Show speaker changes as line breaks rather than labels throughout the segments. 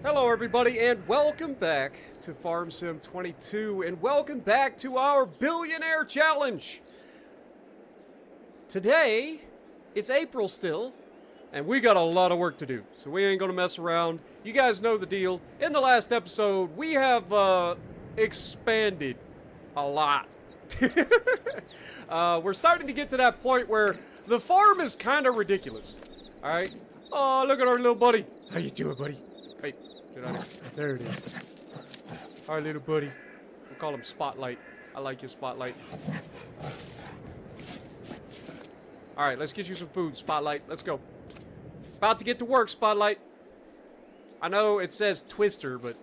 Hello everybody and welcome back to Farm Sim 22 and welcome back to our Billionaire Challenge. Today, it's April still, and we got a lot of work to do, so we ain't gonna mess around. You guys know the deal. In the last episode, we have expanded a lot. We're starting to get to that point where the farm is kind of ridiculous. Alright? Oh, look at our little buddy. How you doing, buddy? Hey. There it is. Our little buddy. We'll call him Spotlight. I like your Spotlight. Alright, let's get you some food, Spotlight. Let's go. About to get to work, Spotlight. I know it says Twister, but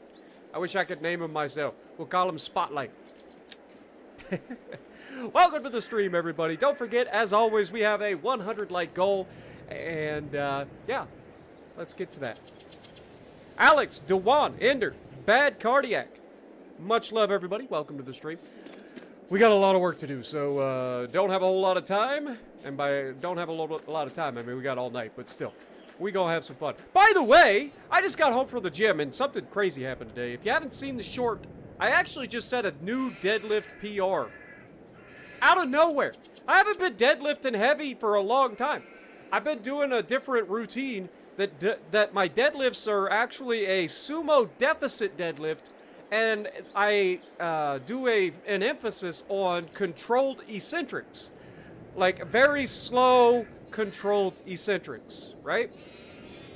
I wish I could name him myself. We'll call him Spotlight. Welcome to the stream, everybody. Don't forget, as always, we have a 100 like goal. And, yeah. Let's get to that. Alex, Dewan, Ender, Bad Cardiac. Much love, everybody. Welcome to the stream. We got a lot of work to do, so don't have a whole lot of time. And by don't have a lot of time, I mean we got all night, but still. We gonna have some fun. By the way, I just got home from the gym and something crazy happened today. If you haven't seen the short, I actually just set a new deadlift PR. Out of nowhere. I haven't been deadlifting heavy for a long time. I've been doing a different routine that my deadlifts are actually a sumo deficit deadlift, and I do an emphasis on controlled eccentrics, like very slow controlled eccentrics, right?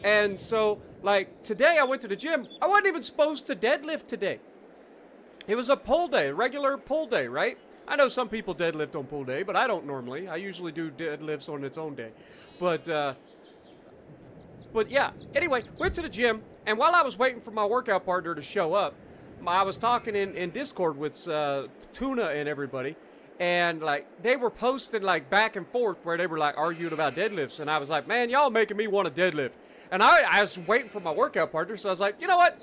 And so, like today, I went to the gym. I wasn't even supposed to deadlift today. It was a pull day, a regular pull day, right? I know some people deadlift on pull day, but I don't normally. I usually do deadlifts on its own day, But yeah, anyway, went to the gym, and while I was waiting for my workout partner to show up, I was talking in Discord with Tuna and everybody, and like they were posting like back and forth where they were like arguing about deadlifts, and I was like, man, y'all making me want to deadlift. And I was waiting for my workout partner, so I was like, you know what?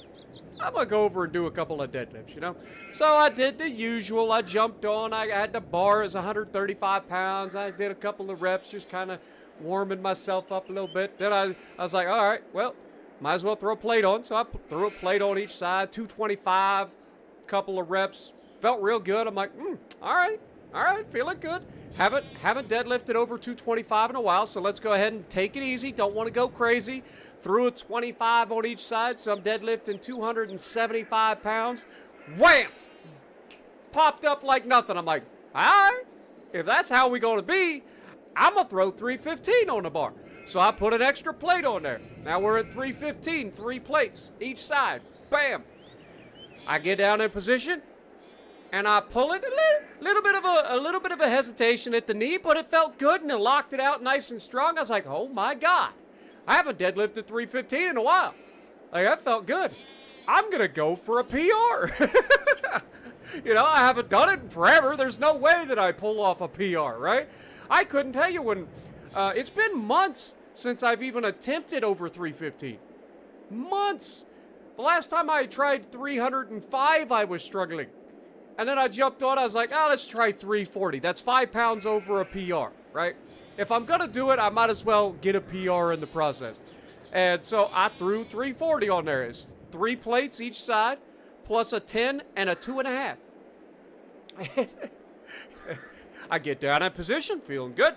I'm gonna go over and do a couple of deadlifts, you know? So I did the usual. I jumped on. I had the bar as 135 pounds. I did a couple of reps, just kind of warming myself up a little bit. Then I was like, all right, well, might as well throw a plate on. So I threw a plate on each side, 225, couple of reps. Felt real good. I'm like, all right, feeling good. Haven't deadlifted over 225 in a while, so let's go ahead and take it easy. Don't want to go crazy. Threw a 25 on each side, so I'm deadlifting 275 pounds. Wham! Popped up like nothing. I'm like, all right, if that's how we going to be, I'm going to throw 315 on the bar. So I put an extra plate on there. Now we're at 315, 3 plates each side. Bam! I get down in position, and I pull it a little bit of a hesitation at the knee, but it felt good, and it locked it out nice and strong. I was like, oh my God. I haven't deadlifted 315 in a while. Like, that felt good. I'm going to go for a PR. You know, I haven't done it in forever. There's no way that I pull off a PR, right? I couldn't tell you when. It's been months since I've even attempted over 315. Months. The last time I tried 305, I was struggling. And then I jumped on. I was like, oh, let's try 340. That's 5 pounds over a PR, right? If I'm going to do it, I might as well get a PR in the process. And so I threw 340 on there. It's 3 plates each side, plus a 10 and a 2.5. I get down in position, feeling good.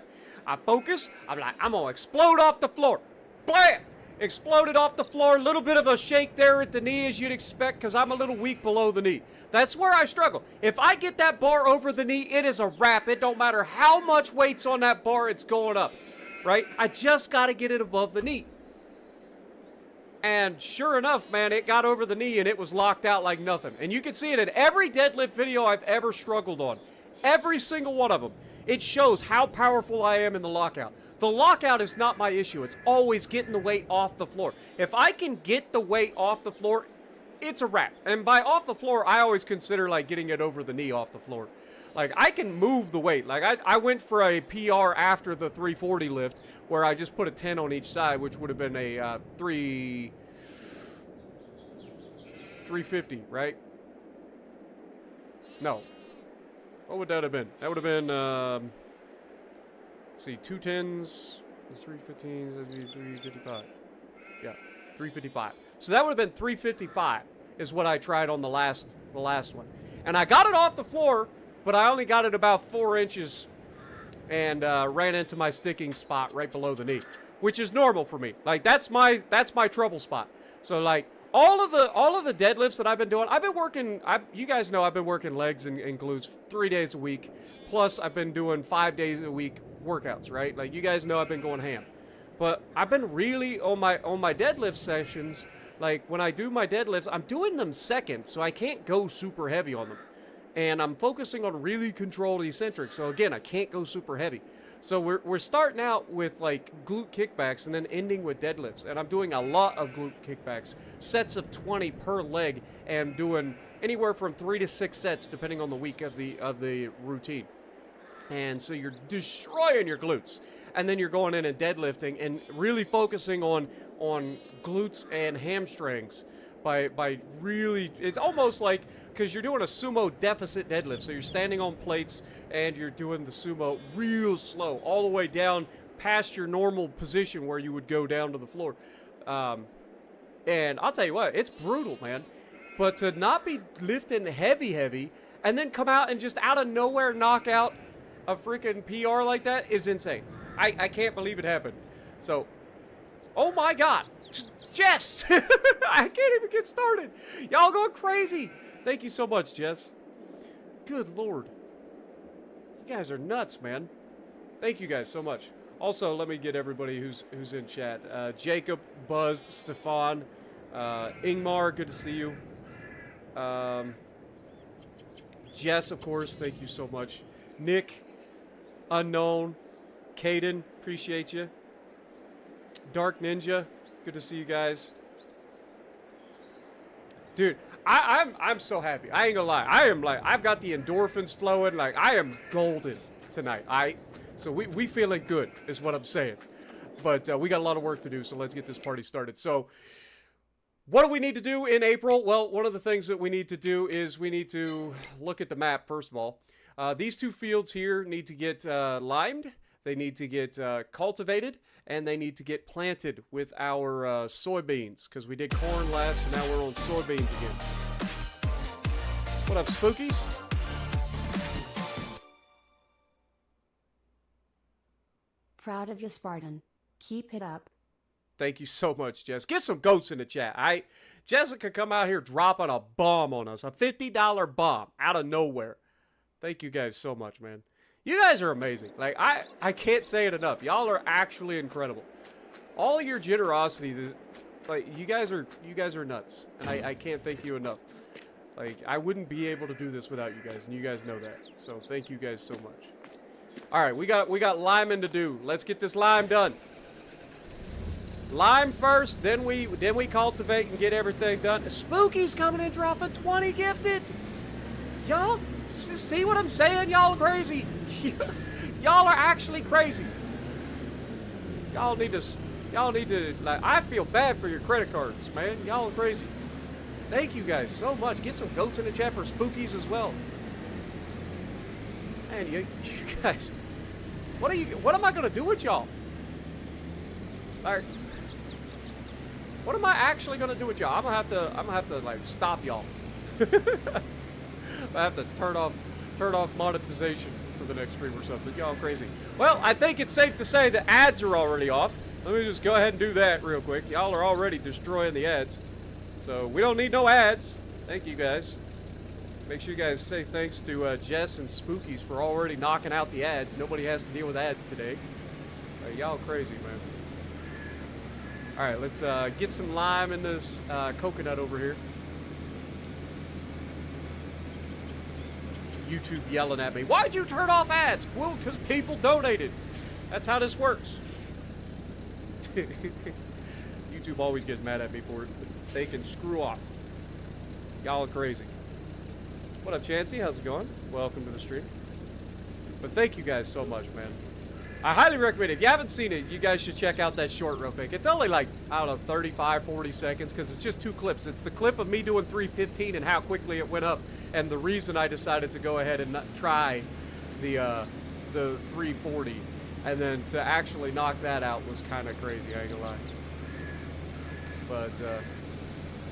I focus. I'm like, I'm going to explode off the floor. Blam! Exploded off the floor. A little bit of a shake there at the knee, as you'd expect, because I'm a little weak below the knee. That's where I struggle. If I get that bar over the knee, it is a wrap. It don't matter how much weight's on that bar, it's going up, right? I just got to get it above the knee. And sure enough, man, it got over the knee, and it was locked out like nothing. And you can see it in every deadlift video I've ever struggled on. Every single one of them. It shows how powerful I am in the lockout. The lockout is not my issue. It's always getting the weight off the floor. If I can get the weight off the floor, it's a wrap. And by off the floor, I always consider like getting it over the knee off the floor. Like, I can move the weight. Like, I went for a PR after the 340 lift where I just put a 10 on each side, which would have been a 350, right? No. What would that have been? That would have been, see, 2 10s, 315s, that'd be 355. Yeah, 355. So that would have been 355 is what I tried on the last one. And I got it off the floor, but I only got it about 4 inches and ran into my sticking spot right below the knee, which is normal for me. Like that's my trouble spot. So like all of the deadlifts that I've been doing, I've been working. You guys know I've been working legs and glutes 3 days a week. Plus I've been doing 5 days a week workouts. Right? Like you guys know I've been going ham. But I've been really on my deadlift sessions. Like when I do my deadlifts, I'm doing them second, so I can't go super heavy on them. And I'm focusing on really controlled eccentric. So again, I can't go super heavy. So we're starting out with like glute kickbacks and then ending with deadlifts. And I'm doing a lot of glute kickbacks, sets of 20 per leg, and doing anywhere from 3 to 6 sets depending on the week of the routine. And so you're destroying your glutes. And then you're going in and deadlifting and really focusing on glutes and hamstrings by really, it's almost like, because you're doing a sumo deficit deadlift. So you're standing on plates and you're doing the sumo real slow, all the way down past your normal position where you would go down to the floor. And I'll tell you what, it's brutal, man. But to not be lifting heavy and then come out and just out of nowhere knock out a freaking PR like that is insane. I can't believe it happened. So, oh my God, Jess! I can't even get started. Y'all going crazy. Thank you so much, Jess. Good Lord. You guys are nuts, man. Thank you guys so much. Also, let me get everybody who's in chat. Jacob, Buzzed, Stefan, Ingmar, good to see you. Jess, of course, thank you so much. Nick, Unknown, Caden, appreciate you. Dark Ninja, good to see you guys. Dude, I'm so happy. I ain't gonna lie. I am like, I've got the endorphins flowing. Like, I am golden tonight. So we feeling good is what I'm saying. But we got a lot of work to do, so let's get this party started. So what do we need to do in April? Well, one of the things that we need to do is we need to look at the map, first of all. These 2 fields here need to get limed. They need to get cultivated, and they need to get planted with our soybeans, because we did corn last, and now we're on soybeans again. What up, Spookies?
Proud of you, Spartan. Keep it up.
Thank you so much, Jess. Get some goats in the chat. Jessica come out here dropping a bomb on us, a $50 bomb out of nowhere. Thank you guys so much, man. You guys are amazing. Like, I can't say it enough. Y'all are actually incredible. All your generosity, like, you guys are nuts. And I can't thank you enough. Like, I wouldn't be able to do this without you guys, and you guys know that. So thank you guys so much. All right, we got liming to do. Let's get this lime done. Lime first, then we cultivate and get everything done. Spooky's coming in dropping 20 gifted. Y'all see what I'm saying? Y'all are crazy. Y'all are actually crazy. Y'all need to, like, I feel bad for your credit cards, man. Y'all are crazy. Thank you guys so much. Get some goats in the chat for Spookies as well. Man, you guys, what am I gonna do with y'all? Like, what am I actually gonna do with y'all? I'm gonna have to like stop y'all. I have to turn off monetization for the next stream or something. Y'all crazy. Well, I think it's safe to say the ads are already off. Let me just go ahead and do that real quick. Y'all are already destroying the ads. So we don't need no ads. Thank you guys. Make sure you guys say thanks to Jess and Spookies for already knocking out the ads. Nobody has to deal with ads today. Y'all crazy, man. All right, let's get some lime in this coconut over here. YouTube yelling at me. Why'd you turn off ads? Well, because people donated. That's how this works. YouTube always gets mad at me for it, but they can screw off. Y'all are crazy. What up, Chancey? How's it going? Welcome to the stream. But thank you guys so much, man. I highly recommend it. If you haven't seen it, you guys should check out that short real quick. It's only like, I don't know, 35, 40 seconds, because it's just 2 clips. It's the clip of me doing 315 and how quickly it went up, and the reason I decided to go ahead and not try the 340. And then to actually knock that out was kind of crazy, I ain't gonna lie. But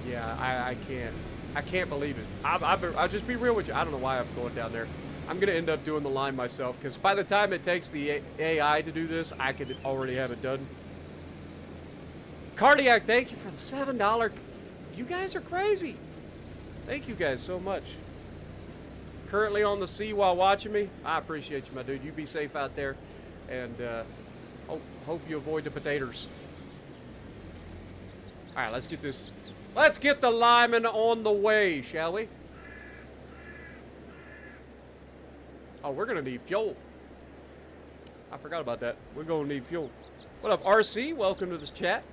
Yeah, I can't believe it. I'll just be real with you. I don't know why I'm going down there. I'm gonna end up doing the line myself because by the time it takes the AI to do this, I could already have it done. Cardiac, thank you for the $7. You guys are crazy. Thank you guys so much. Currently on the sea while watching me. I appreciate you, my dude. You be safe out there, and hope you avoid the potatoes. All right, let's get this. Let's get the lineman on the way, shall we? Oh, we're gonna need fuel. I forgot about that. We're gonna need fuel. What up, RC? Welcome to this chat.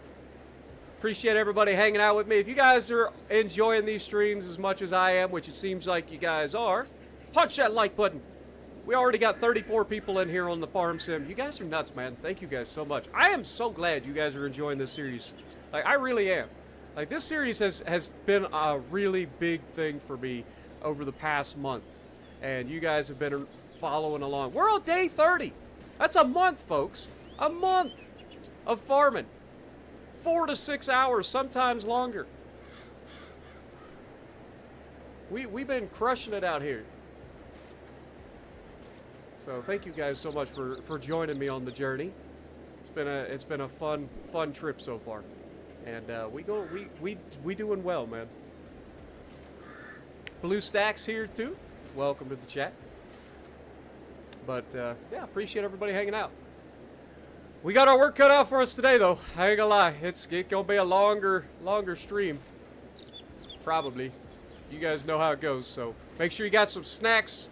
Appreciate everybody hanging out with me. If you guys are enjoying these streams as much as I am, which it seems like you guys are, punch that like button. We already got 34 people in here on the farm sim. You guys are nuts, man. Thank you guys so much. I am so glad you guys are enjoying this series. Like, I really am. Like, this series has been a really big thing for me over the past month. And you guys have been following along. We're on day 30. That's a month, folks. A month of farming. 4 to 6 hours, sometimes longer. We've been crushing it out here. So thank you guys so much for joining me on the journey. It's been a fun trip so far, and we doing well, man. Blue Stacks here too. Welcome to the chat. But yeah, appreciate everybody hanging out. We got our work cut out for us today, though. I ain't gonna lie, it's gonna be a longer stream, probably. You guys know how it goes, so make sure you got some snacks.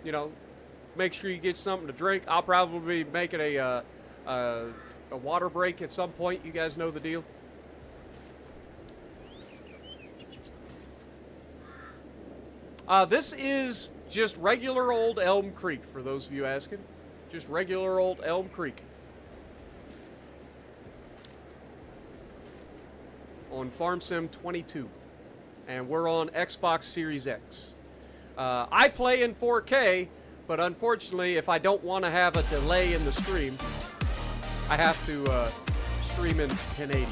You know, make sure you get something to drink. I'll probably be making a water break at some point. You guys know the deal. This is just regular old Elm Creek, for those of you asking. Just regular old Elm Creek. On Farm Sim 22. And we're on Xbox Series X. I play in 4K, but unfortunately, if I don't want to have a delay in the stream, I have to stream in 1080.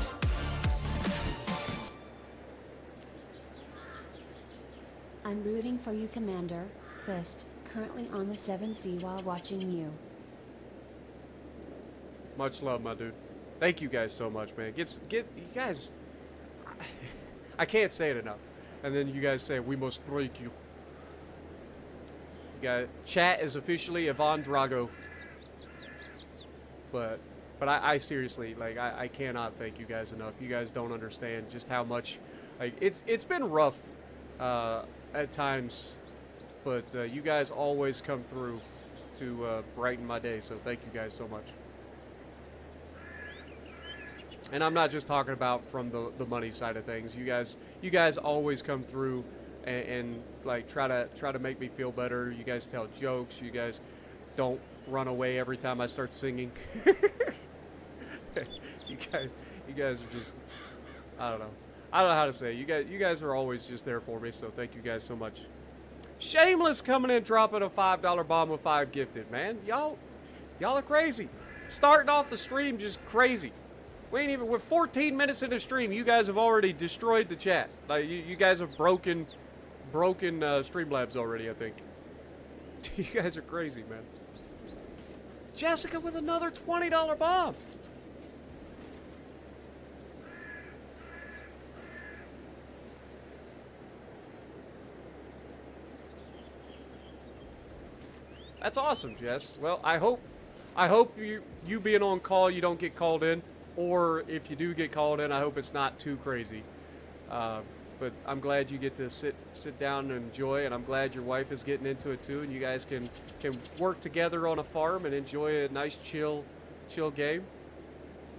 I'm rooting for you, Commander. Fist, currently on the 7C while watching you.
Much love, my dude. Thank you guys so much, man. Get you guys. I can't say it enough. And then you guys say we must break you. You guys, chat is officially Ivan Drago. But I seriously, like, I cannot thank you guys enough. You guys don't understand just how much, like, it's been rough at times, but you guys always come through to brighten my day. So thank you guys so much. And I'm not just talking about from the money side of things. You guys always come through and like try to make me feel better. You guys tell jokes. You guys don't run away every time I start singing. you guys are just, I don't know how to say it. You guys are always just there for me. So thank you guys so much. Shameless coming in, dropping a $5 bomb with 5 gifted, man. Y'all are crazy. Starting off the stream just crazy. We ain't even, we're 14 minutes into stream. You guys have already destroyed the chat. Like, you guys have broken Streamlabs already, I think. You guys are crazy, man. Jessica with another $20 bomb. That's awesome, Jess. Well, I hope you being on call, you don't get called in. Or if you do get called in, I hope it's not too crazy. But I'm glad you get to sit down and enjoy, and I'm glad your wife is getting into it too, and you guys can work together on a farm and enjoy a nice chill game.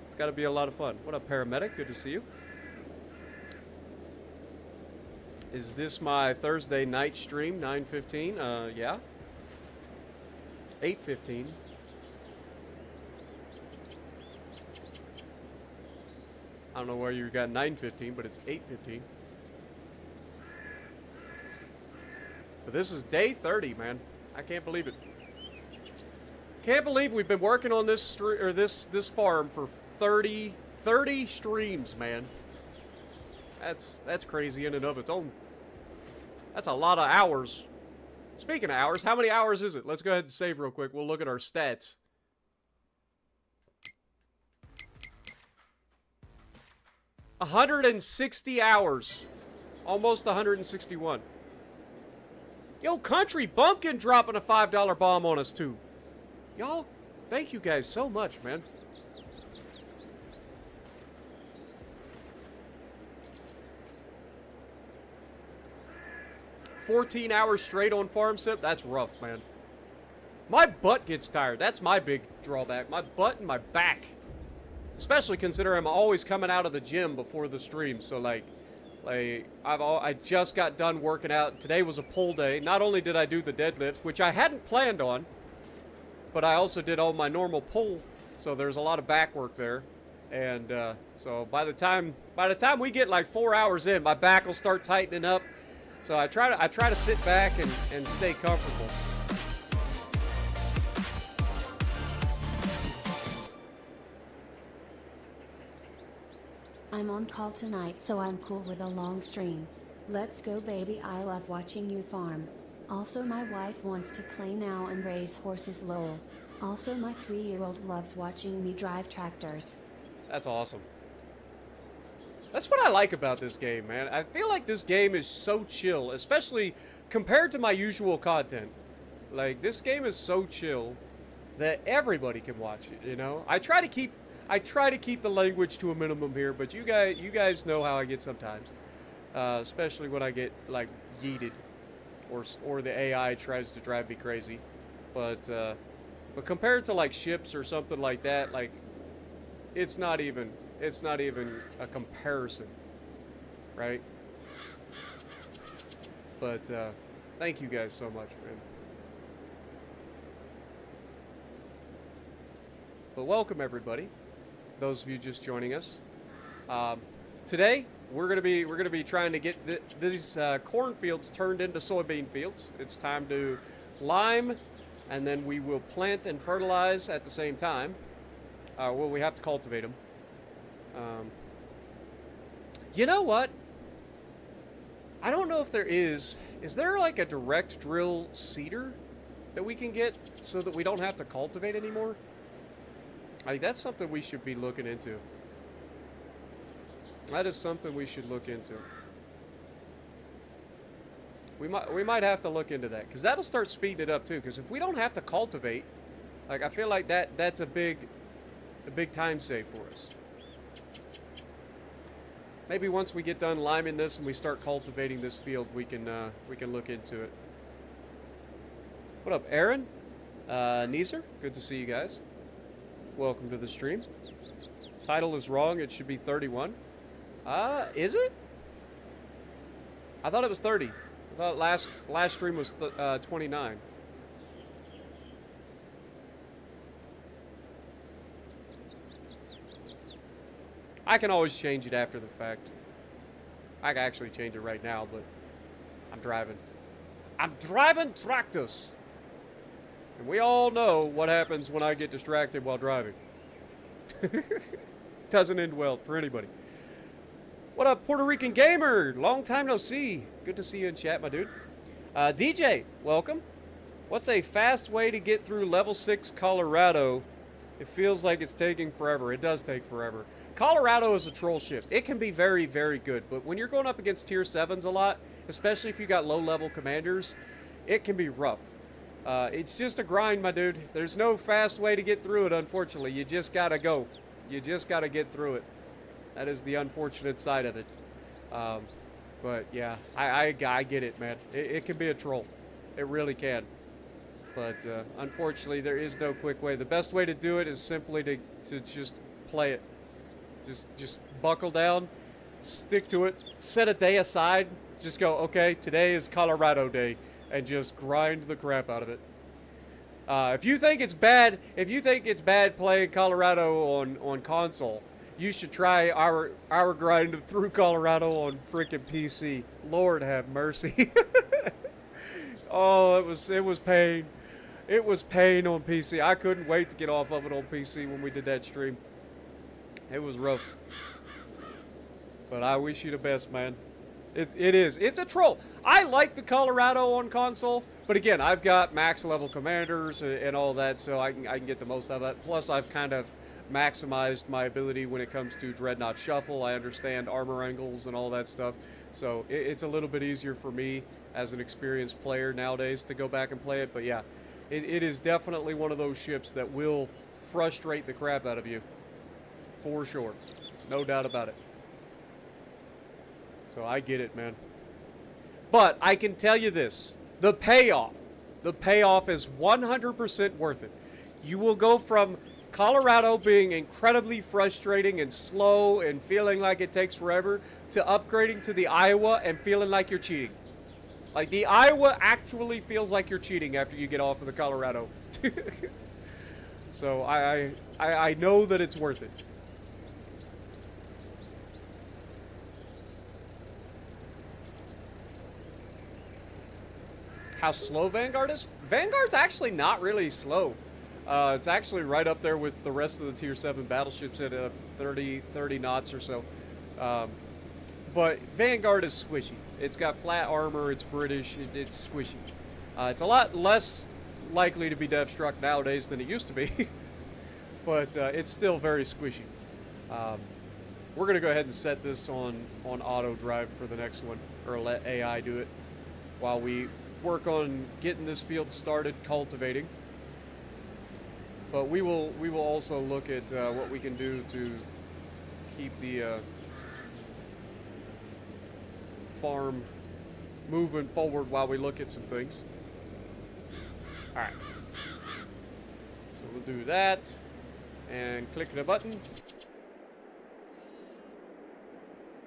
It's got to be a lot of fun. What up, Paramedic? Good to see you. Is this my Thursday night stream, 9:15? Yeah. 8:15. I don't know where you got 9:15, but it's 8:15. But this is day 30, man. I can't believe it. Can't believe we've been working on this this farm for 30 streams, man. That's crazy in and of its own. That's a lot of hours. Speaking of hours, how many hours is it? Let's go ahead and save real quick. We'll look at our stats. $160 hours. Almost 161. Yo, Country Bumpkin dropping a $5 bomb on us, too. Y'all, thank you guys so much, man. $14 hours straight on farm sim? That's rough, man. My butt gets tired. That's my big drawback. My butt and my back. Especially considering I'm always coming out of the gym before the stream. So, like I just got done working out. Today was a pull day. Not only did I do the deadlift, which I hadn't planned on, but I also did all my normal pull. So there's a lot of back work there. And so by the time we get like 4 hours in, my back will start tightening up. So I try to sit back and stay comfortable.
I'm on call tonight, so I'm cool with a long stream. Let's go, baby. I love watching you farm. Also, my wife wants to play now and raise horses, lol. Also, my 3-year-old loves watching me drive tractors.
That's awesome. That's what I like about this game, man. I feel like this game is so chill, especially compared to my usual content. Like, this game is so chill that everybody can watch it, you know? I try to keep the language to a minimum here, but you guys know how I get sometimes. Especially when I get, like, yeeted or the AI tries to drive me crazy. But compared to, like, ships or something like that, like, it's not even a comparison, right? But thank you guys so much, man. But welcome everybody, those of you just joining us. Today we're gonna be trying to get these cornfields turned into soybean fields. It's time to lime, and then we will plant and fertilize at the same time. Well, we have to cultivate them. You know what? I don't know if there is. Is there like a direct drill seeder that we can get so that we don't have to cultivate anymore? I think that's something we should be looking into. That is something we should look into. We might have to look into that, because that'll start speeding it up too. Because if we don't have to cultivate, like, I feel like that's a big time save for us. Maybe once we get done liming this and we start cultivating this field, we can look into it. What up, Aaron? Neezer, good to see you guys. Welcome to the stream. Title is wrong. It should be 31. Is it? I thought it was 30. I thought last stream was 29. I can always change it after the fact. I can actually change it right now, but I'm driving. I'm driving tractors. And we all know what happens when I get distracted while driving. Doesn't end well for anybody. What up, Puerto Rican gamer? Long time no see. Good to see you in chat, my dude. DJ, welcome. What's a fast way to get through level 6 Colorado? It feels like it's taking forever. It does take forever. Colorado is a troll ship. It can be very, very good, but when you're going up against tier 7s a lot, especially if you got low-level commanders, it can be rough. It's just a grind, my dude. There's no fast way to get through it, unfortunately. You just gotta go. You just gotta get through it. That is the unfortunate side of it. But yeah, I get it, man. It can be a troll. It really can. But unfortunately, there is no quick way. The best way to do it is simply to just play it. Just buckle down, stick to it, set a day aside, just go, okay, today is Colorado Day, and just grind the crap out of it. If you think it's bad playing Colorado on console, you should try our grind through Colorado on freaking PC. Lord have mercy. Oh, it was pain. It was pain on PC. I couldn't wait to get off of it on PC when we did that stream. It was rough. But I wish you the best, man. It is. It's a troll. I like the Colorado on console, but again, I've got max level commanders and all that, so I can get the most out of that. Plus, I've kind of maximized my ability when it comes to Dreadnought Shuffle. I understand armor angles and all that stuff, so it's a little bit easier for me as an experienced player nowadays to go back and play it. But yeah, it is definitely one of those ships that will frustrate the crap out of you, for sure. No doubt about it. So I get it, man. But I can tell you this, the payoff is 100% worth it. You will go from Colorado being incredibly frustrating and slow and feeling like it takes forever to upgrading to the Iowa and feeling like you're cheating. Like, the Iowa actually feels like you're cheating after you get off of the Colorado. So I know that it's worth it. How slow Vanguard is? Vanguard's actually not really slow. It's actually right up there with the rest of the Tier 7 battleships at 30 knots or so. But Vanguard is squishy. It's got flat armor, it's British, it's squishy. It's a lot less likely to be dev struck nowadays than it used to be. But it's still very squishy. We're going to go ahead and set this on auto drive for the next one, or let AI do it while we work on getting this field started cultivating. But we will also look at what we can do to keep the farm moving forward while we look at some things. All right. So we'll do that and click the button. Of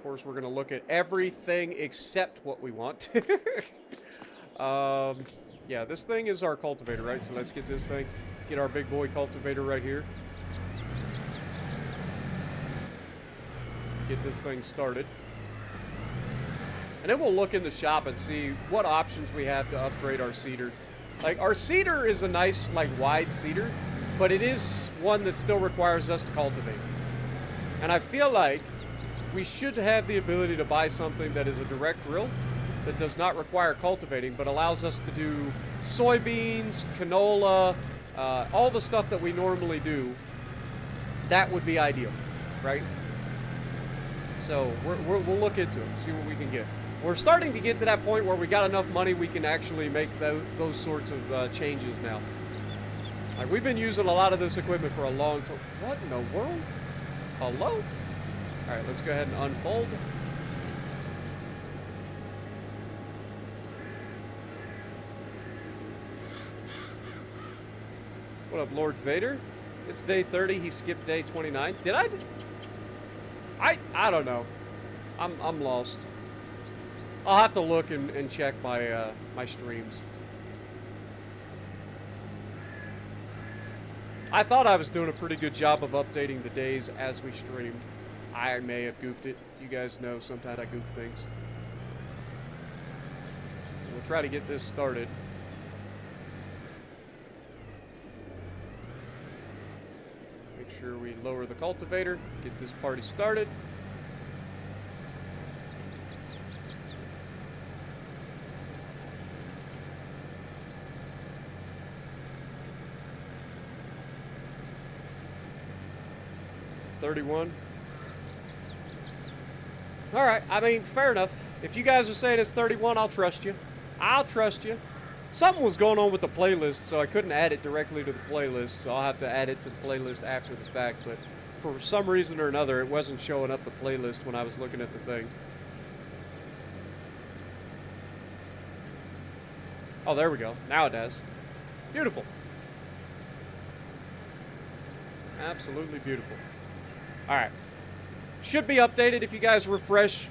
course, we're going to look at everything except what we want. Yeah, this thing is our cultivator, right? So let's get this thing, get our big boy cultivator right here. Get this thing started. And then we'll look in the shop and see what options we have to upgrade our seeder. Like, our seeder is a nice, like, wide seeder, but it is one that still requires us to cultivate. And I feel like we should have the ability to buy something that is a direct drill that does not require cultivating, but allows us to do soybeans, canola, all the stuff that we normally do. That would be ideal, right? So we'll look into it, see what we can get. We're starting to get to that point where we got enough money we can actually make those sorts of changes now. Like, we've been using a lot of this equipment for a long time. What in the world? Hello? All right, let's go ahead and unfold. What up, Lord Vader? It's day 30. He skipped day 29. Did I? I don't know. I'm lost. I'll have to look and check my my streams. I thought I was doing a pretty good job of updating the days as we streamed. I may have goofed it. You guys know sometimes I goof things. We'll try to get this started. Make sure we lower the cultivator, get this party started. $31. All right, I mean, fair enough. If you guys are saying it's 31, I'll trust you. I'll trust you. Something was going on with the playlist, so I couldn't add it directly to the playlist, so I'll have to add it to the playlist after the fact. But for some reason or another, it wasn't showing up the playlist when I was looking at the thing. Oh, there we go. Now it does. Beautiful. Absolutely beautiful. All right. Should be updated if you guys refresh.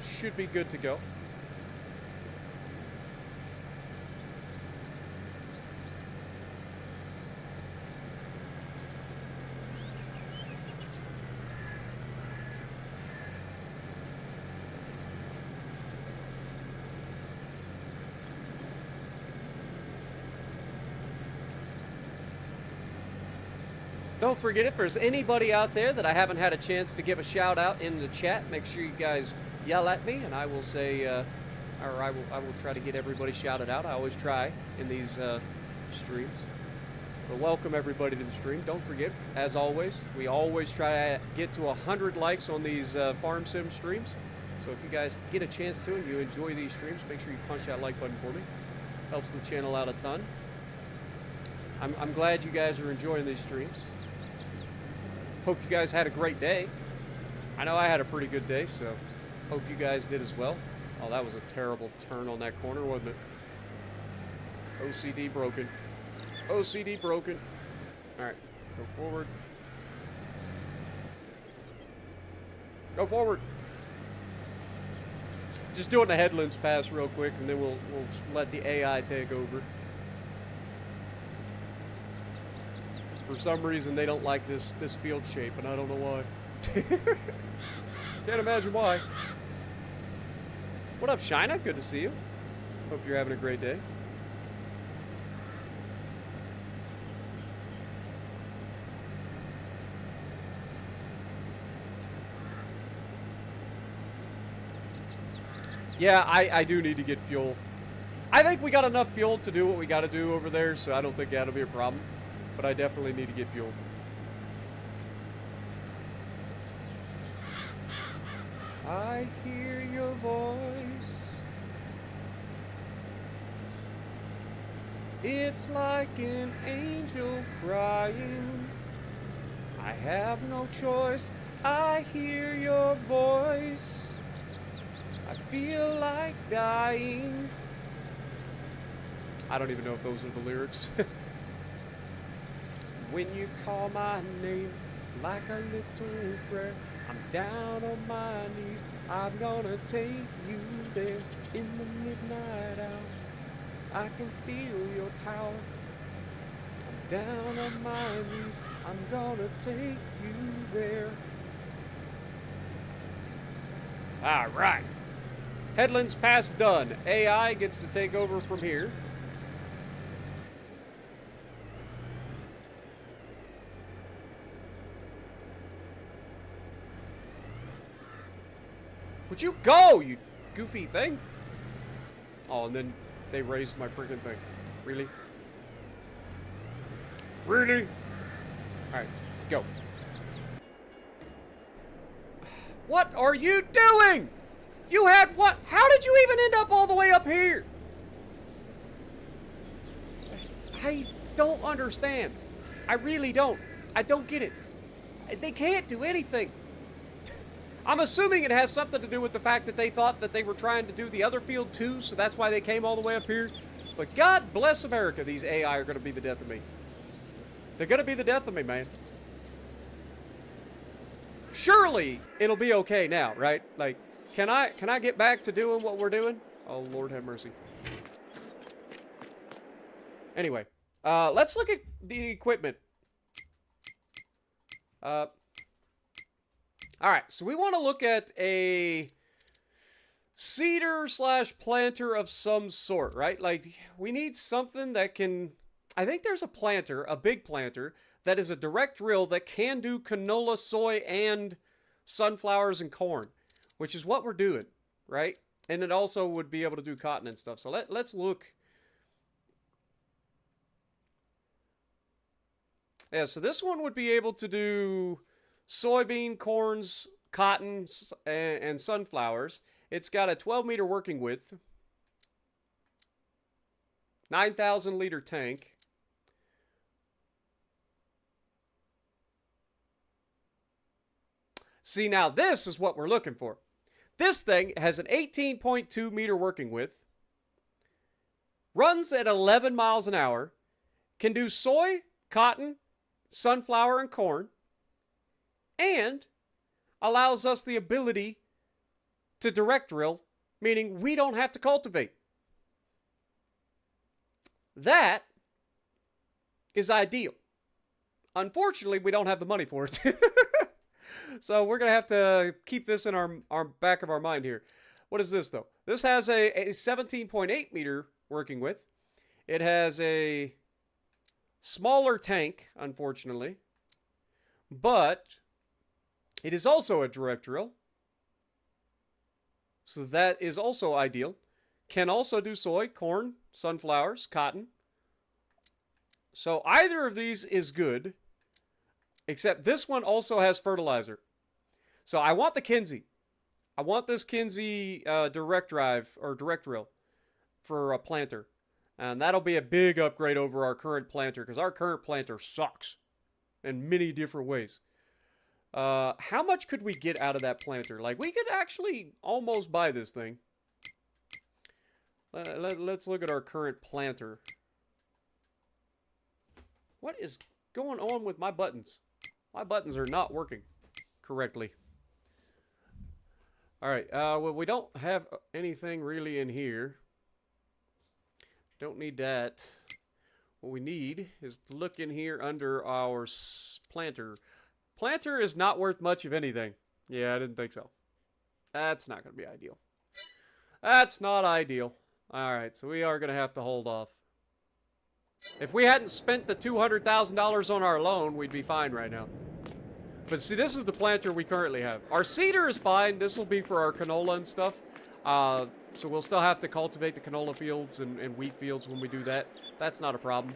Should be good to go. Don't forget, if there's anybody out there that I haven't had a chance to give a shout out in the chat, make sure you guys yell at me, and I will say, or I will try to get everybody shouted out. I always try in these streams. But welcome everybody to the stream. Don't forget, as always, we always try to get to 100 likes on these farm sim streams. So if you guys get a chance to and you enjoy these streams, make sure you punch that like button for me. Helps the channel out a ton. I'm glad you guys are enjoying these streams. Hope you guys had a great day. I know I had a pretty good day, so hope you guys did as well. Oh, that was a terrible turn on that corner, wasn't it? OCD broken. OCD broken. Alright, go forward. Go forward. Just doing the headlands pass real quick, and then we'll let the AI take over. For some reason, they don't like this field shape, and I don't know why. Can't imagine why. What up, Shina? Good to see you. Hope you're having a great day. Yeah, I do need to get fuel. I think we got enough fuel to do what we got to do over there, so I don't think that'll be a problem. But I definitely need to get fuel. I hear your voice. It's like an angel crying. I have no choice. I hear your voice. I feel like dying. I don't even know if those are the lyrics. When you call my name, it's like a little prayer. I'm down on my knees. I'm gonna take you there in the midnight hour. I can feel your power. I'm down on my knees. I'm gonna take you there. All right. Headlands pass done. AI gets to take over from here. Would you go, you goofy thing? Oh, and then they raised my freaking thing. Really? Really? Alright, go. What are you doing? You had what? How did you even end up all the way up here? I don't understand. I really don't. I don't get it. They can't do anything. I'm assuming it has something to do with the fact that they thought that they were trying to do the other field too, so that's why they came all the way up here. But God bless America, these AI are going to be the death of me. They're going to be the death of me, man. Surely it'll be okay now, right? Like, can I get back to doing what we're doing? Oh, Lord have mercy. Anyway, let's look at the equipment. All right, so we want to look at a seeder / planter of some sort, right? Like, we need something that can... I think there's a planter, a big planter, that is a direct drill that can do canola, soy, and sunflowers and corn, which is what we're doing, right? And it also would be able to do cotton and stuff. So let's look. Yeah, so this one would be able to do soybean, corns, cotton, and sunflowers. It's got a 12-meter working width, 9,000-liter tank. See, now this is what we're looking for. This thing has an 18.2-meter working width, runs at 11 miles an hour, can do soy, cotton, sunflower, and corn, and allows us the ability to direct drill, meaning we don't have to cultivate. That is ideal. Unfortunately, we don't have the money for it. So we're going to have to keep this in our back of our mind here. What is this, though? This has a 17.8 meter working width. It has a smaller tank, unfortunately. but it is also a direct drill. So that is also ideal. Can also do soy, corn, sunflowers, cotton. So either of these is good, except this one also has fertilizer. So I want the Kinsey. I want this Kinsey direct drive or direct drill for a planter. And that'll be a big upgrade over our current planter because our current planter sucks in many different ways. How much could we get out of that planter? Like, we could actually almost buy this thing. Let's look at our current planter. What is going on with my buttons? My buttons are not working correctly. Alright, well, we don't have anything really in here. Don't need that. What we need is to look in here under our planter. Planter is not worth much of anything. Yeah, I didn't think so. That's not going to be ideal. That's not ideal. Alright, so we are going to have to hold off. If we hadn't spent the $200,000 on our loan, we'd be fine right now. But see, this is the planter we currently have. Our cedar is fine. This will be for our canola and stuff. So we'll still have to cultivate the canola fields and wheat fields when we do that. That's not a problem.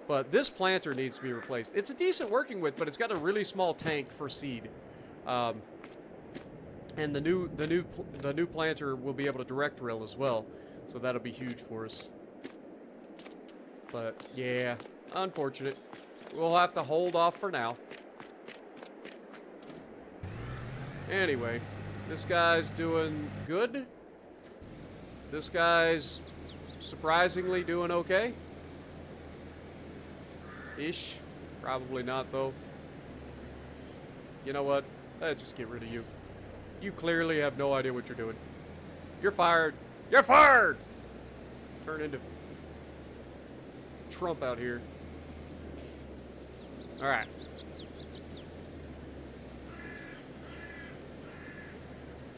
But this planter needs to be replaced. It's a decent working with, but it's got a really small tank for seed. And the new planter will be able to direct drill as well. So that'll be huge for us. But yeah, unfortunate. We'll have to hold off for now. Anyway, this guy's doing good. This guy's surprisingly doing okay. Ish. Probably not, though. You know what? Let's just get rid of you. You clearly have no idea what you're doing. You're fired. You're fired! Turn into Trump out here. Alright.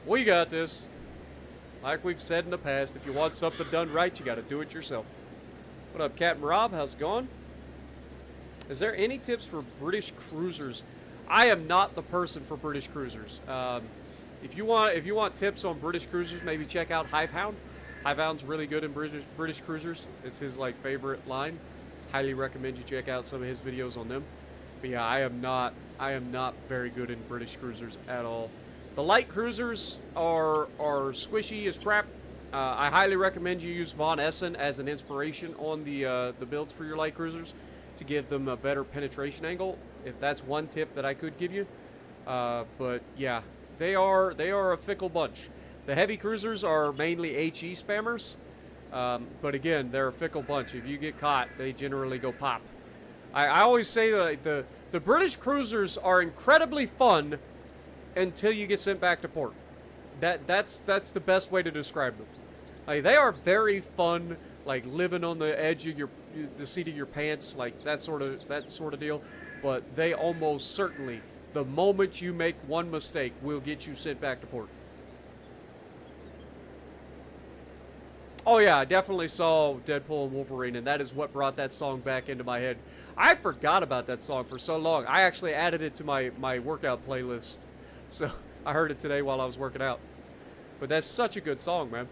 We got this. Like we've said in the past, if you want something done right, you gotta do it yourself. What up, Captain Rob? How's it going? Is there any tips for British cruisers? I am not the person for British cruisers. If you want tips on British cruisers, maybe check out Hivehound. Hivehound's really good in British cruisers. It's his like favorite line. Highly recommend you check out some of his videos on them. But yeah, I am not very good in British cruisers at all. The light cruisers are squishy as crap. I highly recommend you use Von Essen as an inspiration on the builds for your light cruisers to give them a better penetration angle. If that's one tip that I could give you. But yeah, they are a fickle bunch. The heavy cruisers are mainly HE spammers. But again, they're a fickle bunch. If you get caught, they generally go pop. I always say that the British cruisers are incredibly fun until you get sent back to port. That's the best way to describe them. Like, they are very fun, like living on the edge of the seat of your pants, like that sort of deal. But they almost certainly, the moment you make one mistake, will get you sent back to port. Oh yeah, I definitely saw Deadpool and Wolverine, and that is what brought that song back into my head. I forgot about that song for so long. I actually added it to my workout playlist. So I heard it today while I was working out. But that's such a good song, man.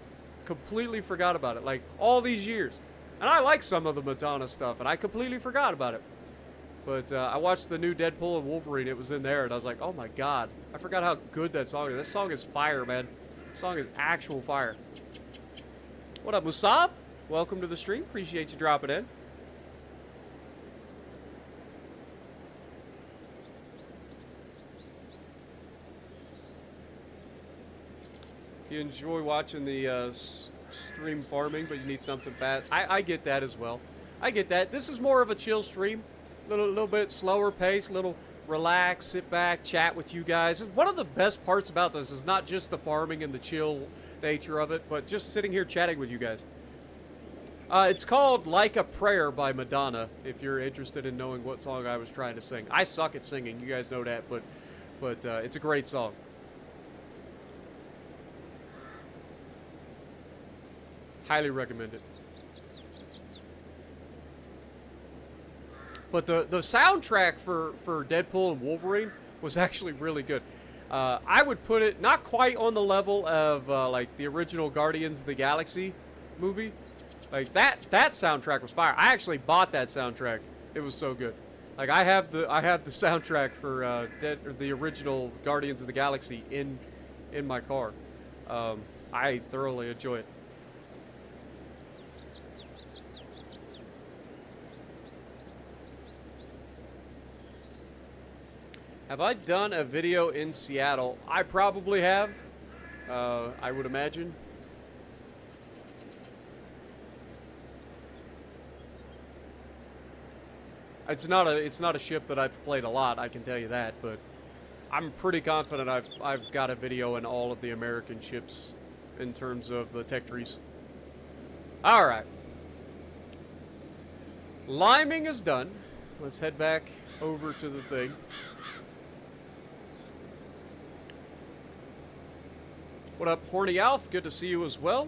Completely forgot about it, like all these years. And I like some of the Madonna stuff, and I completely forgot about it. But I watched the new Deadpool and Wolverine. It was in there, and I was like, oh my god. I forgot how good that song is. That song is fire, man. That song is actual fire. What up, Musab? Welcome to the stream. Appreciate you dropping in. You enjoy watching the stream farming, but you need something fast. I get that as well. I get that. This is more of a chill stream. Little bit slower pace, little relax, sit back, chat with you guys. One of the best parts about this is not just the farming and the chill nature of it, but just sitting here chatting with you guys. It's called Like a Prayer by Madonna, if you're interested in knowing what song I was trying to sing. I suck at singing, you guys know that, but it's a great song. Highly recommend it. But the soundtrack for Deadpool and Wolverine was actually really good. I would put it not quite on the level of like the original Guardians of the Galaxy movie. Like that soundtrack was fire. I actually bought that soundtrack. It was so good. Like I have the soundtrack for the original Guardians of the Galaxy in my car. I thoroughly enjoy it. Have I done a video in Seattle? I probably have. I would imagine. It's not a ship that I've played a lot, I can tell you that, but I'm pretty confident I've got a video in all of the American ships in terms of the tech trees. All right. Liming is done. Let's head back over to the thing. What up, Horny Alf? Good to see you as well.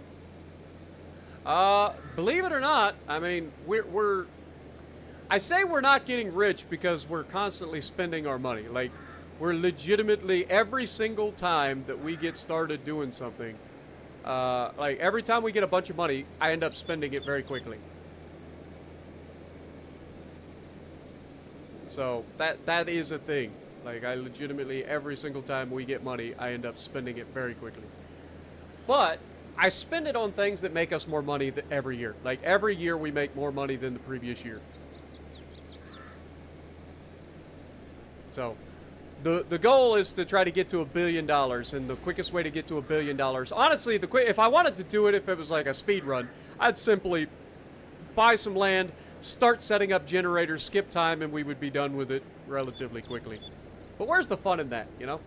Believe it or not, I mean, I say we're not getting rich because we're constantly spending our money. Like, we're legitimately, every single time that we get started doing something, like every time we get a bunch of money, I end up spending it very quickly. So that is a thing. Like, I legitimately, every single time we get money, I end up spending it very quickly. But I spend it on things that make us more money every year. Like, every year we make more money than the previous year. So, the goal is to try to get to $1 billion, and the quickest way to get to $1 billion, honestly, if I wanted to do it, if it was like a speed run, I'd simply buy some land, start setting up generators, skip time, and we would be done with it relatively quickly. But where's the fun in that, you know?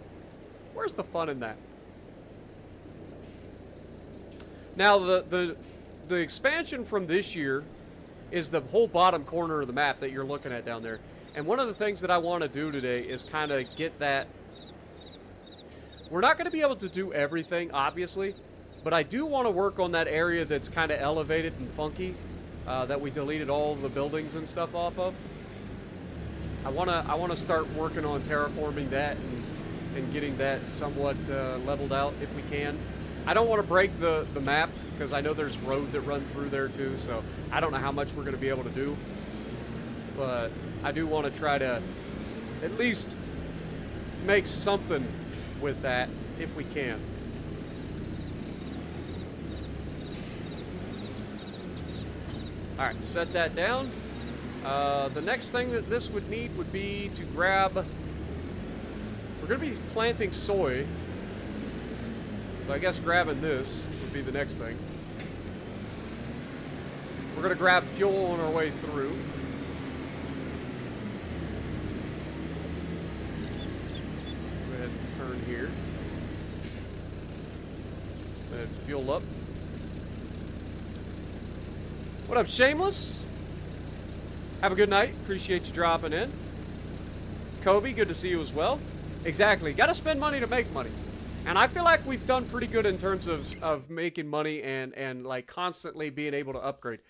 Where's the fun in that? Now, the expansion from this year is the whole bottom corner of the map that you're looking at down there. And one of the things that I want to do today is kind of get that. We're not going to be able to do everything, obviously, but I do want to work on that area that's kind of elevated and funky, that we deleted all the buildings and stuff off of. I want to start working on terraforming that and getting that somewhat leveled out if we can. I don't want to break the map because I know there's road that run through there too, so I don't know how much we're going to be able to do. But I do want to try to at least make something with that if we can. Alright, set that down. The next thing that this would need would be to grab... We're going to be planting soy. So I guess grabbing this would be the next thing. We're going to grab fuel on our way through. Go ahead and turn here. Go ahead and fuel up. What up, Shameless? Have a good night. Appreciate you dropping in. Kobe, good to see you as well. Exactly. Got to spend money to make money. And I feel like we've done pretty good in terms of making money and like constantly being able to upgrade.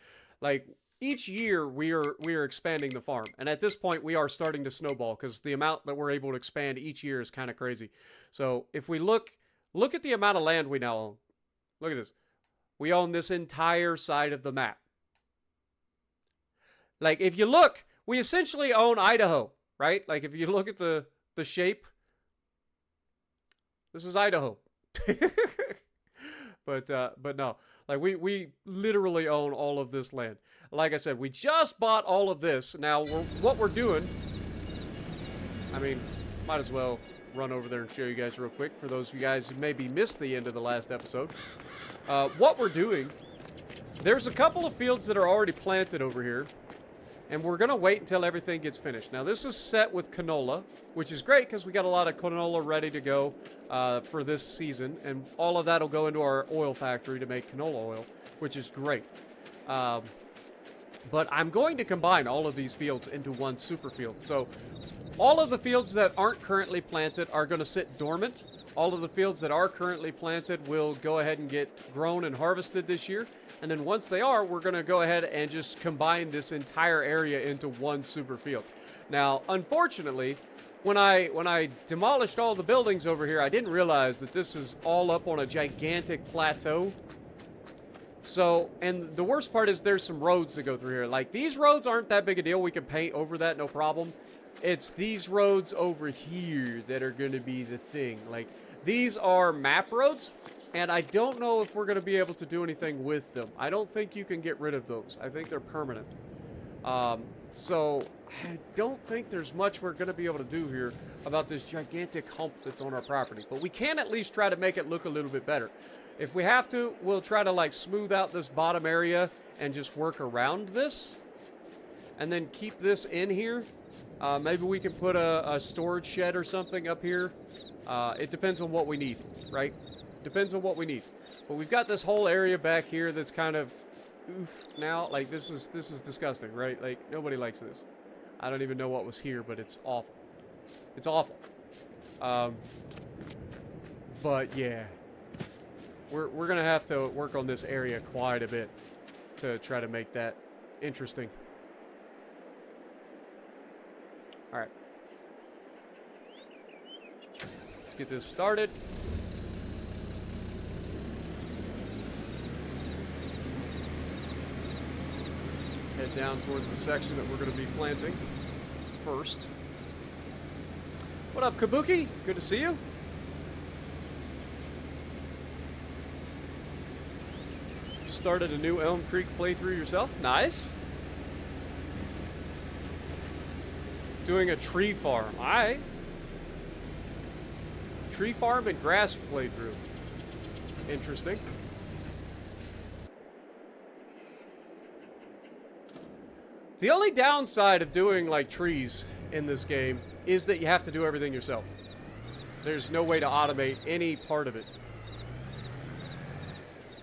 Like each year we are expanding the farm. And at this point we are starting to snowball because the amount that we're able to expand each year is kind of crazy. So if we look at the amount of land we now own. Look at this. We own this entire side of the map. Like if you look, we essentially own Idaho, right? Like if you look at the shape, this is Idaho. But no, like we literally own all of this land. Like I said, we just bought all of this. Now what we're doing, I mean, might as well run over there and show you guys real quick for those of you guys who maybe missed the end of the last episode. What we're doing, there's a couple of fields that are already planted over here. And we're going to wait until everything gets finished. Now, this is set with canola, which is great because we got a lot of canola ready to go for this season. And all of that will go into our oil factory to make canola oil, which is great. But I'm going to combine all of these fields into one super field. So all of the fields that aren't currently planted are going to sit dormant All of the fields that are currently planted will go ahead and get grown and harvested this year. And then once they are, we're going to go ahead and just combine this entire area into one super field. Now, unfortunately, when I demolished all the buildings over here, I didn't realize that this is all up on a gigantic plateau. So, and the worst part is there's some roads that go through here. Like, these roads aren't that big a deal. We can paint over that, no problem. It's these roads over here that are going to be the thing. Like, these are map roads, and I don't know if we're going to be able to do anything with them. I don't think you can get rid of those. I think they're permanent. So, I don't think there's much we're going to be able to do here about this gigantic hump that's on our property. But we can at least try to make it look a little bit better. If we have to, we'll try to, like, smooth out this bottom area and just work around this. And then keep this in here. Maybe we can put a storage shed or something up here. It depends on what we need, right? Depends on what we need. But we've got this whole area back here that's kind of oof now. Like, this is disgusting, right? Like, nobody likes this. I don't even know what was here, but it's awful. It's awful. But yeah, we're gonna have to work on this area quite a bit to try to make that interesting. All right, let's get this started. Head down towards the section that we're going to be planting first. What up, Kabuki? Good to see you. You started a new Elm Creek playthrough yourself? Nice. Doing a tree farm. Alright. Tree farm and grass playthrough. Interesting. The only downside of doing, like, trees in this game is that you have to do everything yourself. There's no way to automate any part of it.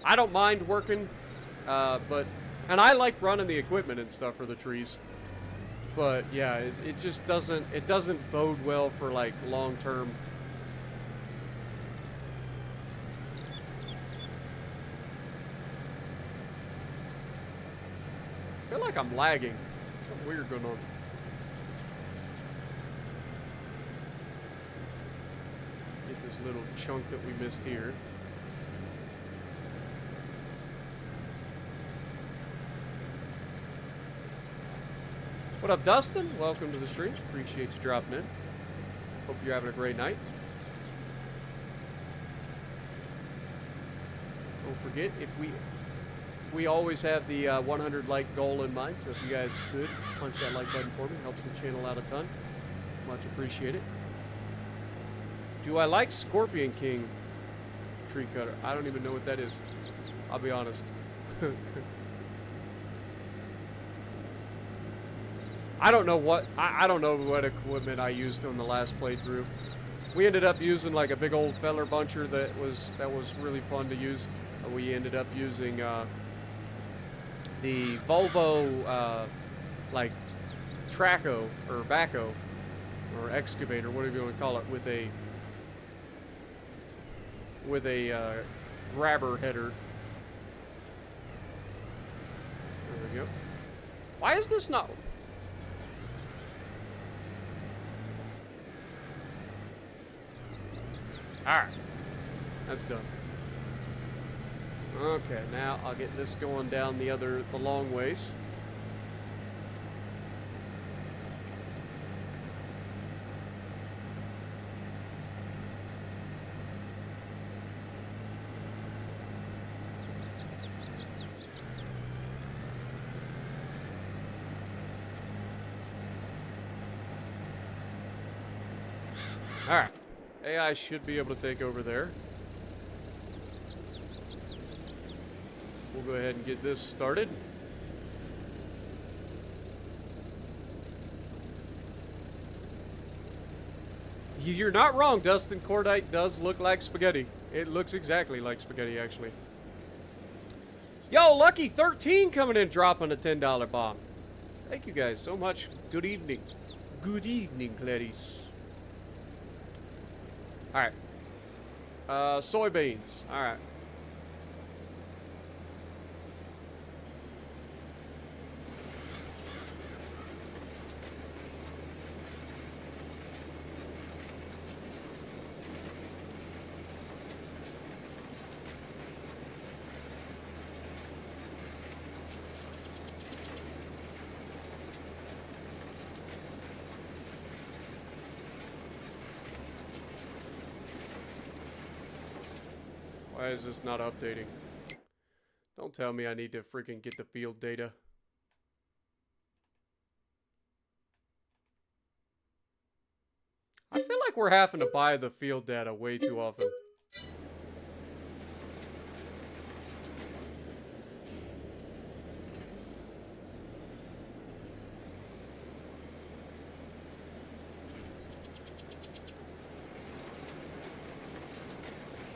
I don't mind working, and I like running the equipment and stuff for the trees. But yeah, it just doesn't bode well for, like, long-term. I feel like I'm lagging. Something weird going on. Get this little chunk that we missed here. What up, Dustin? Welcome to the stream. Appreciate you dropping in. Hope you're having a great night. Don't forget, if we always have the 100 like goal in mind, so if you guys could punch that like button for me, helps the channel out a ton. Much appreciated. Do I like Scorpion King tree cutter? I don't even know what that is. I'll be honest. I don't know what equipment I used on the last playthrough. We ended up using like a big old feller buncher that was really fun to use. We ended up using the Volvo like Traco or backhoe or excavator, whatever you want to call it, with a grabber header. There we go. Why is this not? Alright, that's done. Okay, now I'll get this going down the long ways. Alright. AI should be able to take over there. We'll go ahead and get this started. You're not wrong, Dustin. Cordite does look like spaghetti. It looks exactly like spaghetti, actually. Yo, Lucky13 coming in, dropping a $10 bomb. Thank you guys so much. Good evening. Good evening, Clarice. Alright. Soybeans. All right. Why is this not updating? Don't tell me I need to freaking get the field data. I feel like we're having to buy the field data way too often.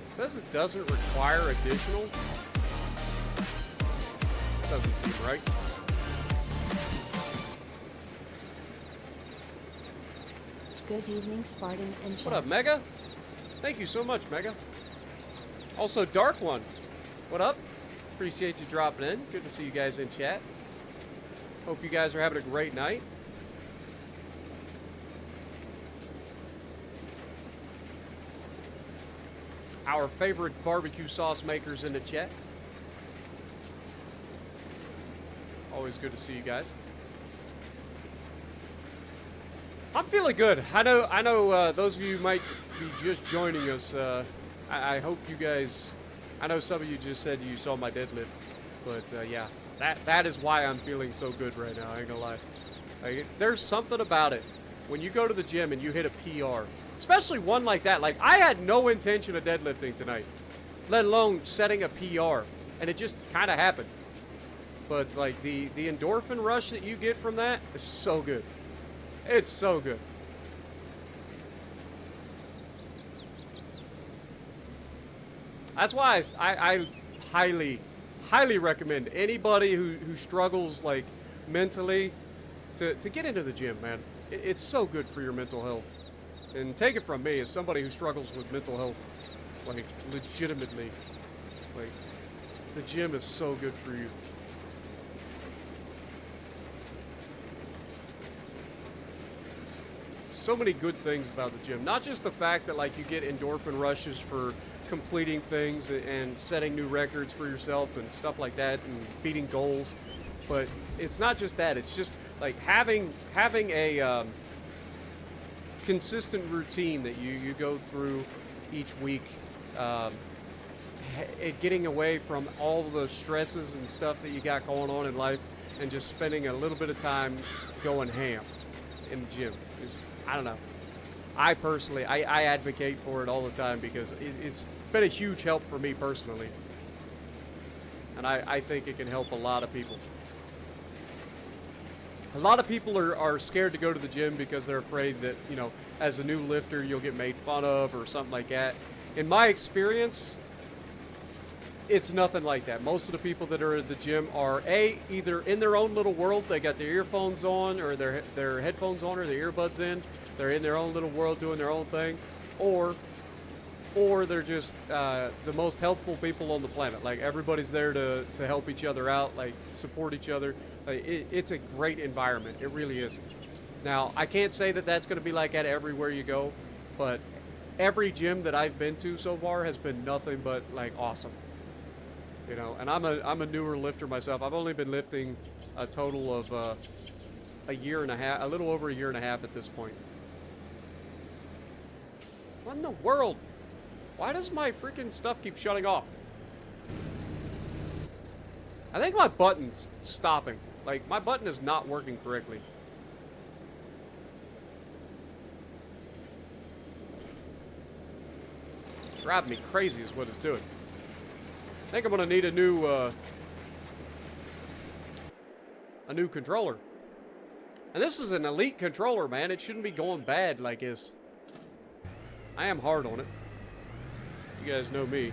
It says it doesn't require additional. That doesn't seem right.
Good evening, Spartan and Chef.
What up, Mega? Thank you so much, Mega. Also, Dark One. What up? Appreciate you dropping in. Good to see you guys in chat. Hope you guys are having a great night. Our favorite barbecue sauce makers in the chat. Always good to see you guys. I'm feeling good. I know. Those of you might be just joining us. I hope you guys. I know some of you just said you saw my deadlift, but yeah, that is why I'm feeling so good right now. I ain't gonna lie. Like, there's something about it when you go to the gym and you hit a PR, especially one like that. Like, I had no intention of deadlifting tonight, let alone setting a PR, and it just kind of happened. But like the endorphin rush that you get from that is so good. It's so good. That's why I highly recommend anybody who struggles like mentally to get into the gym, man. It's so good for your mental health. And take it from me, as somebody who struggles with mental health, like legitimately, like the gym is so good for you. So many good things about the gym. Not just the fact that like you get endorphin rushes for completing things and setting new records for yourself and stuff like that and beating goals, but it's not just that. It's just like having a consistent routine that you go through each week, getting away from all the stresses and stuff that you got going on in life and just spending a little bit of time going ham in the gym. I don't know. I personally, I advocate for it all the time because it's been a huge help for me personally. And I think it can help a lot of people. A lot of people are scared to go to the gym because they're afraid that, you know, as a new lifter, you'll get made fun of or something like that. In my experience, it's nothing like that. Most of the people that are at the gym are either in their own little world, they got their earphones on or their headphones on or their earbuds in. They're in their own little world doing their own thing, or they're just the most helpful people on the planet. Like everybody's there to help each other out, like support each other. It's a great environment. It really is. Now, I can't say that that's going to be like that everywhere you go, but every gym that I've been to so far has been nothing but like awesome. You know, and I'm a newer lifter myself. I've only been lifting a total of a year and a half, a little over a year and a half at this point. What in the world? Why does my freaking stuff keep shutting off? I think my button's stopping. Like, my button is not working correctly. Driving me crazy is what it's doing. I think I'm gonna need a new controller. And this is an elite controller, man. It shouldn't be going bad like this. I am hard on it. You guys know me.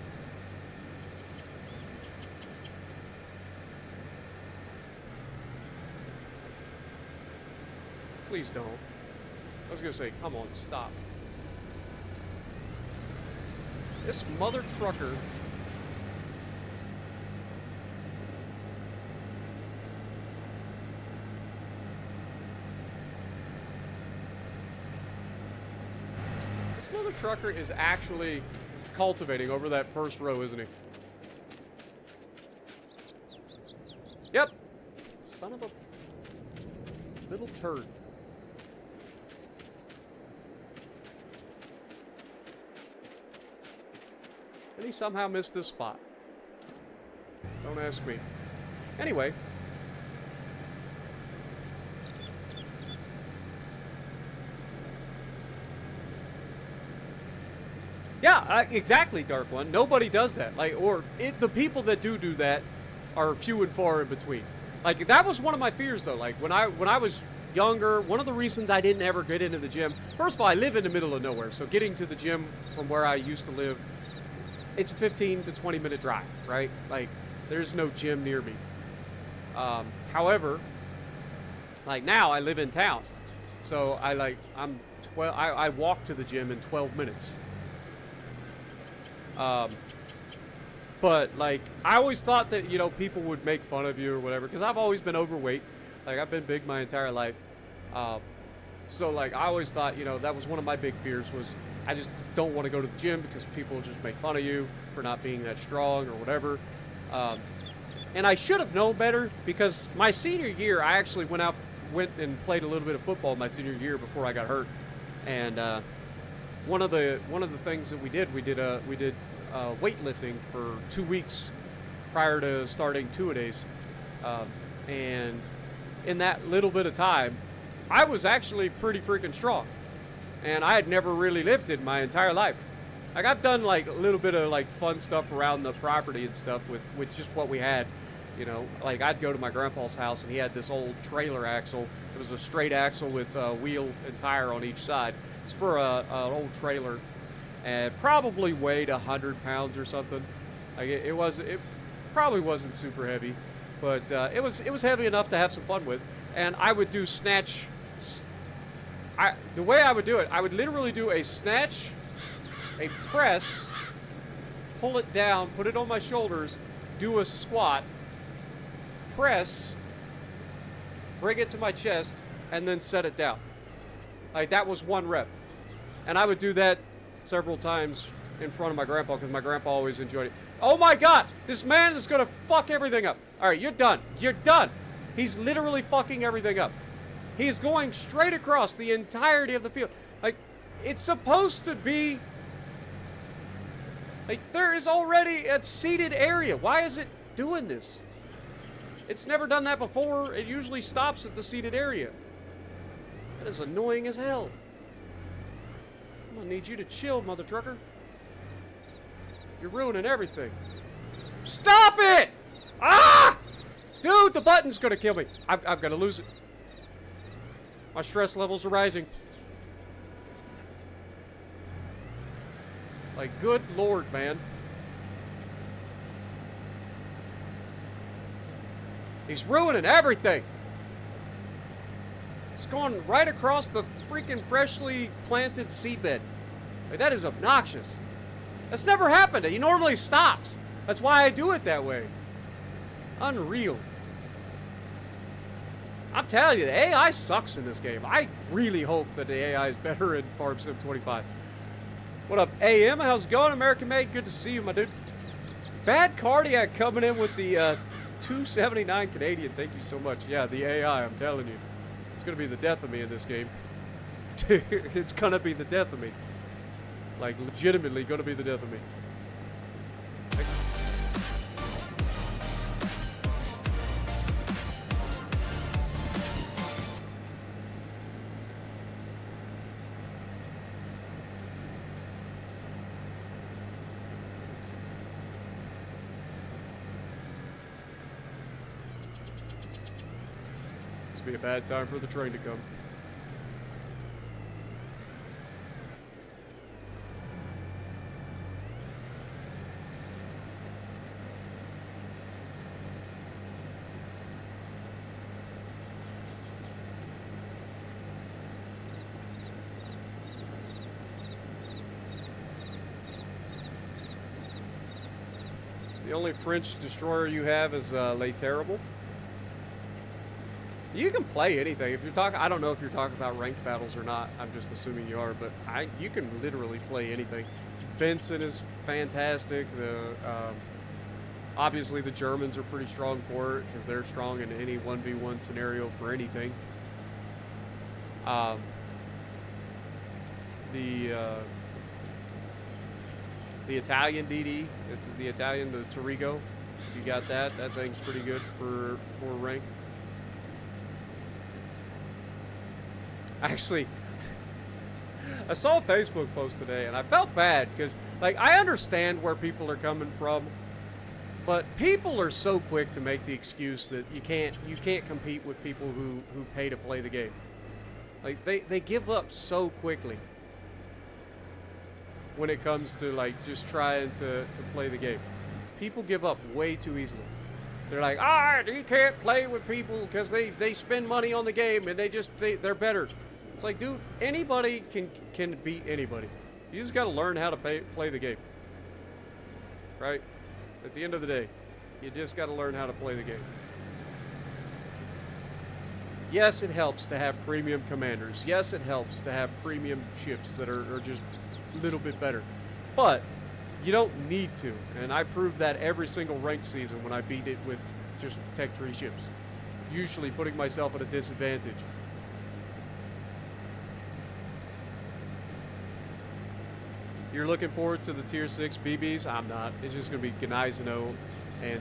Please don't. I was gonna say, come on, stop. This mother trucker. This mother trucker is actually cultivating over that first row, isn't he? Yep. Son of a little turd. And he somehow missed this spot. Don't ask me. Anyway. Yeah, exactly, Dark One. Nobody does that. Like, or the people that do that are few and far in between. Like, that was one of my fears, though. Like, when I was younger, one of the reasons I didn't ever get into the gym. First of all, I live in the middle of nowhere, so getting to the gym from where I used to live, it's a 15 to 20 minute drive, right? Like, there's no gym near me. However, like now I live in town, so I walk to the gym in 12 minutes. But like, I always thought that, you know, people would make fun of you or whatever, because I've always been overweight. Like, I've been big my entire life. So like, I always thought, you know, that was one of my big fears, was I just don't want to go to the gym because people will just make fun of you for not being that strong or whatever. And I should have known better, because my senior year, I actually went and played a little bit of football my senior year before I got hurt. And one of the things that we did weightlifting for 2 weeks prior to starting two-a-days. And in that little bit of time, I was actually pretty freaking strong. And I had never really lifted my entire life. Like, I've done like a little bit of like fun stuff around the property and stuff with just what we had. You know, like, I'd go to my grandpa's house and he had this old trailer axle. It was a straight axle with wheel and tire on each side. It's for an old trailer, and probably weighed 100 pounds or something. Like, it probably wasn't super heavy, but it was heavy enough to have some fun with. And I would do snatch. The way I would do it, I would literally do a snatch, a press, pull it down, put it on my shoulders, do a squat, press, bring it to my chest, and then set it down. Like, that was one rep. And I would do that several times in front of my grandpa, because my grandpa always enjoyed it. Oh my God, this man is gonna fuck everything up. All right, you're done. You're done. He's literally fucking everything up. He's going straight across the entirety of the field. Like, it's supposed to be, like, there is already a seated area. Why is it doing this? It's never done that before. It usually stops at the seated area. That is annoying as hell. I'm gonna need you to chill, mother trucker. You're ruining everything. Stop it! Ah! Dude, the button's gonna kill me. I'm gonna lose it. My stress levels are rising. Like, good Lord, man. He's ruining everything. It's going right across the freaking freshly planted seedbed. Like, that is obnoxious. That's never happened. He normally stops. That's why I do it that way. Unreal. I'm telling you, the AI sucks in this game. I really hope that the AI is better in Farm Sim 25. What up, AM? How's it going, American Made? Good to see you, my dude. Bad Cardiac coming in with the 279 Canadian. Thank you so much. Yeah, the AI, I'm telling you. It's going to be the death of me in this game. It's going to be the death of me. Like, legitimately going to be the death of me. This would be a bad time for the train to come. The only French destroyer you have is Les Terrible. You can play anything. If you're talking, I don't know if you're talking about ranked battles or not. I'm just assuming you are, but you can literally play anything. Benson is fantastic. Obviously the Germans are pretty strong for it because they're strong in any 1v1 scenario for anything. The Italian DD, it's the Italian, the Torigo. You got that. That thing's pretty good for ranked. Actually, I saw a Facebook post today and I felt bad because, like, I understand where people are coming from, but people are so quick to make the excuse that you can't compete with people who pay to play the game. Like, they give up so quickly when it comes to, like, just trying to play the game. People give up way too easily. They're like, you can't play with people because they spend money on the game and they're better. It's like, dude, anybody can beat anybody. You just got to learn how to play the game. Right? At the end of the day, you just got to learn how to play the game. Yes, it helps to have premium commanders. Yes, it helps to have premium ships that are just a little bit better. But you don't need to. And I proved that every single ranked season when I beat it with just Tech Tree ships. Usually putting myself at a disadvantage. You're looking forward to the tier 6 BBs? I'm not. It's just going to be Gneiseno and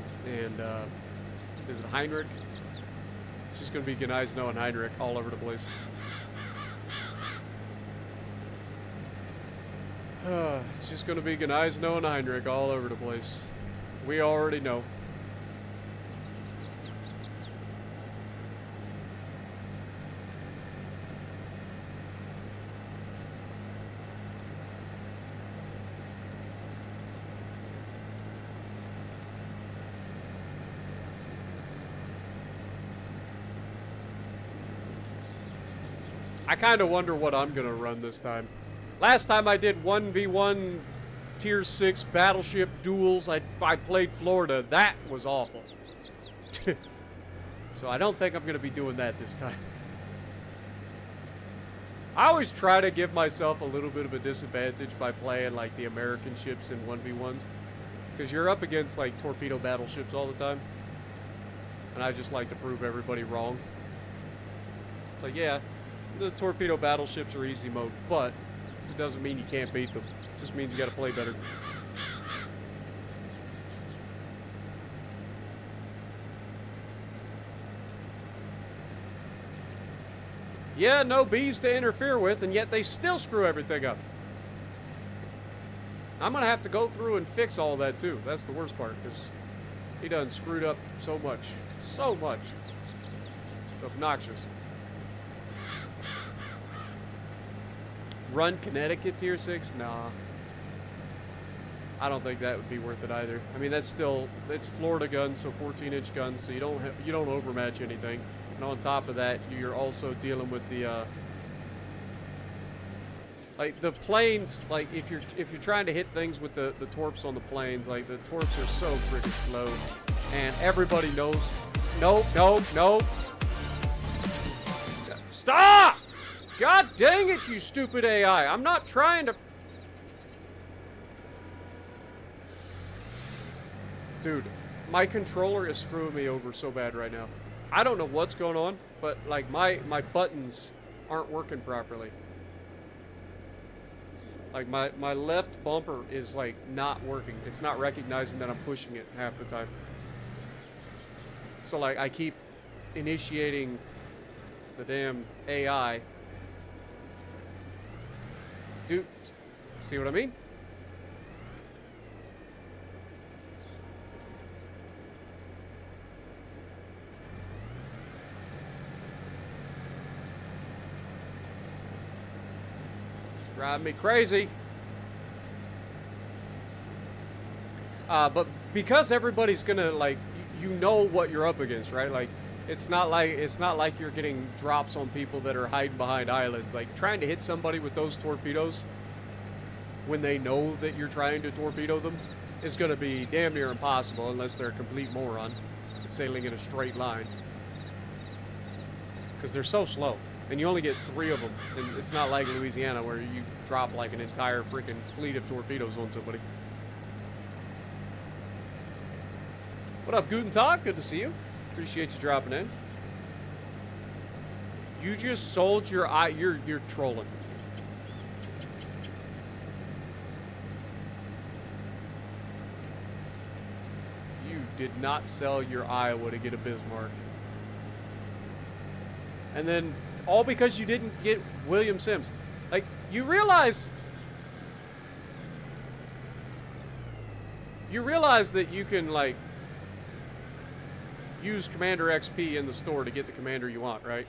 is it Heinrich? It's just going to be Gneiseno and Heinrich all over the place. It's just going to be Gneiseno and Heinrich all over the place. We already know. I kind of wonder what I'm going to run this time. Last time I did 1v1 tier 6 battleship duels, I played Florida. That was awful. So I don't think I'm going to be doing that this time. I always try to give myself a little bit of a disadvantage by playing like the American ships in 1v1s. Because you're up against like torpedo battleships all the time. And I just like to prove everybody wrong. So yeah, the torpedo battleships are easy mode, but it doesn't mean you can't beat them. It just means you gotta play better. Yeah, no bees to interfere with, and yet they still screw everything up. I'm gonna have to go through and fix all that too. That's the worst part, because he done screwed up so much. So much. It's obnoxious. Run Connecticut tier 6? Nah. I don't think that would be worth it either. I mean, it's Florida guns, so 14-inch guns, so you don't overmatch anything. And on top of that, you're also dealing with the like the planes. Like if you're trying to hit things with the torps on the planes, like the torps are so freaking slow, and everybody knows. Nope. Stop! God dang it, you stupid AI. I'm not trying to... Dude, my controller is screwing me over so bad right now. I don't know what's going on, but like my buttons aren't working properly. Like my left bumper is like not working. It's not recognizing that I'm pushing it half the time. So like I keep initiating the damn AI. Dude, see what I mean? Drive me crazy. But because everybody's gonna like, you know what you're up against, right? Like, it's not like you're getting drops on people that are hiding behind islands. Like trying to hit somebody with those torpedoes when they know that you're trying to torpedo them, is going to be damn near impossible unless they're a complete moron sailing in a straight line. Because they're so slow. And you only get 3 of them. And it's not like Louisiana where you drop like an entire freaking fleet of torpedoes on somebody. What up, Guten Tag? Good to see you. Appreciate you dropping in. You just sold your eye. You're trolling. You did not sell your Iowa to get a Bismarck. And then all because you didn't get William Sims. Like, you realize that you can, like, use Commander XP in the store to get the commander you want, right?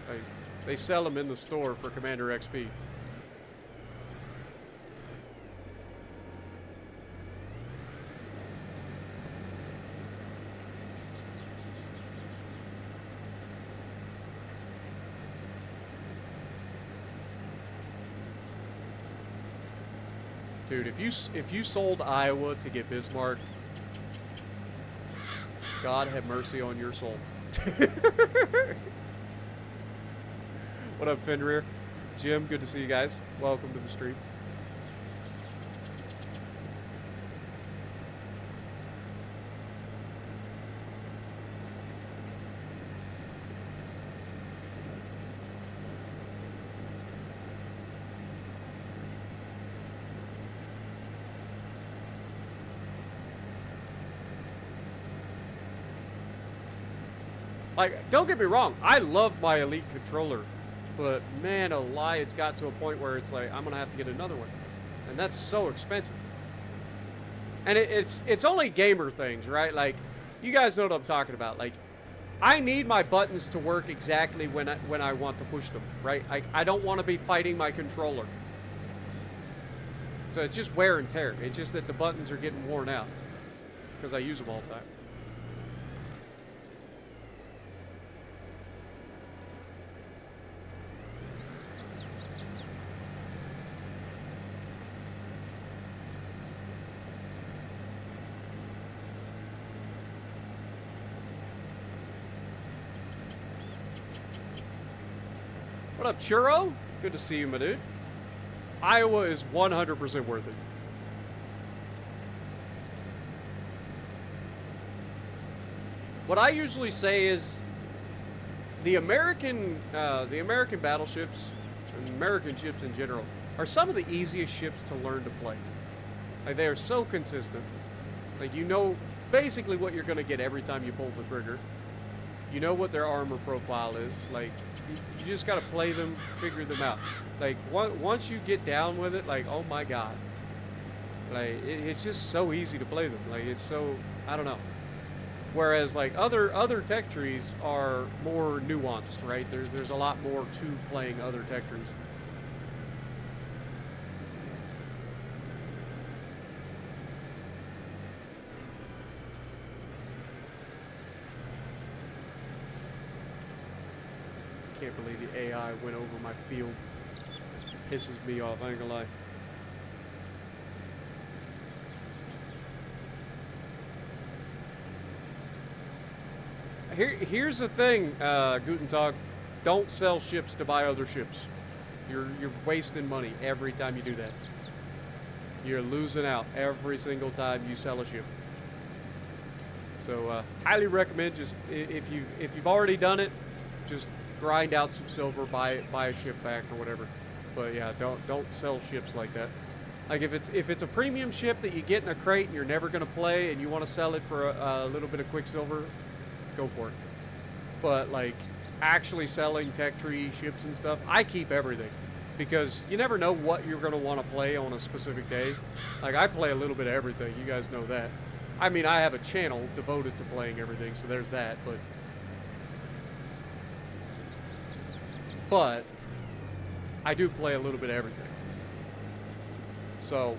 Like, they sell them in the store for Commander XP. Dude, if you sold Iowa to get Bismarck, God have mercy on your soul. What up, Fenrir? Jim, good to see you guys. Welcome to the stream. Like, don't get me wrong, I love my Elite controller, but man, oh lie, it's got to a point where it's like, I'm gonna have to get another one. And that's so expensive. And it's only gamer things, right? Like, you guys know what I'm talking about. Like, I need my buttons to work exactly when I want to push them, right? I don't want to be fighting my controller. So it's just wear and tear. It's just that the buttons are getting worn out because I use them all the time. What up, Churro? Good to see you, my dude. Iowa is 100% worth it. What I usually say is the American battleships and American ships in general are some of the easiest ships to learn to play. Like, they are so consistent. Like, you know basically what you're going to get every time you pull the trigger. You know what their armor profile is. Like, you just got to play them, figure them out. Like, once you get down with it, like, oh my god. Like, it's just so easy to play them. Like, it's so, I don't know. Whereas, like, other tech trees are more nuanced, right? There's a lot more to playing other tech trees. Can't believe the AI went over my field. Pisses me off, I ain't gonna lie. Here's the thing, Guten Tag. Don't sell ships to buy other ships. You're wasting money every time you do that. You're losing out every single time you sell a ship. So highly recommend, just if you've already done it, just grind out some silver, buy a ship back or whatever. But yeah, don't sell ships like that. Like, if it's a premium ship that you get in a crate and you're never gonna play and you want to sell it for a little bit of quicksilver, go for it. But like, actually selling tech tree ships and stuff, I keep everything because you never know what you're gonna want to play on a specific day. Like, I play a little bit of everything. You guys know that. I mean, I have a channel devoted to playing everything, so there's that. But I do play a little bit of everything. So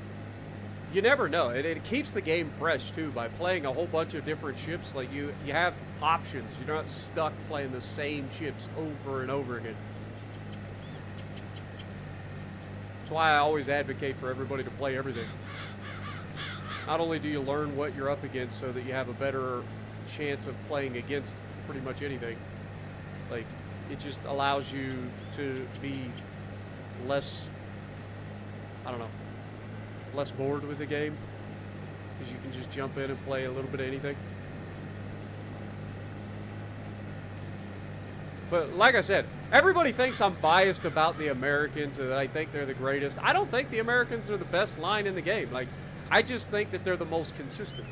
you never know. It keeps the game fresh too by playing a whole bunch of different ships. Like, you have options. You're not stuck playing the same ships over and over again. That's why I always advocate for everybody to play everything. not only do you learn what you're up against so that you have a better chance of playing against pretty much anything, like, it just allows you to be less, I don't know, less bored with the game, because you can just jump in and play a little bit of anything. But like I said, everybody thinks I'm biased about the Americans, and that I think they're the greatest. I don't think the Americans are the best line in the game. Like, I just think that they're the most consistent.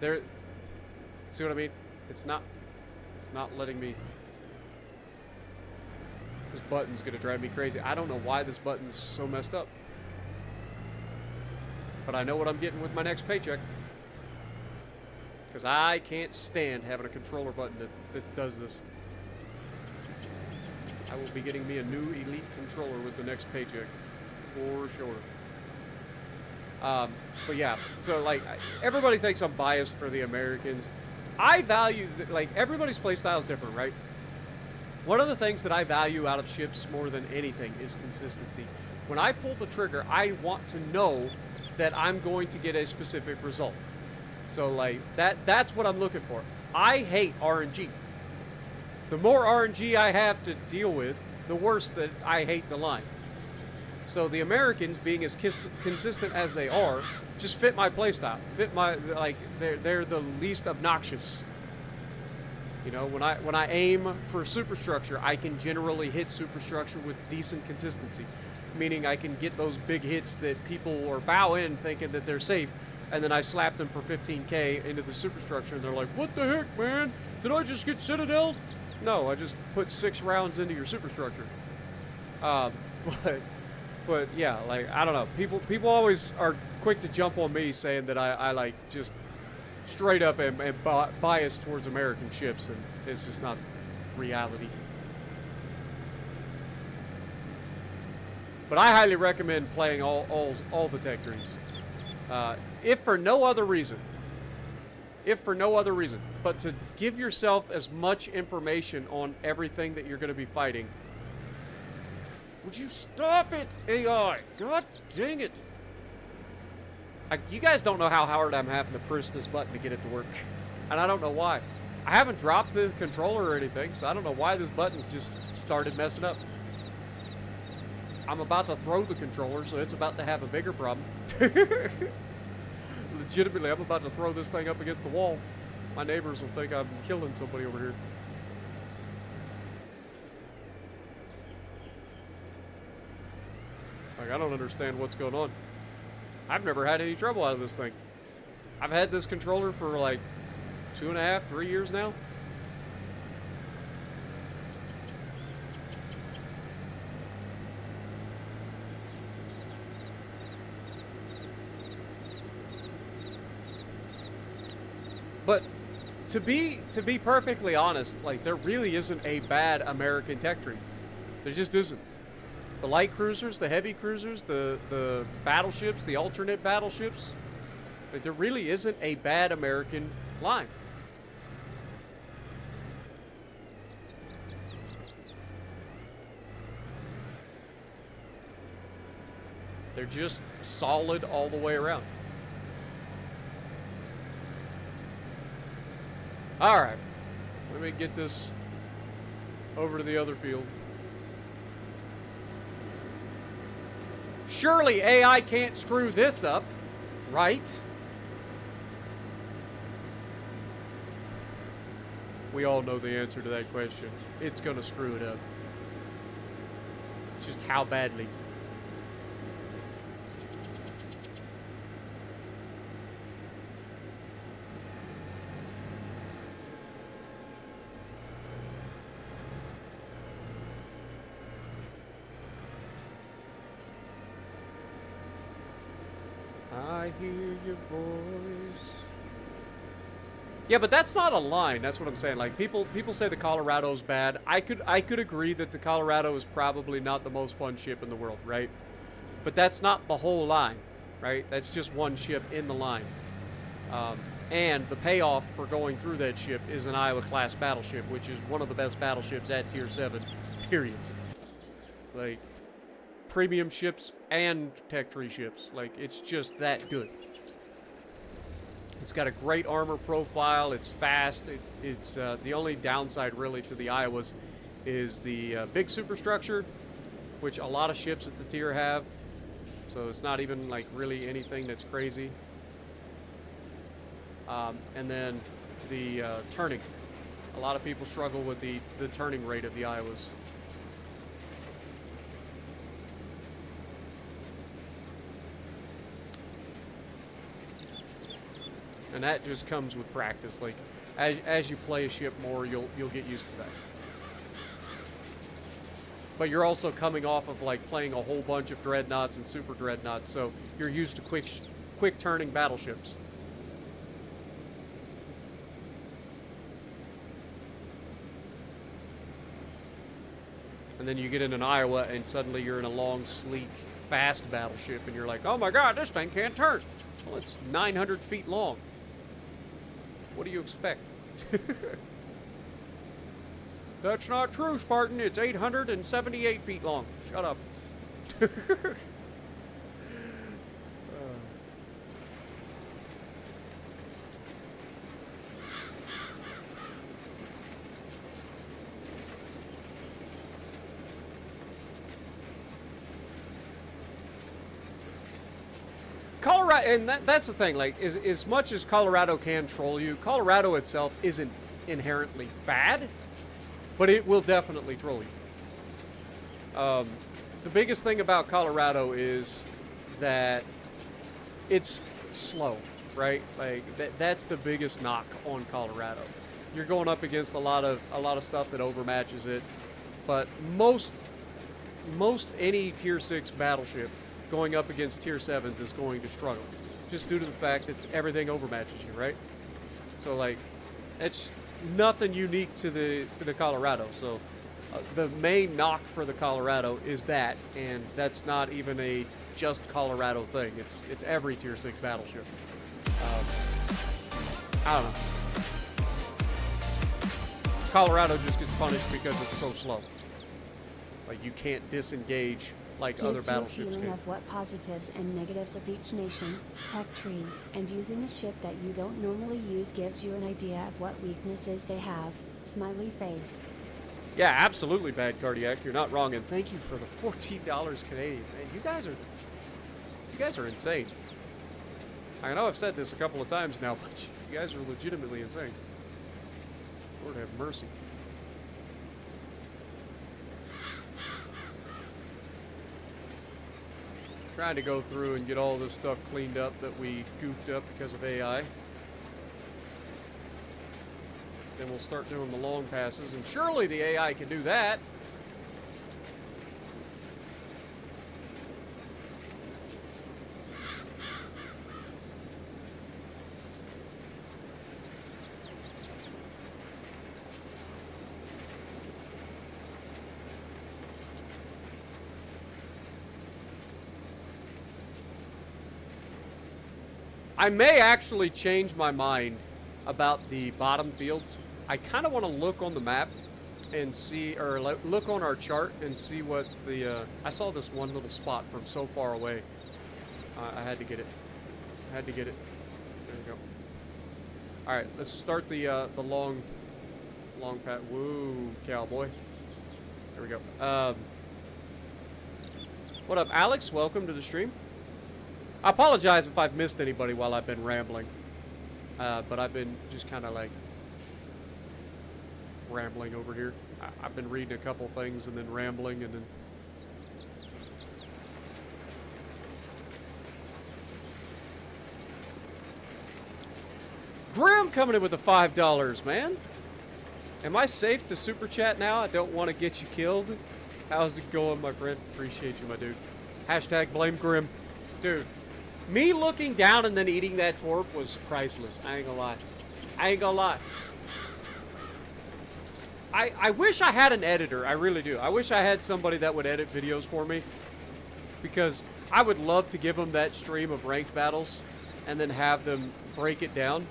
They're, see what I mean? It's not letting me. This button's gonna drive me crazy. I don't know why this button's so messed up. But I know what I'm getting with my next paycheck. Because I can't stand having a controller button that does this. I will be getting me a new Elite controller with the next paycheck. For sure. But yeah, so like, everybody thinks I'm biased for the Americans. I value, like, everybody's playstyle is different, right? One of the things that I value out of ships more than anything is consistency. When I pull the trigger, I want to know that I'm going to get a specific result. So like, that's what I'm looking for. I hate RNG. The more RNG I have to deal with, the worse that I hate the line. So the Americans, being as consistent as they are, just fit my playstyle. Fit my, like, they're the least obnoxious. You know, when I aim for superstructure, I can generally hit superstructure with decent consistency. Meaning I can get those big hits that people are bow in thinking that they're safe, and then I slap them for 15K into the superstructure, and they're like, what the heck, man? Did I just get citadeled? No, I just put 6 rounds into your superstructure. But yeah, like, I don't know. People always are quick to jump on me saying that I like, just straight up am biased towards American ships, and it's just not reality. But I highly recommend playing all the tech trees. If for no other reason, but to give yourself as much information on everything that you're going to be fighting. Would you stop it, AI? God dang it. You guys don't know how hard I'm having to press this button to get it to work. And I don't know why. I haven't dropped the controller or anything, so I don't know why this button's just started messing up. I'm about to throw the controller, so it's about to have a bigger problem. Legitimately, I'm about to throw this thing up against the wall. My neighbors will think I'm killing somebody over here. Like, I don't understand what's going on. I've never had any trouble out of this thing. I've had this controller for like 2.5, 3 years now. But to be perfectly honest, like, there really isn't a bad American tech tree. There just isn't. The light cruisers, the heavy cruisers, the battleships, the alternate battleships, like, there really isn't a bad American line. They're just solid all the way around. All right, let me get this over to the other field. Surely AI can't screw this up, right? We all know the answer to that question. It's gonna screw it up. It's just how badly. I hear your voice. Yeah, but that's not a line. That's what I'm saying. Like, people say the Colorado's bad. I could agree that the Colorado is probably not the most fun ship in the world, right? But that's not the whole line, right? That's just one ship in the line. And the payoff for going through that ship is an Iowa-class battleship, which is one of the best battleships at Tier 7, period. Like, premium ships and tech tree ships. Like, it's just that good. It's got a great armor profile. It's fast. It's the only downside really to the Iowas is the big superstructure, which a lot of ships at the tier have. So it's not even like really anything that's crazy. And then the turning. A lot of people struggle with the turning rate of the Iowas. And that just comes with practice. Like, as you play a ship more, you'll get used to that. But you're also coming off of like playing a whole bunch of dreadnoughts and super dreadnoughts, so you're used to quick turning battleships. And then you get in an Iowa, and suddenly you're in a long, sleek, fast battleship, and you're like, oh my god, this thing can't turn. Well, it's 900 feet long. What do you expect? That's not true, Spartan. It's 878 feet long. Shut up. Colorado, and that's the thing, like, as much as Colorado can troll you, Colorado itself isn't inherently bad, but it will definitely troll you. The biggest thing about Colorado is that it's slow, right? Like, that's the biggest knock on Colorado. You're going up against a lot of stuff that overmatches it, but most any tier 6 battleship going up against tier 7s is going to struggle, just due to the fact that everything overmatches you, right? So like, it's nothing unique to the Colorado. So the main knock for the Colorado is that, and that's not even a just Colorado thing. It's every tier 6 battleship. I don't know. Colorado just gets punished because it's so slow. Like, you can't disengage like other battleships
can.
can.
Of what positives and negatives of each nation, tech tree, and using a ship that you don't normally use gives you an idea of what weaknesses they have. Smiley face.
Yeah, absolutely, Bad Cardiac. You're not wrong, and thank you for the $14 Canadian. Man, you guys are insane. I know I've said this a couple of times now, but you guys are legitimately insane. Lord have mercy. Trying to go through and get all this stuff cleaned up that we goofed up because of AI. Then we'll start doing the long passes, and surely the AI can do that. I may actually change my mind about the bottom fields. I kind of want to look on the map and see, or look on our chart and see what the, I saw this one little spot from so far away. I had to get it. I had to get it. There we go. All right, let's start the long path. Woo, cowboy. There we go. What up, Alex? Welcome to the stream. I apologize if I've missed anybody while I've been rambling, but I've been just kind of like rambling over here. I've been reading a couple things and then rambling and then... Grim coming in with the $5, man. Am I safe to super chat now? I don't want to get you killed. How's it going, my friend? Appreciate you, my dude. Hashtag blame Grim. Dude. Me looking down and then eating that torp was priceless. I ain't gonna lie. I ain't gonna lie. I wish I had an editor. I really do. I wish I had somebody that would edit videos for me. Because I would love to give them that stream of ranked battles and then have them break it down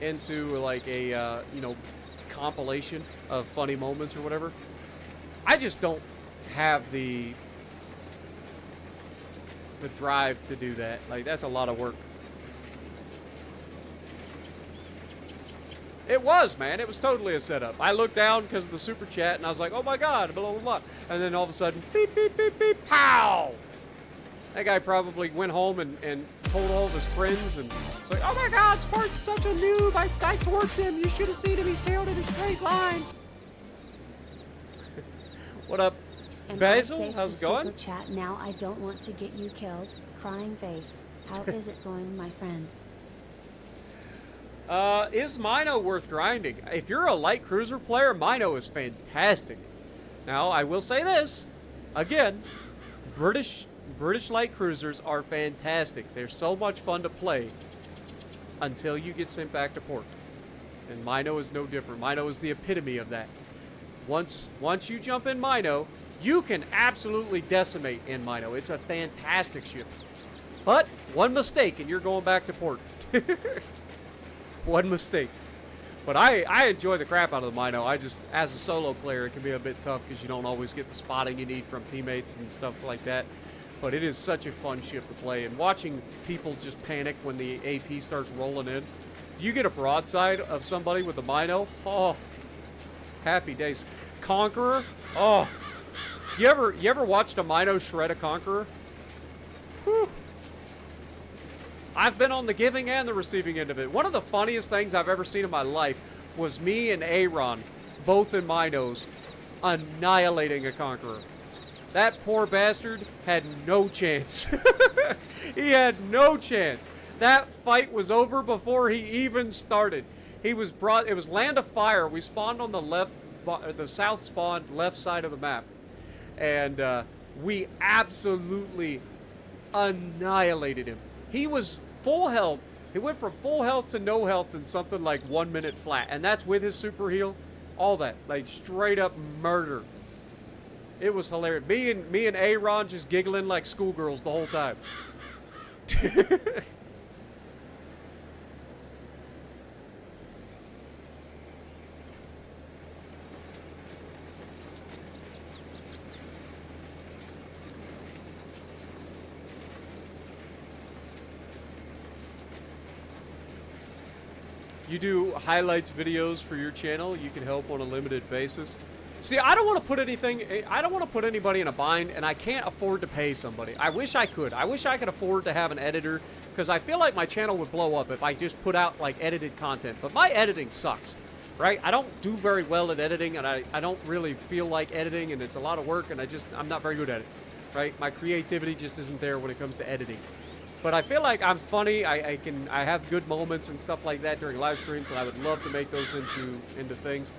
into like a, you know, compilation of funny moments or whatever. I just don't have the drive to do that. Like, that's a lot of work. It was, man. It was totally a setup. I looked down because of the super chat, and I was like, oh my god, blah, blah, blah. And then all of a sudden, beep, beep, beep, beep, pow! That guy probably went home and told all of his friends, and it's like, oh my god, Spartan's such a noob. I torqued him. You should have seen him. He sailed in a straight line. What up,
And
Basil? How's it going?
Super chat now. I don't want to get you killed. Crying face. How is it going, my friend?
Is Mino worth grinding? If you're a light cruiser player, Mino is fantastic. Now, I will say this. Again, British light cruisers are fantastic. They're so much fun to play until you get sent back to port. And Mino is no different. Mino is the epitome of that. Once you jump in Mino, you can absolutely decimate in Mino. It's a fantastic ship. But one mistake and you're going back to port. One mistake. But I enjoy the crap out of the Mino. I just, as a solo player, it can be a bit tough because you don't always get the spotting you need from teammates and stuff like that. But it is such a fun ship to play. And watching people just panic when the AP starts rolling in. You get a broadside of somebody with a Mino, oh, happy days. Conqueror, oh. You ever watched a Mino shred a Conqueror? Whew. I've been on the giving and the receiving end of it. One of the funniest things I've ever seen in my life was me and Aaron, both in Minos, annihilating a Conqueror. That poor bastard had no chance. He had no chance. That fight was over before he even started. He was brought, it was Land of Fire. We spawned on the the south spawn left side of the map. And we absolutely annihilated him. He was full health. He went from full health to no health in something like 1 minute flat. And that's with his super heal. All that. Like straight up murder. It was hilarious. Me and Aaron just giggling like schoolgirls the whole time. You do highlights videos for your channel. You can help on a limited basis. See, I don't want to put anybody in a bind, and I can't afford to pay somebody. I wish I could. I wish I could afford to have an editor, because I feel like my channel would blow up if I just put out, like, edited content. But my editing sucks, right? I don't do very well at editing, and I don't really feel like editing, and it's a lot of work, and I'm not very good at it, right? My creativity just isn't there when it comes to editing. But I feel like I'm funny. I have good moments and stuff like that during live streams, and I would love to make those into things.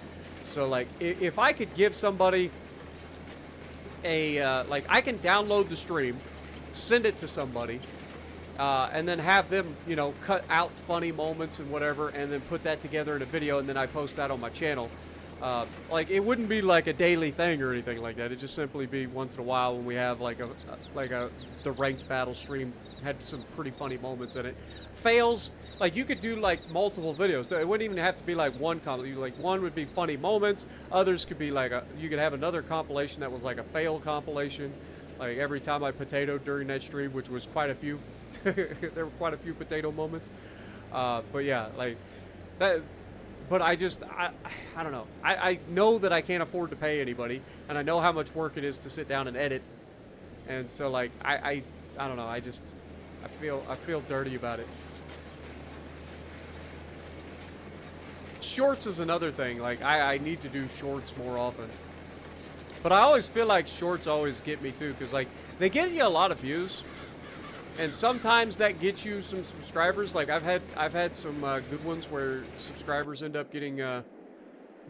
So like, if I could give somebody a like, I can download the stream, send it to somebody, and then have them, you know, cut out funny moments and whatever, and then put that together in a video, and then I post that on my channel. Like, it wouldn't be like a daily thing or anything like that. It'd just simply be once in a while when we have like the ranked battle stream. Had some pretty funny moments in it. Fails, like you could do like multiple videos. It wouldn't even have to be like one compilation. Like one would be funny moments. Others could be like you could have another compilation that was like a fail compilation. Like every time I potatoed during that stream, which was quite a few. There were quite a few potato moments. But yeah, like that. But I don't know. I know that I can't afford to pay anybody, and I know how much work it is to sit down and edit. And so like I don't know. I feel dirty about it. Shorts is another thing. Like I need to do shorts more often. But I always feel like shorts always get me too, because like they get you a lot of views, and sometimes that gets you some subscribers. Like I've had some good ones where subscribers end up getting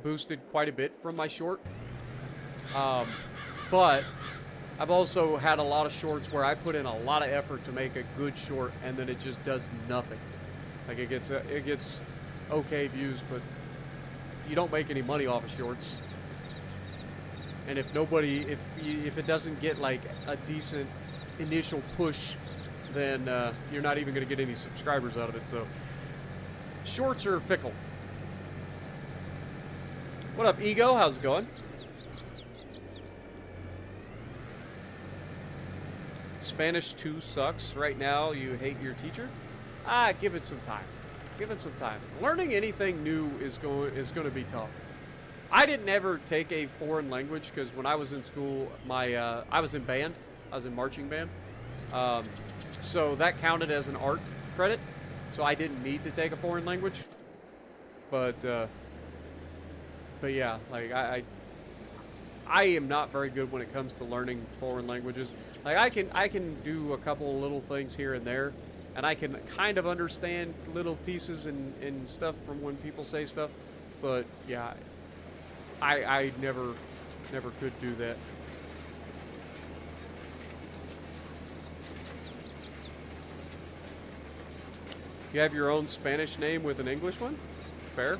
boosted quite a bit from my short. But I've also had a lot of shorts where I put in a lot of effort to make a good short, and then it just does nothing. Like it gets okay views, but you don't make any money off of shorts. And if it doesn't get like a decent initial push, then you're not even going to get any subscribers out of it. So shorts are fickle. What up, Ego? How's it going? Spanish 2 sucks right now, you hate your teacher. Give it some time. Give it some time. Learning anything new is going to be tough. I didn't ever take a foreign language because when I was in school, I was in band. I was in marching band. So that counted as an art credit. So I didn't need to take a foreign language. But yeah, like I am not very good when it comes to learning foreign languages. Like I can do a couple little things here and there, and I can kind of understand little pieces and stuff from when people say stuff. But yeah, I never could do that. You have your own Spanish name with an English one? Fair.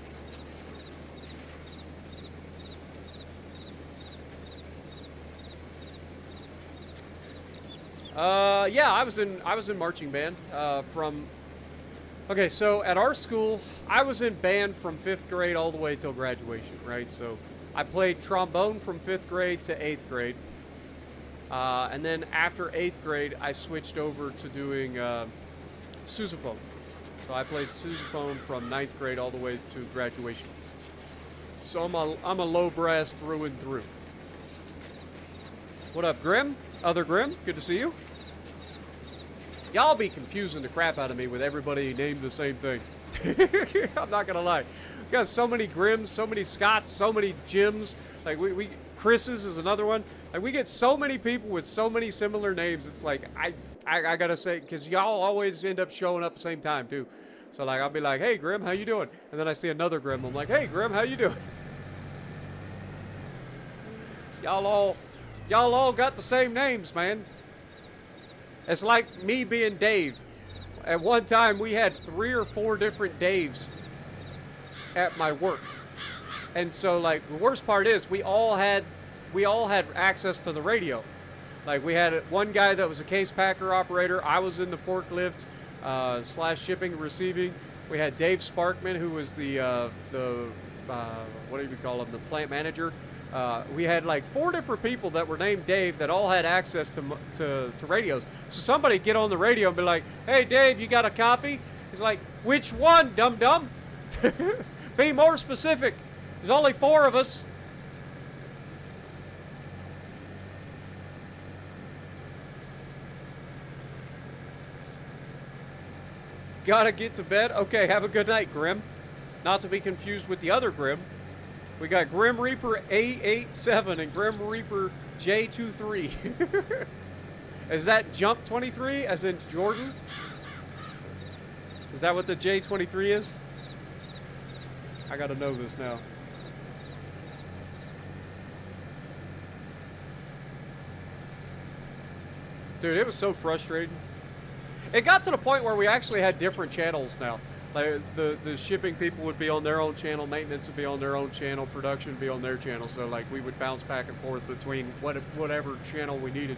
Yeah, I was in marching band okay, so at our school, I was in band from 5th grade all the way till graduation, right? So I played trombone from 5th grade to 8th grade. And then after 8th grade, I switched over to doing sousaphone. So I played sousaphone from 9th grade all the way to graduation. So I'm a low brass through and through. What up, Grim? Other Grim? Good to see you. Y'all be confusing the crap out of me with everybody named the same thing. I'm not gonna lie. We got so many Grims, so many Scotts, so many Jims. Like we Chris's is another one. Like we get so many people with so many similar names. It's like I gotta say, because y'all always end up showing up at the same time too. So like I'll be like, hey Grim, how you doing? And then I see another Grim. I'm like, hey Grim, how you doing? Y'all all got the same names, man. It's like me being Dave. At one time we had 3 or 4 different Daves at my work. And so like the worst part is we all had access to the radio. Like we had one guy that was a case packer operator. I was in the forklifts / shipping and receiving. We had Dave Sparkman, who was the what do you call him, the plant manager. We had like 4 different people that were named Dave that all had access to radios. So somebody get on the radio and be like, "Hey Dave, you got a copy?" He's like, "Which one, dum dum?" Be more specific. There's only 4 of us. Gotta get to bed? Okay, have a good night, Grim. Not to be confused with the other Grim. We got Grim Reaper A87 and Grim Reaper J23. Is that Jump 23, as in Jordan? Is that what the J23 is? I gotta know this now. Dude, it was so frustrating. It got to the point where we actually had different channels now. Like the shipping people would be on their own channel, maintenance would be on their own channel, production would be on their channel. So like we would bounce back and forth between whatever channel we needed,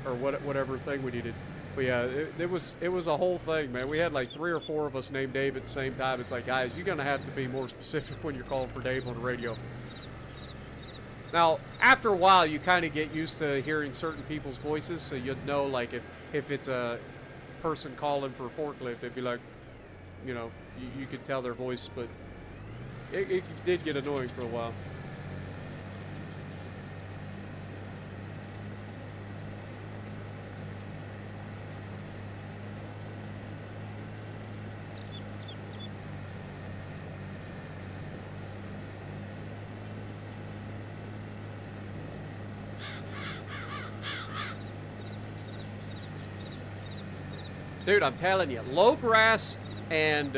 or whatever thing we needed. But yeah, it was a whole thing, man. We had like 3 or 4 of us named Dave at the same time. It's like, guys, you're gonna have to be more specific when you're calling for Dave on the radio. Now, after a while, you kind of get used to hearing certain people's voices, so you'd know like if it's a person calling for a forklift, it'd be like, you know, you could tell their voice, but it did get annoying for a while. Dude, I'm telling you, low brass and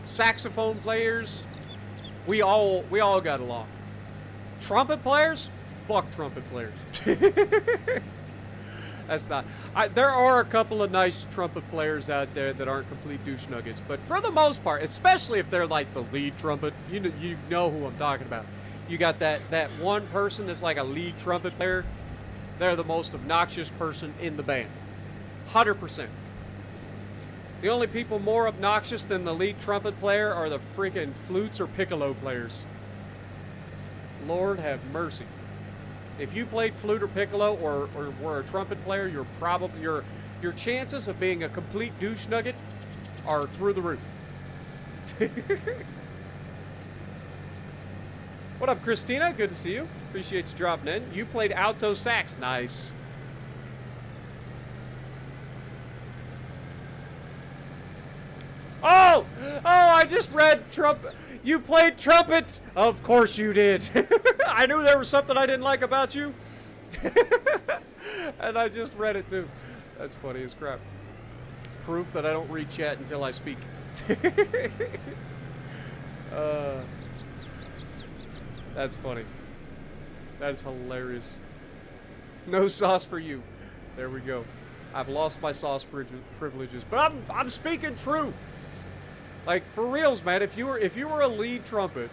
saxophone players, we all got along. Trumpet players, fuck trumpet players. That's not. There are a couple of nice trumpet players out there that aren't complete douche nuggets, but for the most part, especially if they're like the lead trumpet, you know who I'm talking about. You got that one person that's like a lead trumpet player. They're the most obnoxious person in the band. 100%. The only people more obnoxious than the lead trumpet player are the freaking flutes or piccolo players. Lord have mercy. If you played flute or piccolo or were a trumpet player, your chances of being a complete douche nugget are through the roof. What up, Christina? Good to see you. Appreciate you dropping in. You played alto sax. Nice. Oh! Oh, I just read trumpet. You played trumpet. Of course you did. I knew there was something I didn't like about you. And I just read it too. That's funny as crap. Proof that I don't read chat until I speak. That's funny. That's hilarious. No sauce for you. There we go. I've lost my sauce privileges, but I'm speaking true. Like, for reals, man. If you were a lead trumpet,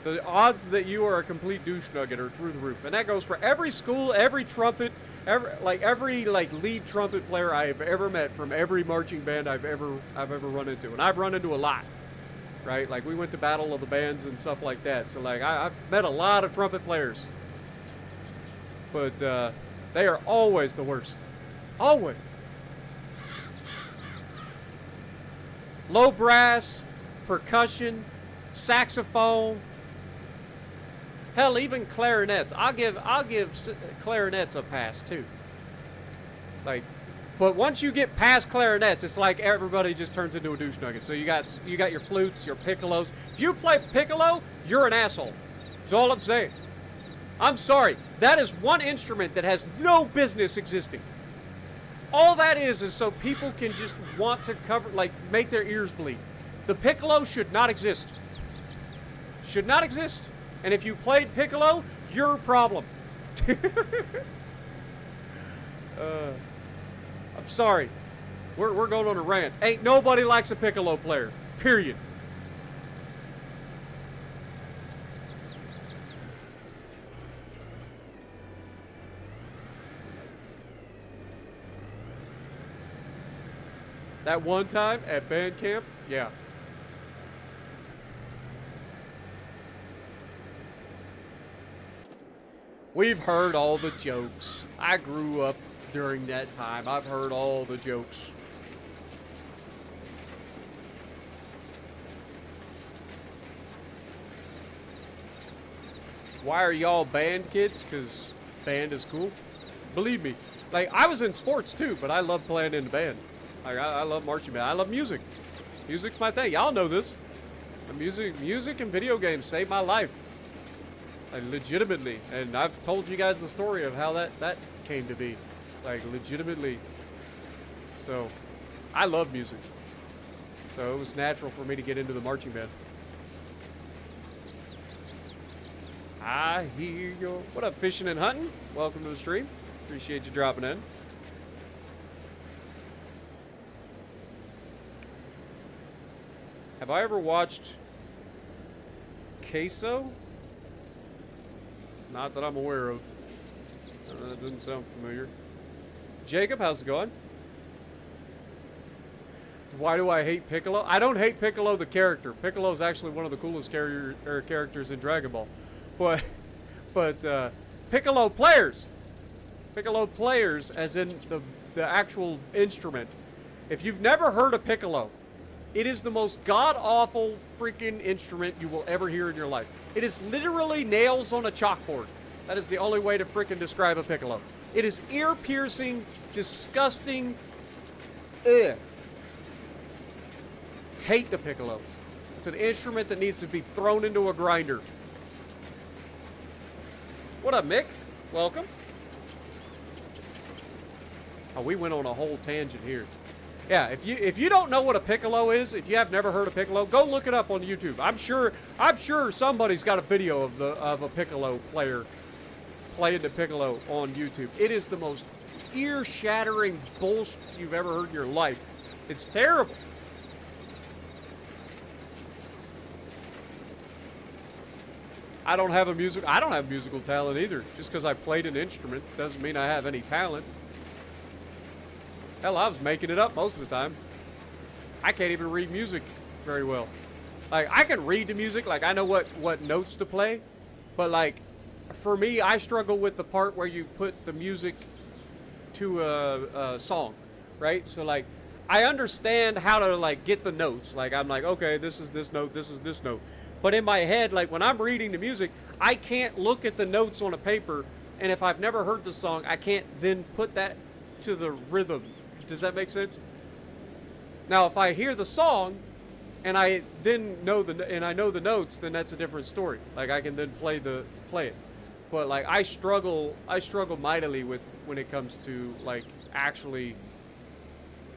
the odds that you are a complete douche nugget are through the roof, and that goes for every school, every trumpet, every lead trumpet player I have ever met from every marching band I've ever run into, and I've run into a lot. Right? Like, we went to Battle of the Bands and stuff like that. So, like, I've met a lot of trumpet players. But they are always the worst. Always. Low brass, percussion, saxophone. Hell, even clarinets. I'll give clarinets a pass, too. Like, but once you get past clarinets, it's like everybody just turns into a douche nugget. So you got your flutes, your piccolos. If you play piccolo, you're an asshole. That's all I'm saying. I'm sorry. That is one instrument that has no business existing. All that is so people can just want to make their ears bleed. The piccolo should not exist. Should not exist. And if you played piccolo, you're a problem. I'm sorry. We're going on a rant. Ain't nobody likes a piccolo player. Period. That one time at band camp, yeah. We've heard all the jokes. I grew up during that time. I've heard all the jokes. Why are y'all band kids? Because band is cool. Believe me. Like, I was in sports too, but I love playing in the band. Like, I love marching band. I love music. Music's my thing. Y'all know this. Music and video games saved my life. Like, legitimately. And I've told you guys the story of how that came to be. Like, legitimately. So, I love music. So it was natural for me to get into the marching band. I hear your... What up, fishing and hunting? Welcome to the stream. Appreciate you dropping in. Have I ever watched Queso? Not that I'm aware of. That doesn't sound familiar. Jacob, how's it going? Why do I hate Piccolo? I don't hate Piccolo the character. Piccolo is actually one of the coolest characters in Dragon Ball. But Piccolo players. Piccolo players as in the actual instrument. If you've never heard of Piccolo, it is the most god-awful freaking instrument you will ever hear in your life. It is literally nails on a chalkboard. That is the only way to freaking describe a piccolo. It is ear-piercing, disgusting. Ugh. Hate the piccolo. It's an instrument that needs to be thrown into a grinder. What up, Mick? Welcome. Oh, we went on a whole tangent here. Yeah, if you don't know what a piccolo is, if you have never heard of piccolo, go look it up on YouTube. I'm sure somebody's got a video of a piccolo player playing the piccolo on YouTube. It is the most ear-shattering bullshit you've ever heard in your life. It's terrible. I don't have musical talent either. Just because I played an instrument doesn't mean I have any talent. Hell, I was making it up most of the time. I can't even read music very well. Like, I can read the music, like I know what notes to play, but like for me, I struggle with the part where you put the music to a song, right? So like, I understand how to like get the notes. Like I'm like, okay, this is this note, this is this note. But in my head, like when I'm reading the music, I can't look at the notes on a paper, and if I've never heard the song, I can't then put that to the rhythm. Does that make sense? Now, if I hear the song, and I then know the notes, then that's a different story. Like I can then play it. But like I struggle mightily with when it comes to like actually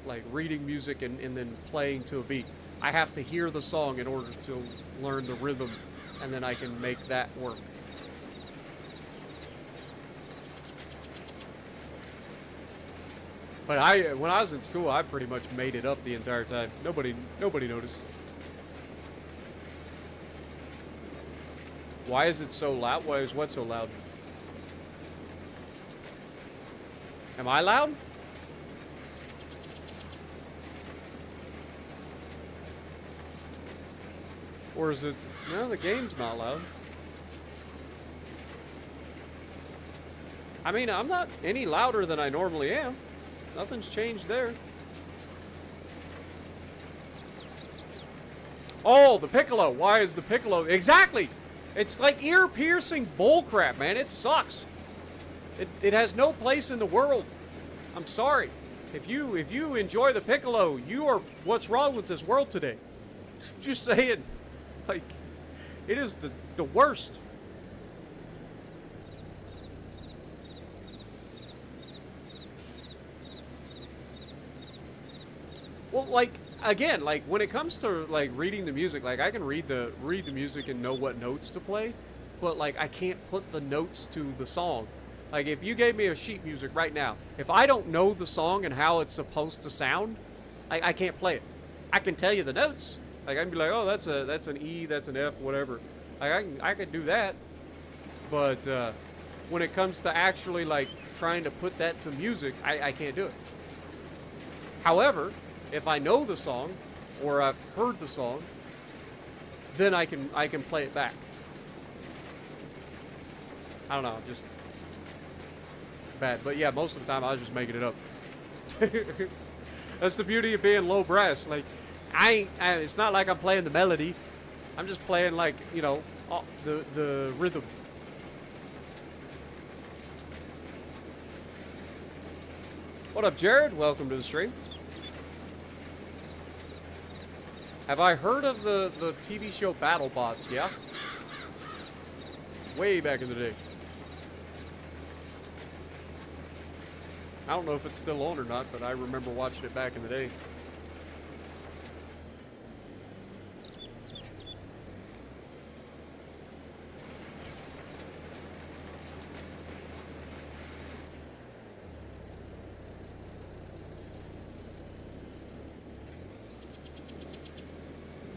like reading music and then playing to a beat. I have to hear the song in order to learn the rhythm, and then I can make that work. But when I was in school, I pretty much made it up the entire time. Nobody noticed. Why is it so loud? Why is what so loud? Am I loud? Or is it... No, the game's not loud. I mean, I'm not any louder than I normally am. Nothing's changed there. Oh, the piccolo. Why is the piccolo... Exactly! It's like ear-piercing bullcrap, man. It sucks. It has no place in the world. I'm sorry. If you enjoy the piccolo, you are what's wrong with this world today. Just saying. Like, it is the worst. Well, like, again, like when it comes to like reading the music, like I can read the music and know what notes to play, but like I can't put the notes to the song. Like if you gave me a sheet music right now, if I don't know the song and how it's supposed to sound, I can't play it. I can tell you the notes. Like I can be like, oh, that's an E, that's an F, whatever. Like I can do that, but when it comes to actually like trying to put that to music, I can't do it. However, if I know the song or I've heard the song, then I can play it back. I don't know, just bad. But yeah, most of the time I was just making it up. That's the beauty of being low brass. Like it's not like I'm playing the melody. I'm just playing like, you know, the rhythm. What up, Jared? Welcome to the stream. Have I heard of the TV show BattleBots? Yeah. Way back in the day. I don't know if it's still on or not, but I remember watching it back in the day.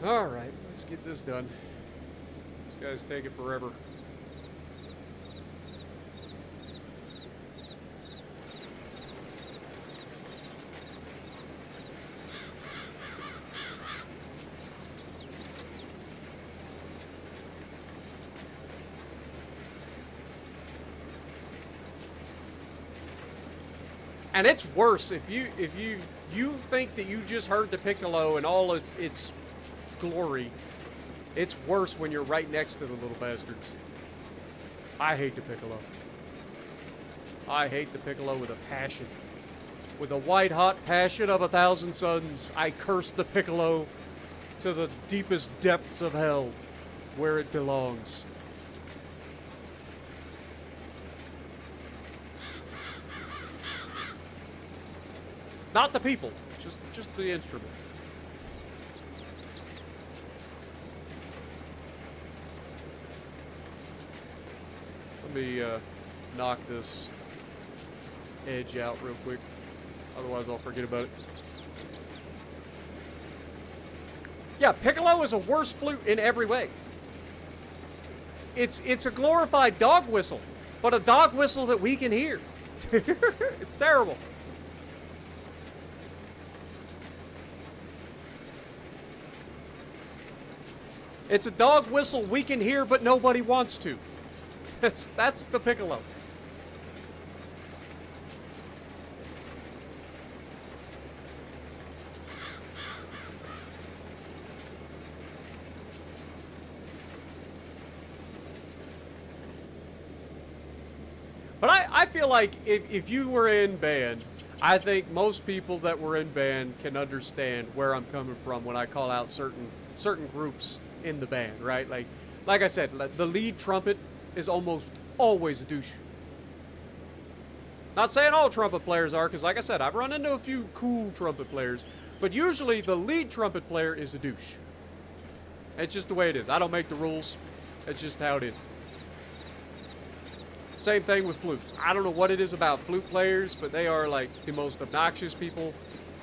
Alright, let's get this done. This guy's taking forever. And it's worse if you think that you just heard the piccolo and all its glory. It's worse when you're right next to the little bastards. I hate the piccolo. I hate the piccolo with a passion. With a white-hot passion of 1,000 suns, I curse the piccolo to the deepest depths of hell, where it belongs. Not the people, just the instrument. Let me knock this edge out real quick, otherwise I'll forget about it. Yeah, piccolo is a worse flute in every way. It's a glorified dog whistle, but a dog whistle that we can hear. It's terrible. It's a dog whistle we can hear, but nobody wants to. That's the piccolo. But I feel like if you were in band, I think most people that were in band can understand where I'm coming from when I call out certain groups in the band, right? Like I said, the lead trumpet is almost always a douche. Not saying all trumpet players are, because like I said, I've run into a few cool trumpet players, but usually the lead trumpet player is a douche. It's just the way it is. I don't make the rules. It's just how it is. Same thing with flutes. I don't know what it is about flute players, but they are like the most obnoxious people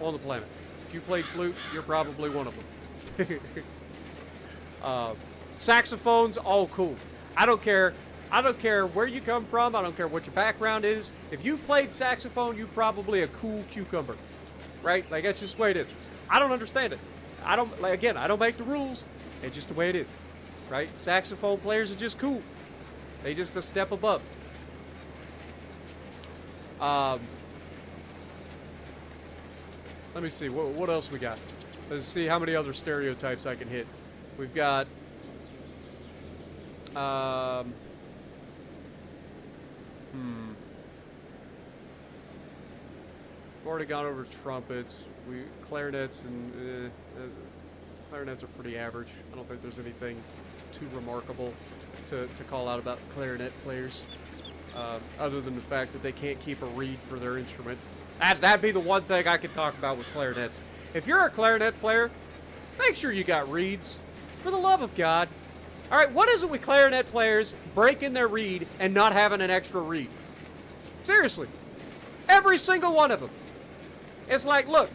on the planet. If you played flute, you're probably one of them. Saxophones, all cool. I don't care where you come from. I don't care what your background is. If you played saxophone, you're probably a cool cucumber, right? Like, that's just the way it is. I don't understand it. I don't make the rules. It's just the way it is, right? Saxophone players are just cool. They just a step above. Let me see, what else we got? Let's see how many other stereotypes I can hit. We've got, We've already gone over trumpets. Clarinets and clarinets are pretty average. I don't think there's anything too remarkable to call out about clarinet players, other than the fact that they can't keep a reed for their instrument. That'd be the one thing I could talk about with clarinets. If you're a clarinet player, make sure you got reeds. For the love of God. All right, what is it with clarinet players breaking their reed and not having an extra reed? Seriously. Every single one of them. It's like, look,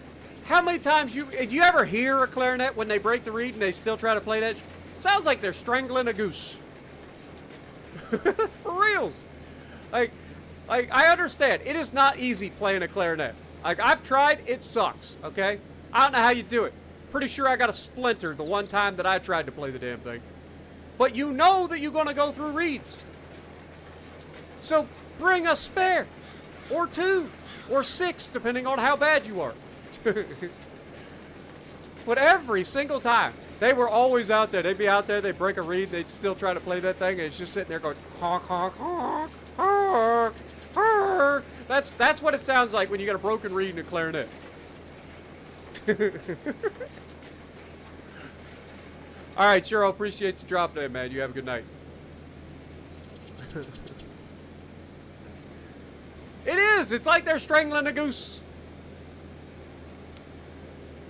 how many times do you ever hear a clarinet when they break the reed and they still try to play that? Sounds like they're strangling a goose. For reals. Like, I understand. It is not easy playing a clarinet. Like, I've tried. It sucks, okay? I don't know how you do it. Pretty sure I got a splinter the one time that I tried to play the damn thing. But you know that you're going to go through reeds. So bring a spare. Or 2. Or 6, depending on how bad you are. But every single time, they were always out there. They'd be out there, they'd break a reed, they'd still try to play that thing, and it's just sitting there going, honk, honk, honk, honk, honk. That's what it sounds like when you got a broken reed in a clarinet. All right, Cheryl, appreciate the drop there, man. You have a good night. It is. It's like they're strangling a goose.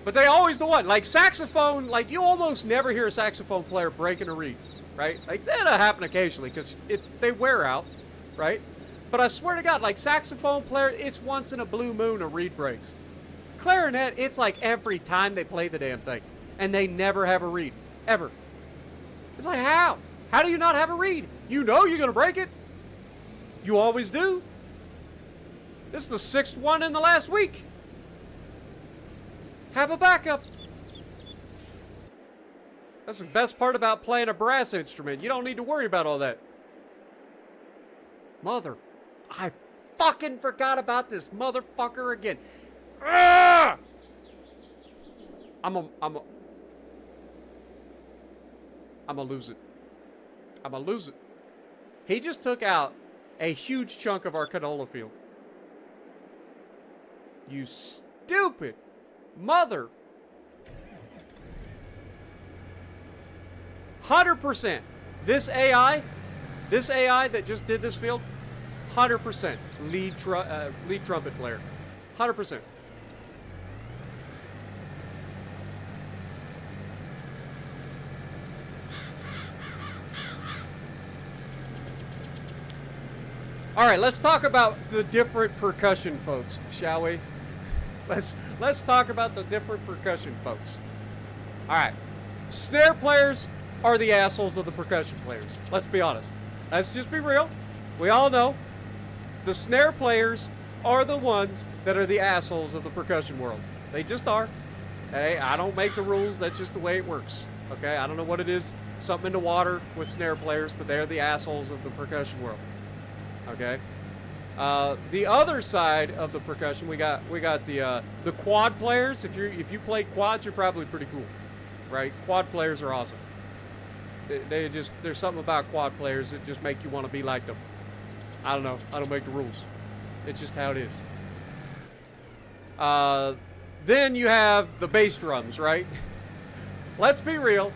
But they always the one. Like saxophone, like you almost never hear a saxophone player breaking a reed, right? Like that'll happen occasionally because they wear out, right? But I swear to God, like saxophone player, it's once in a blue moon a reed breaks. Clarinet, it's like every time they play the damn thing. And they never have a reed. Ever. It's like, how? How do you not have a reed? You know you're going to break it. You always do. This is the 6th one in the last week. Have a backup. That's the best part about playing a brass instrument. You don't need to worry about all that. I fucking forgot about this motherfucker again. Ah! I'm gonna lose it. I'm gonna lose it. He just took out a huge chunk of our canola field. You stupid mother. 100%. This AI that just did this field, 100% lead trumpet player. 100%. All right, let's talk about the different percussion folks, shall we? Let's talk about the different percussion folks. All right, snare players are the assholes of the percussion players. Let's be honest. Let's just be real. We all know the snare players are the ones that are the assholes of the percussion world. They just are. Hey, I don't make the rules. That's just the way it works. Okay, I don't know what it is. Something in the water with snare players, but they're the assholes of the percussion world. Okay. The other side of the percussion, we got the quad players. If you play quads, you're probably pretty cool, right? Quad players are awesome. They just, there's something about quad players that just make you want to be like them. I don't know. I don't make the rules. It's just how it is. Then you have the bass drums, right? Let's be real.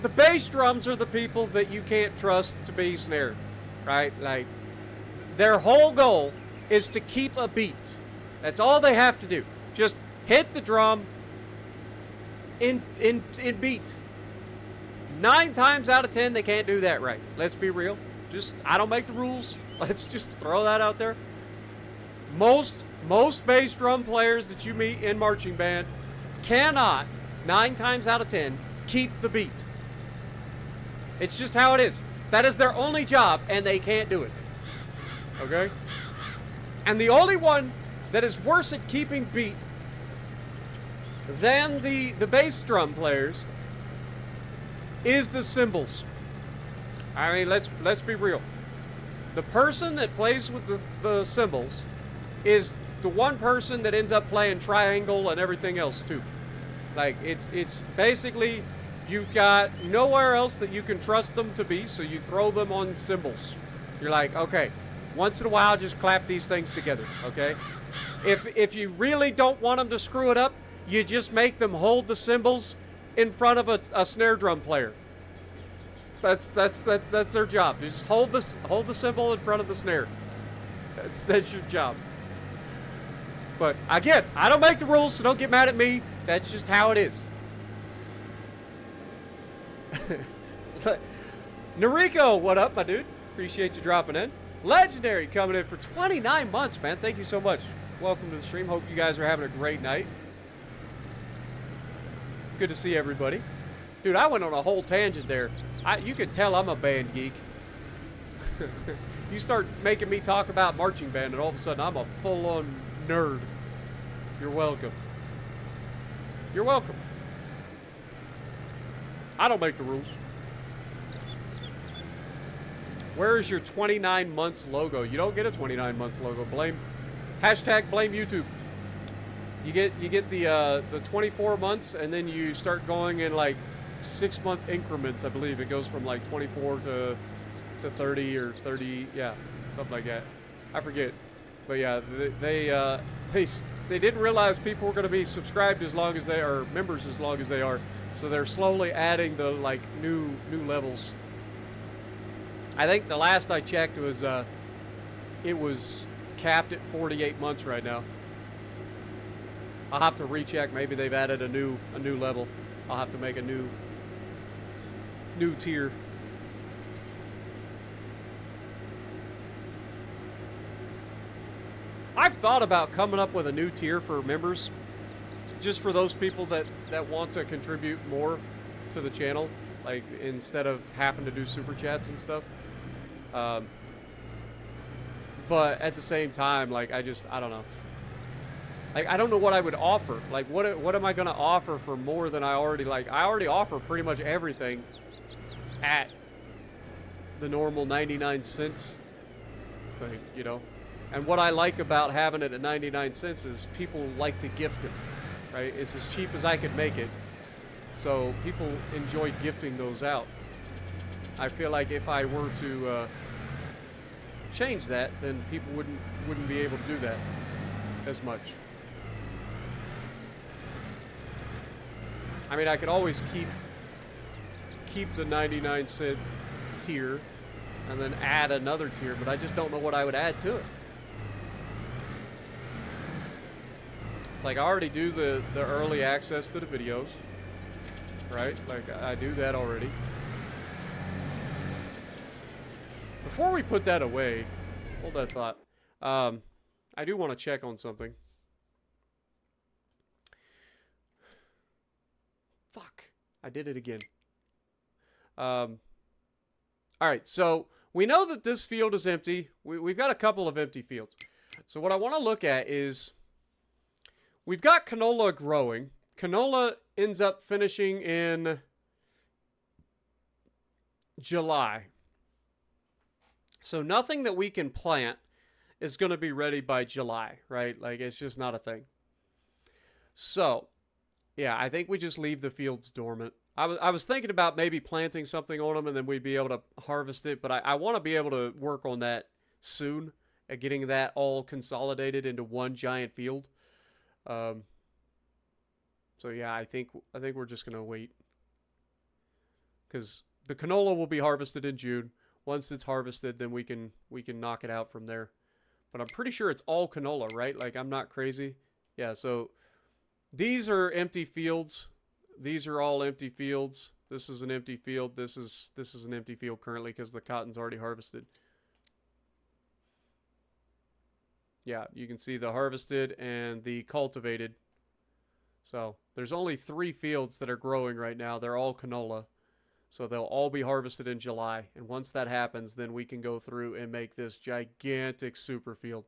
The bass drums are the people that you can't trust to be snared, right? Like, their whole goal is to keep a beat. That's all they have to do. Just hit the drum in beat. 9 times out of 10, they can't do that right. Let's be real. Just, I don't make the rules. Let's just throw that out there. Most bass drum players that you meet in marching band cannot, 9 times out of 10, keep the beat. It's just how it is. That is their only job, and they can't do it. Okay? And the only one that is worse at keeping beat than the bass drum players is the cymbals. I mean, let's be real. The person that plays with the cymbals is the one person that ends up playing triangle and everything else too. Like, it's basically, you've got nowhere else that you can trust them to be, so you throw them on cymbals. You're like, okay, once in a while, just clap these things together, okay? If you really don't want them to screw it up, you just make them hold the cymbals in front of a snare drum player. That's their job. Just hold the cymbal in front of the snare. That's your job. But again, I don't make the rules, so don't get mad at me. That's just how it is. Noriko, what up, my dude? Appreciate you dropping in. Legendary coming in for 29 months, man. Thank you so much. Welcome to the stream. Hope you guys are having a great night. Good to see everybody. Dude, I went on a whole tangent there. You can tell I'm a band geek. You start making me talk about marching band, and all of a sudden I'm a full-on nerd. You're welcome. You're welcome. I don't make the rules. Where is your 29 months logo? You don't get a 29 months logo. Hashtag blame YouTube. You get the 24 months, and then you start going in like 6-month increments. I believe it goes from like 24 to 30 or 30, yeah, something like that. I forget, but yeah, they didn't realize people were going to be subscribed as long as they are, members as long as they are, so they're slowly adding the like new levels. I think the last I checked was it was capped at 48 months right now. I'll have to recheck. Maybe they've added a new level. I'll have to make a new tier. I've thought about coming up with a new tier for members, just for those people that want to contribute more to the channel, like instead of having to do super chats and stuff. But at the same time, like I don't know. Like, I don't know what I would offer. Like, what am I going to offer for more than I already, like, I already offer pretty much everything at the normal 99 cents thing, you know? And what I like about having it at 99 cents is people like to gift it, right? It's as cheap as I could make it. So people enjoy gifting those out. I feel like if I were to change that, then people wouldn't be able to do that as much. I mean, I could always keep the 99 cent tier and then add another tier, but I just don't know what I would add to it. It's like I already do the early access to the videos, right? Like I do that already. Before we put that away, hold that thought. I do want to check on something. Fuck. I did it again. Alright, so we know that this field is empty. We've got a couple of empty fields. So what I want to look at is, we've got canola growing. Canola ends up finishing in July. So nothing that we can plant is going to be ready by July, right? Like, it's just not a thing. So, yeah, I think we just leave the fields dormant. I was thinking about maybe planting something on them and then we'd be able to harvest it, but I want to be able to work on that soon at getting that all consolidated into one giant field. Um, so yeah, I think we're just gonna wait because the canola will be harvested in June. Once it's harvested, then we can knock it out from there. But I'm pretty sure it's all canola, right? Like, I'm not crazy. Yeah, so these are empty fields. These are all empty fields. This is an empty field. This is an empty field currently because the cotton's already harvested. Yeah, you can see the harvested and the cultivated. So there's only 3 fields that are growing right now. They're all canola. So they'll all be harvested in July. And once that happens, then we can go through and make this gigantic super field.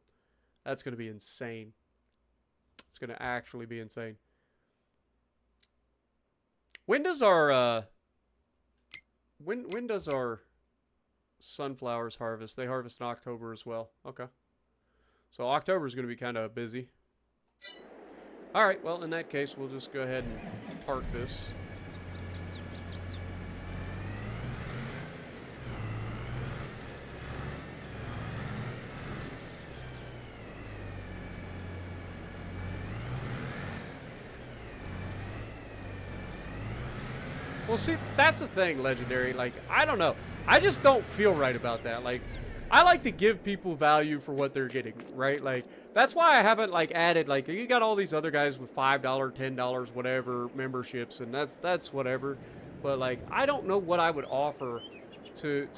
That's going to be insane. It's going to actually be insane. When does our when does our sunflowers harvest? They harvest in October as well. Okay. So October is going to be kind of busy. All right, well, in that case, we'll just go ahead and park this. Well, see, that's the thing, Legendary. Like, I don't know. I just don't feel right about that. Like, I like to give people value for what they're getting, right? Like, that's why I haven't, like, added, like, you got all these other guys with $5, $10, whatever memberships, and that's whatever. But, like, I don't know what I would offer to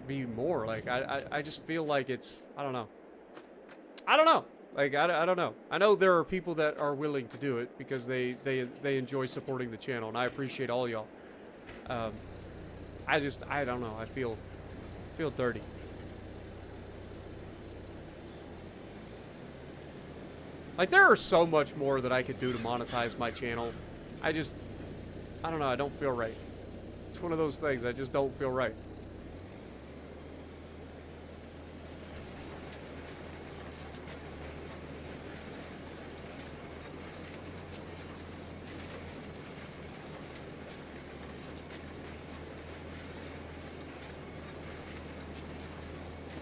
be more. Like, I just feel like it's, I don't know. I don't know. Like, I don't know. I know there are people that are willing to do it because they enjoy supporting the channel, and I appreciate all y'all. I don't know. I feel dirty. Like, there are so much more that I could do to monetize my channel. I don't know. I don't feel right. It's one of those things. I just don't feel right.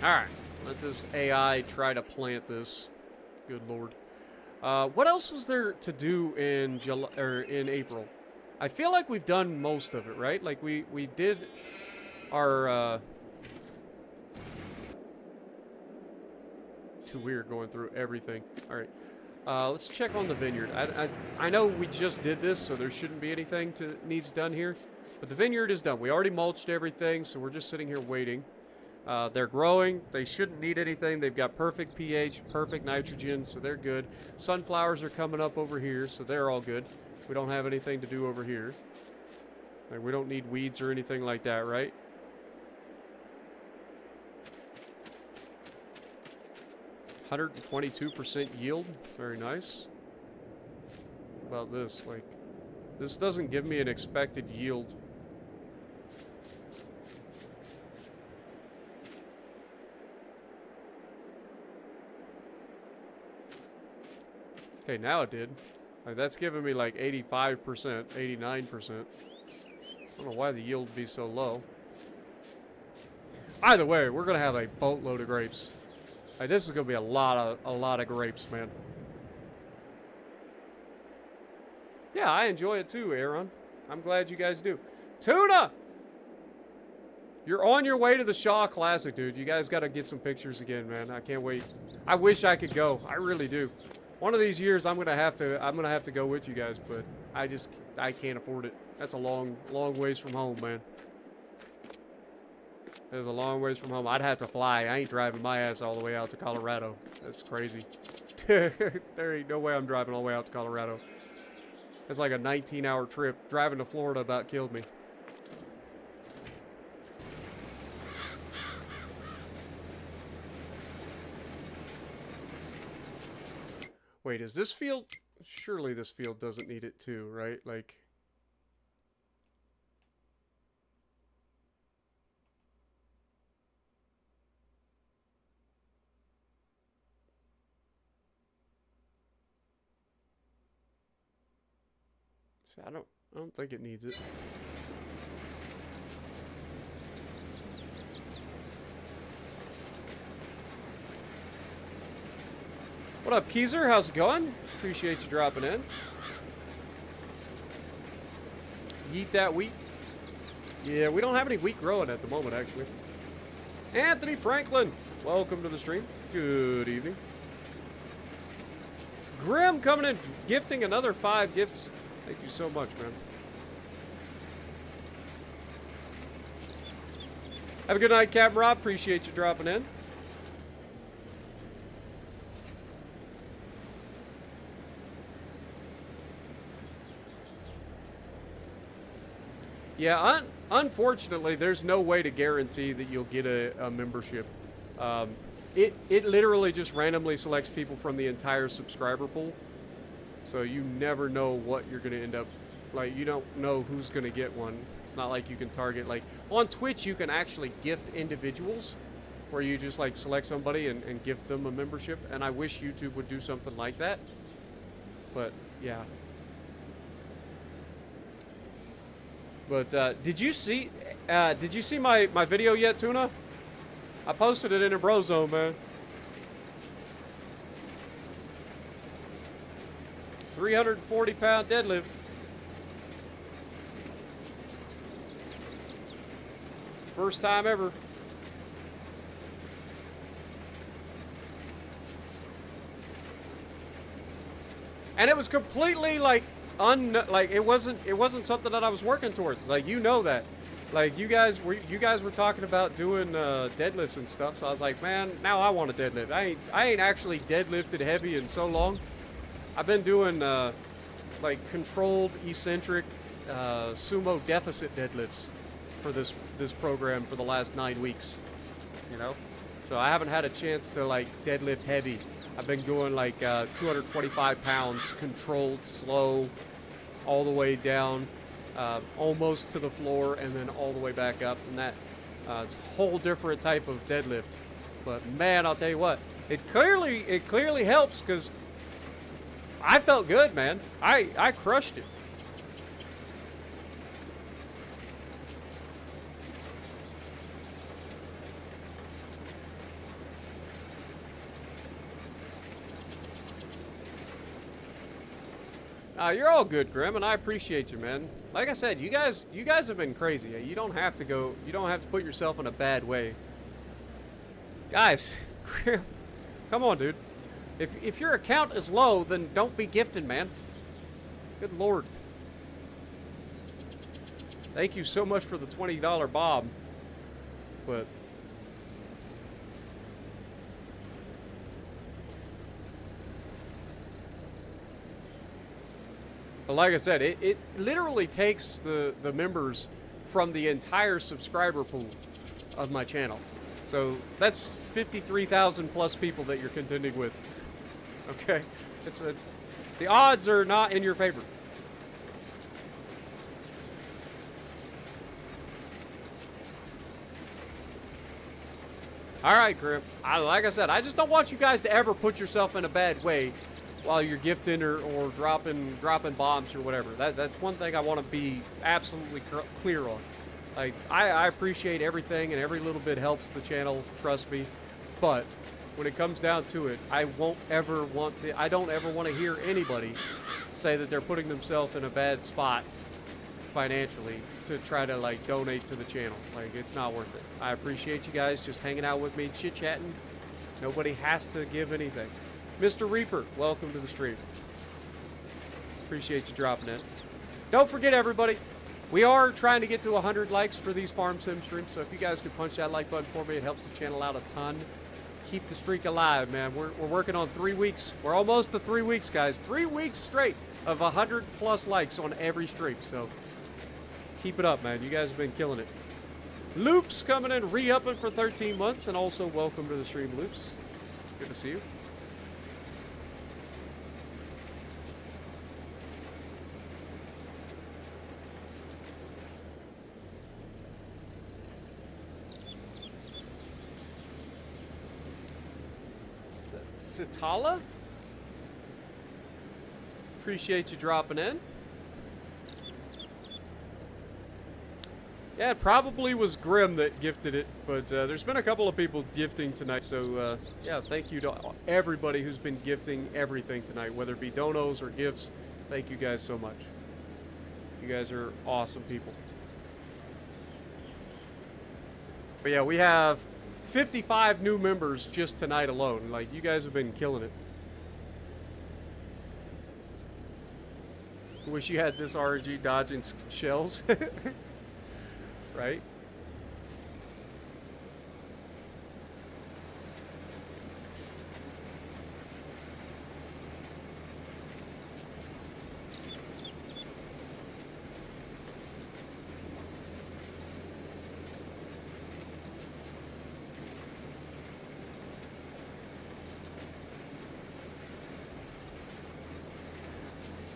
Alright, let this AI try to plant this. Good lord. What else was there to do in July or in April? I feel like we've done most of it, right? Like we did our too weird going through everything. Alright. Let's check on the vineyard. I know we just did this, so there shouldn't be anything needs done here. But the vineyard is done. We already mulched everything, so we're just sitting here waiting. They're growing. They shouldn't need anything. They've got perfect pH, perfect nitrogen, so they're good. Sunflowers are coming up over here, so they're all good. We don't have anything to do over here. Like, we don't need weeds or anything like that, right? %122% yield. Very nice. What about this? Like, this doesn't give me an expected yield. Okay, now it did. Like, that's giving me like 85%, 89%. I don't know why the yield would be so low. Either way, we're gonna have a boatload of grapes. Like, this is gonna be a lot of grapes, man. Yeah, I enjoy it too, Aaron. I'm glad you guys do. Tuna! You're on your way to the Shaw Classic, dude. You guys got to get some pictures again, man. I can't wait. I wish I could go. I really do. One of these years, I'm gonna have to go with you guys, but I can't afford it. That's a long ways from home, man. That's a long ways from home. I'd have to fly. I ain't driving my ass all the way out to Colorado. That's crazy. There ain't no way I'm driving all the way out to Colorado. It's like a 19-hour trip. Driving to Florida about killed me. Wait, is this field? Surely this field doesn't need it too, right? Like, See, I don't think it needs it. What up, Keezer? How's it going? Appreciate you dropping in. Yeet that wheat. Yeah, we don't have any wheat growing at the moment, actually. Anthony Franklin, welcome to the stream. Good evening. Grim coming in, gifting another 5 gifts. Thank you so much, man. Have a good night, Captain Rob. Appreciate you dropping in. Yeah, unfortunately, there's no way to guarantee that you'll get a membership. It literally just randomly selects people from the entire subscriber pool. So you never know what you're going to end up, like, you don't know who's going to get one. It's not like you can target, like, on Twitch you can actually gift individuals, where you just, like, select somebody and gift them a membership. And I wish YouTube would do something like that. But, yeah. But did you see my video yet, Tuna? I posted it in a bro zone, man. 340-pound deadlift. First time ever. And it was completely like it wasn't something that I was working towards. Like, you know that. Like, you guys were talking about doing deadlifts and stuff, so I was like, man, now I want a deadlift. I ain't actually deadlifted heavy in so long. I've been doing like controlled eccentric sumo deficit deadlifts for this program for the last 9 weeks. You know? So I haven't had a chance to like deadlift heavy. I've been going like 225 pounds, controlled, slow, all the way down, almost to the floor, and then all the way back up. And that it's a whole different type of deadlift. But man, I'll tell you what, it clearly helps, because I felt good, man. I crushed it. You're all good, Grim, and I appreciate you, man. Like I said, you guys have been crazy. You don't have to put yourself in a bad way. Guys, Grim, come on, dude. If your account is low, then don't be gifting, man. Good Lord. Thank you so much for the $20 Bob. But like I said, it literally takes the members from the entire subscriber pool of my channel. So that's 53,000 plus people that you're contending with. Okay? It's the odds are not in your favor. All right, Grim. Like I said, I just don't want you guys to ever put yourself in a bad way while you're gifting or dropping bombs or whatever. That's one thing I want to be absolutely clear on. Like, I appreciate everything, and every little bit helps the channel, trust me. But when it comes down to it, I don't ever want to hear anybody say that they're putting themselves in a bad spot financially to try to like donate to the channel. Like, it's not worth it. I appreciate you guys just hanging out with me, chit-chatting. Nobody has to give anything. Mr. Reaper, welcome to the stream. Appreciate you dropping in. Don't forget, everybody, we are trying to get to 100 likes for these farm sim streams, so if you guys could punch that like button for me, it helps the channel out a ton. Keep the streak alive, man. We're working on 3 weeks. We're almost to 3 weeks, guys. 3 weeks straight of 100 plus likes on every stream, so keep it up, man. You guys have been killing it. Loops coming in, re-upping for 13 months, and also welcome to the stream, Loops. Good to see you. Sitala? Appreciate you dropping in. Yeah, it probably was Grim that gifted it, but there's been a couple of people gifting tonight, so yeah, thank you to everybody who's been gifting everything tonight, whether it be donos or gifts. Thank you guys so much. You guys are awesome people. But yeah, we have 55 new members just tonight alone. Like, you guys have been killing it. Wish you had this RNG dodging shells. Right?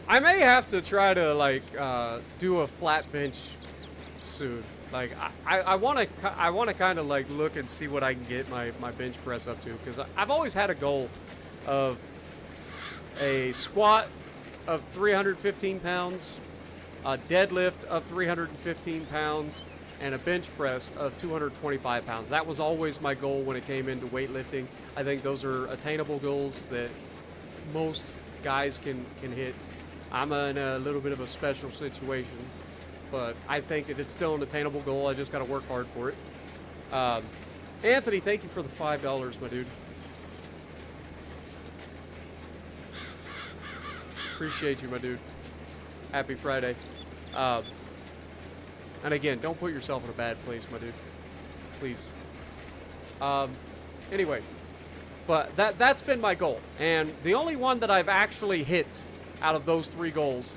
I may have to try to like do a flat bench soon. Like I want to kind of like look and see what I can get my bench press up to, because I've always had a goal of a squat of 315 pounds, a deadlift of 315 pounds, and a bench press of 225 pounds. That was always my goal when it came into weightlifting. I think those are attainable goals that most guys can hit. I'm in a little bit of a special situation, but I think that it's still an attainable goal. I just got to work hard for it. Anthony, thank you for the $5, my dude. Appreciate you, my dude. Happy Friday. And again, don't put yourself in a bad place, my dude. Please. Anyway, but that's been my goal. And the only one that I've actually hit out of those three goals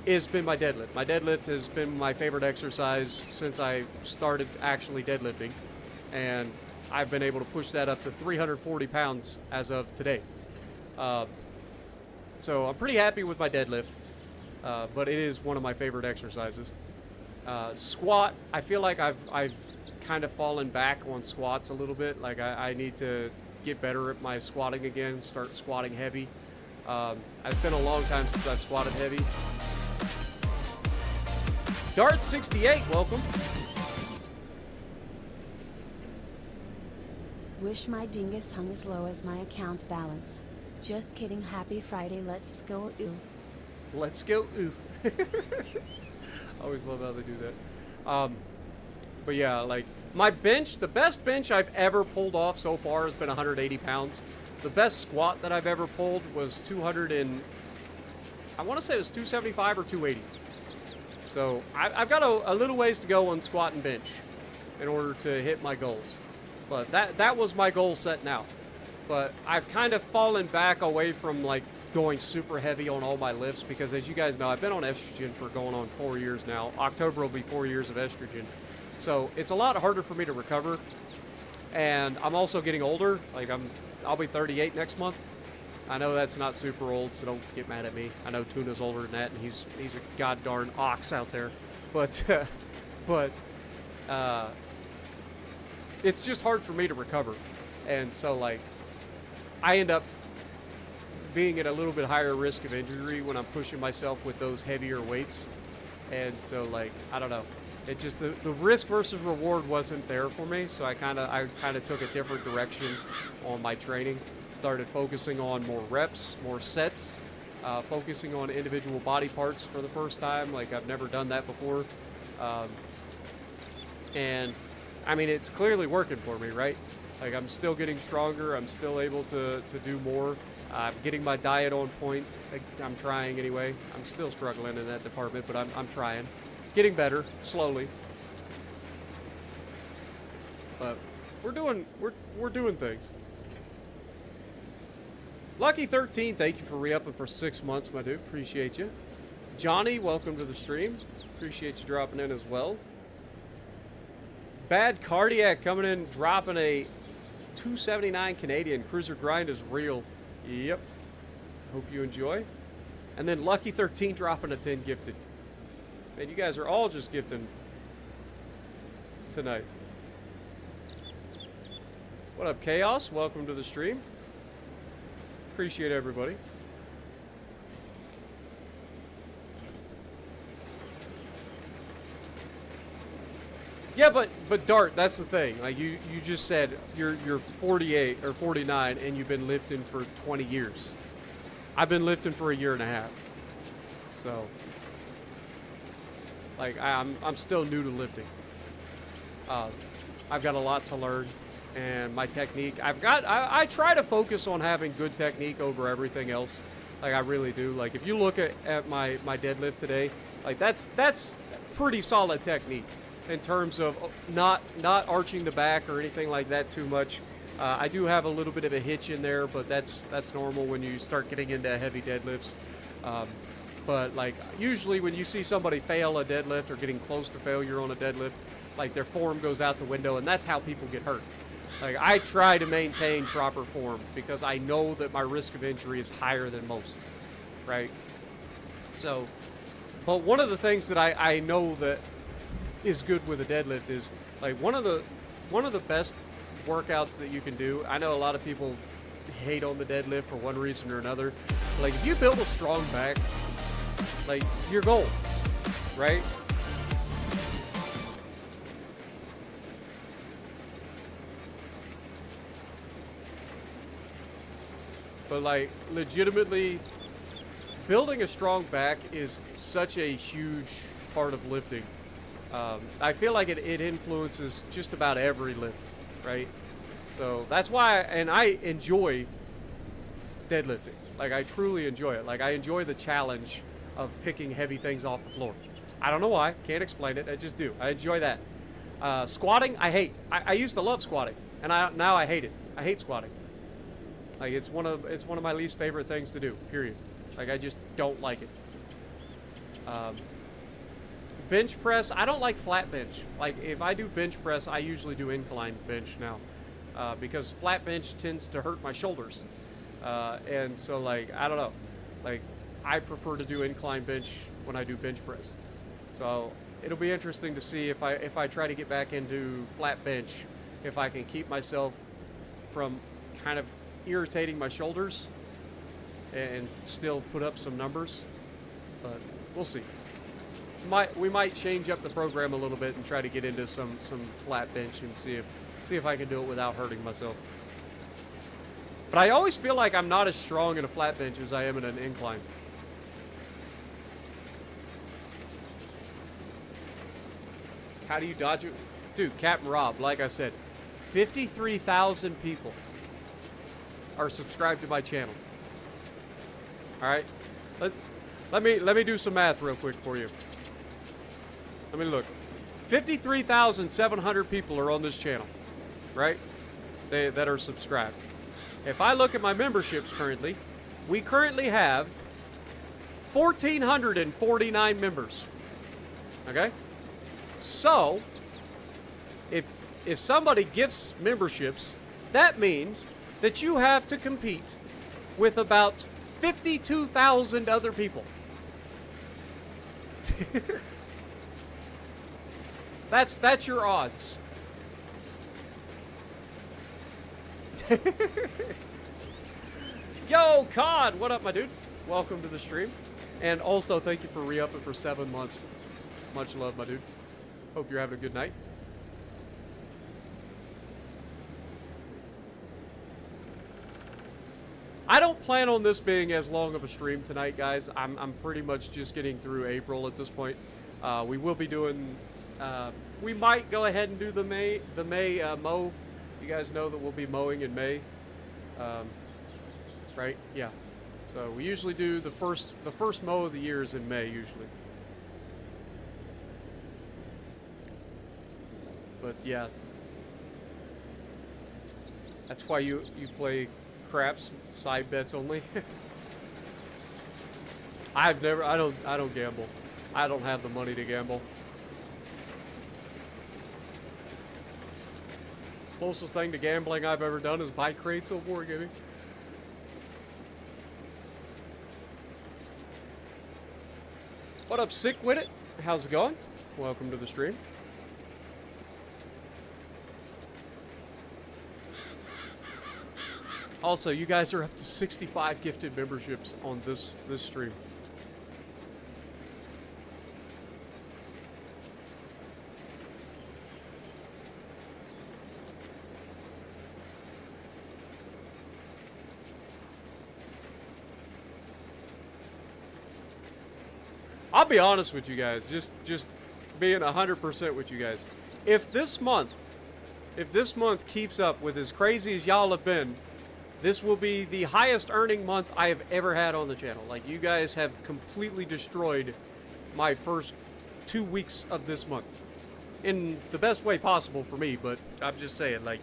has been my deadlift. My deadlift has been my favorite exercise since I started actually deadlifting. And I've been able to push that up to 340 pounds as of today. So I'm pretty happy with my deadlift, but it is one of my favorite exercises. Squat, I feel like I've kind of fallen back on squats a little bit. Like I need to get better at my squatting again, start squatting heavy. It's been a long time since I've squatted heavy. Dart68, welcome.
Wish my dingus hung as low as my account balance. Just kidding, happy Friday, let's go ooh.
Let's go ooh. I always love how they do that. But yeah, like my bench, the best bench I've ever pulled off so far has been 180 pounds. The best squat that I've ever pulled was 200 and I want to say it was 275 or 280. So I've got a little ways to go on squat and bench in order to hit my goals. But that was my goal set now. But I've kind of fallen back away from like going super heavy on all my lifts because, as you guys know, I've been on estrogen for going on 4 years now. October will be 4 years of estrogen. So it's a lot harder for me to recover. And I'm also getting older. Like I'll be 38 next month. I know that's not super old, so don't get mad at me. I know Tuna's older than that, and he's a god darn ox out there. But it's just hard for me to recover. And so like I end up being at a little bit higher risk of injury when I'm pushing myself with those heavier weights. And so like, I don't know. It just, the risk versus reward wasn't there for me. So I kind of took a different direction on my training. Started focusing on more reps, more sets, focusing on individual body parts for the first time. Like I've never done that before. And I mean, it's clearly working for me, right? Like I'm still getting stronger. I'm still able to do more. I'm getting my diet on point. I'm trying anyway. I'm still struggling in that department, but I'm trying. Getting better, slowly. But we're doing things. Lucky 13, thank you for re-upping for 6 months, my dude. Appreciate you. Johnny, welcome to the stream. Appreciate you dropping in as well. Bad Cardiac coming in, dropping a 279 Canadian. Cruiser grind is real. Yep. Hope you enjoy. And then Lucky 13 dropping a 10 gifted. Man, you guys are all just gifting tonight. What up, Chaos? Welcome to the stream. Appreciate everybody. Yeah, but Dart, that's the thing. Like you just said you're 48 or 49 and you've been lifting for 20 years. I've been lifting for a year and a half. So like I'm still new to lifting. I've got a lot to learn, and my technique. I try to focus on having good technique over everything else. Like I really do. Like if you look at my deadlift today, like that's pretty solid technique in terms of not arching the back or anything like that too much. I do have a little bit of a hitch in there, but that's normal when you start getting into heavy deadlifts. But like usually when you see somebody fail a deadlift or getting close to failure on a deadlift, like their form goes out the window, and that's how people get hurt. Like I try to maintain proper form because I know that my risk of injury is higher than most, right? So, but one of the things that I know that is good with a deadlift is like one of the best workouts that you can do. I know a lot of people hate on the deadlift for one reason or another. Like if you build a strong back, like your goal, right? But like legitimately building a strong back is such a huge part of lifting. I feel like it influences just about every lift, right? So that's why, and I enjoy deadlifting. Like I truly enjoy it. Like I enjoy the challenge of picking heavy things off the floor. I don't know why, can't explain it, I just do. I enjoy that. Squatting, I hate. I used to love squatting, and now I hate it. I hate squatting. Like it's one of my least favorite things to do, period. Like I just don't like it. Bench press, I don't like flat bench. Like if I do bench press, I usually do incline bench now. Because flat bench tends to hurt my shoulders. And so like, I don't know. Like I prefer to do incline bench when I do bench press. So it'll be interesting to see if I try to get back into flat bench, if I can keep myself from kind of irritating my shoulders and still put up some numbers, but we'll see. We might change up the program a little bit and try to get into some flat bench and see if I can do it without hurting myself. But I always feel like I'm not as strong in a flat bench as I am in an incline. How do you dodge it? Dude, Captain Rob, like I said, 53,000 people are subscribed to my channel. All right, let me do some math real quick for you. Let me look. 53,700 people are on this channel, right? That are subscribed. If I look at my memberships currently, we currently have 1,449 members. Okay, so if somebody gifts memberships, that means that you have to compete with about 52,000 other people. That's your odds. Yo, Cod, what up, my dude? Welcome to the stream. And also, thank you for re-upping for 7 months. Much love, my dude. Hope you're having a good night. I don't plan on this being as long of a stream tonight, guys. I'm pretty much just getting through April at this point. We will be doing... we might go ahead and do the May mow. You guys know that we'll be mowing in May, right? Yeah. So we usually do the first mow of the year is in May usually. But yeah, that's why you play craps side bets only. I don't gamble. I don't have the money to gamble. Closest thing to gambling I've ever done is buy crates of Wargaming. What up, Sick With It? How's it going? Welcome to the stream. Also, you guys are up to 65 gifted memberships on this stream. I'll be honest with you guys, just being 100% with you guys. If this month keeps up with as crazy as y'all have been, this will be the highest earning month I have ever had on the channel. Like, you guys have completely destroyed my first 2 weeks of this month. In the best way possible for me, but I'm just saying, like,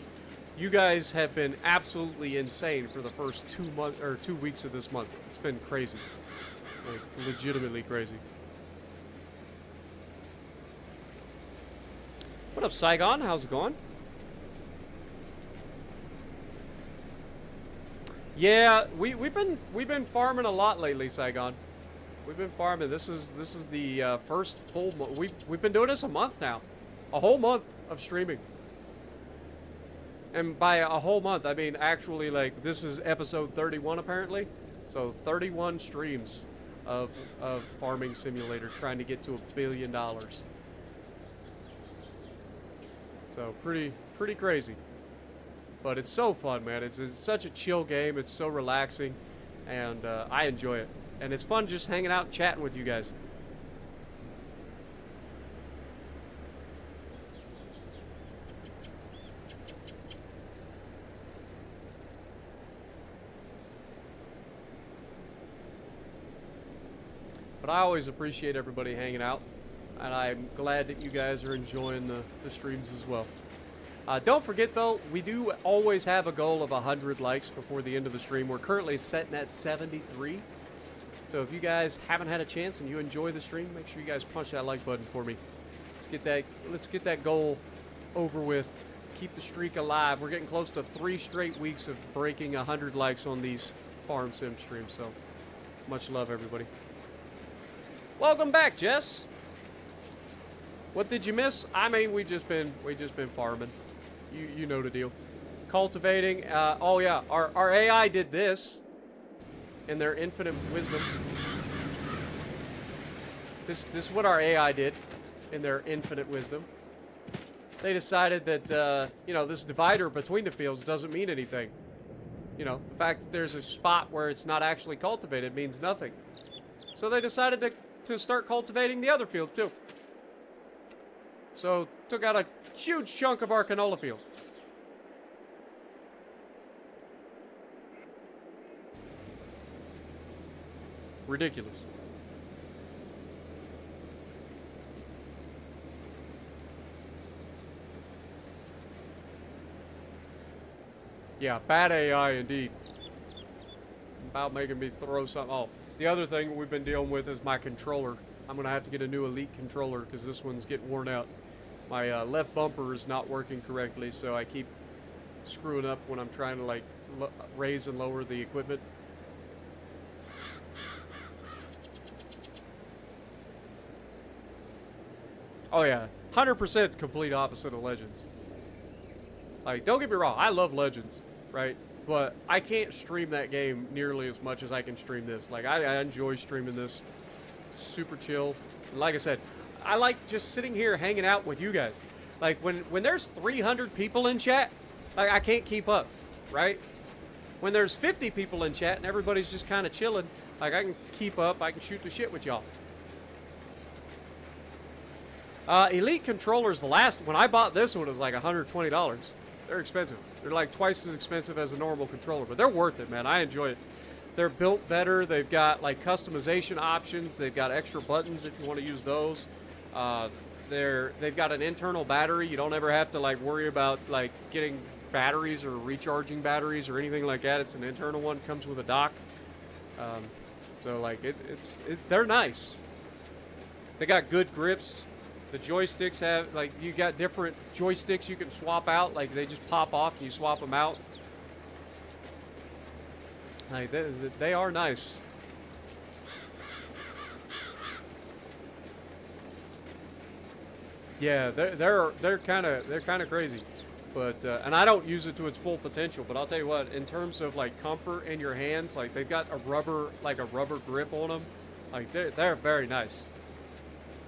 you guys have been absolutely insane for the first 2 weeks of this month. It's been crazy. Like, legitimately crazy. What up, Saigon? How's it going? Yeah, we've been farming a lot lately, Saigon. We've been farming. This is the first full month. We've been doing this a month now, a whole month of streaming. And by a whole month, I mean actually, like, this is episode 31 apparently. So 31 streams of Farming Simulator, trying to get to $1 billion. So pretty crazy. But it's so fun, man. It's such a chill game. It's so relaxing, and I enjoy it. And it's fun just hanging out and chatting with you guys. But I always appreciate everybody hanging out, and I'm glad that you guys are enjoying the streams as well. Don't forget, though, we do always have a goal of 100 likes before the end of the stream. We're currently sitting at 73. So if you guys haven't had a chance and you enjoy the stream, make sure you guys punch that like button for me. Let's get that goal over with. Keep the streak alive. We're getting close to 3 straight weeks of breaking 100 likes on these Farm Sim streams. So much love, everybody. Welcome back, Jess. What did you miss? I mean, we just been farming. You know the deal. Cultivating. Oh yeah, our AI did this in their infinite wisdom. This is what our AI did in their infinite wisdom. They decided that you know, this divider between the fields doesn't mean anything. You know, the fact that there's a spot where it's not actually cultivated means nothing. So they decided to start cultivating the other field too. So took out a huge chunk of our canola field. Ridiculous. Yeah, bad AI indeed. About making me throw something. Oh, the other thing we've been dealing with is my controller. I'm going to have to get a new Elite controller because this one's getting worn out. My left bumper is not working correctly, so I keep screwing up when I'm trying to, like, raise and lower the equipment. Oh yeah, 100% complete opposite of Legends. Like, don't get me wrong, I love Legends, right? But I can't stream that game nearly as much as I can stream this. Like, I enjoy streaming this. Super chill. And like I said, I like just sitting here hanging out with you guys. Like, when there's 300 people in chat, like, I can't keep up, right? When there's 50 people in chat and everybody's just kind of chilling, like, I can keep up, I can shoot the shit with y'all. Elite controllers, the last, when I bought this one, it was like $120. They're expensive. They're like twice as expensive as a normal controller, but they're worth it, man. I enjoy it. They're built better. They've got, like, customization options. They've got extra buttons if you want to use those. They've got an internal battery. You don't ever have to, like, worry about, like, getting batteries or recharging batteries or anything like that. It's an internal one. Comes with a dock. So, like, they're nice. They got good grips. The joysticks have, like, you got different joysticks you can swap out. Like, they just pop off and you swap them out. Like, they are nice. Yeah, they're kind of crazy, but and I don't use it to its full potential. But I'll tell you what, in terms of, like, comfort in your hands, like, they've got a rubber grip on them. Like, they're very nice.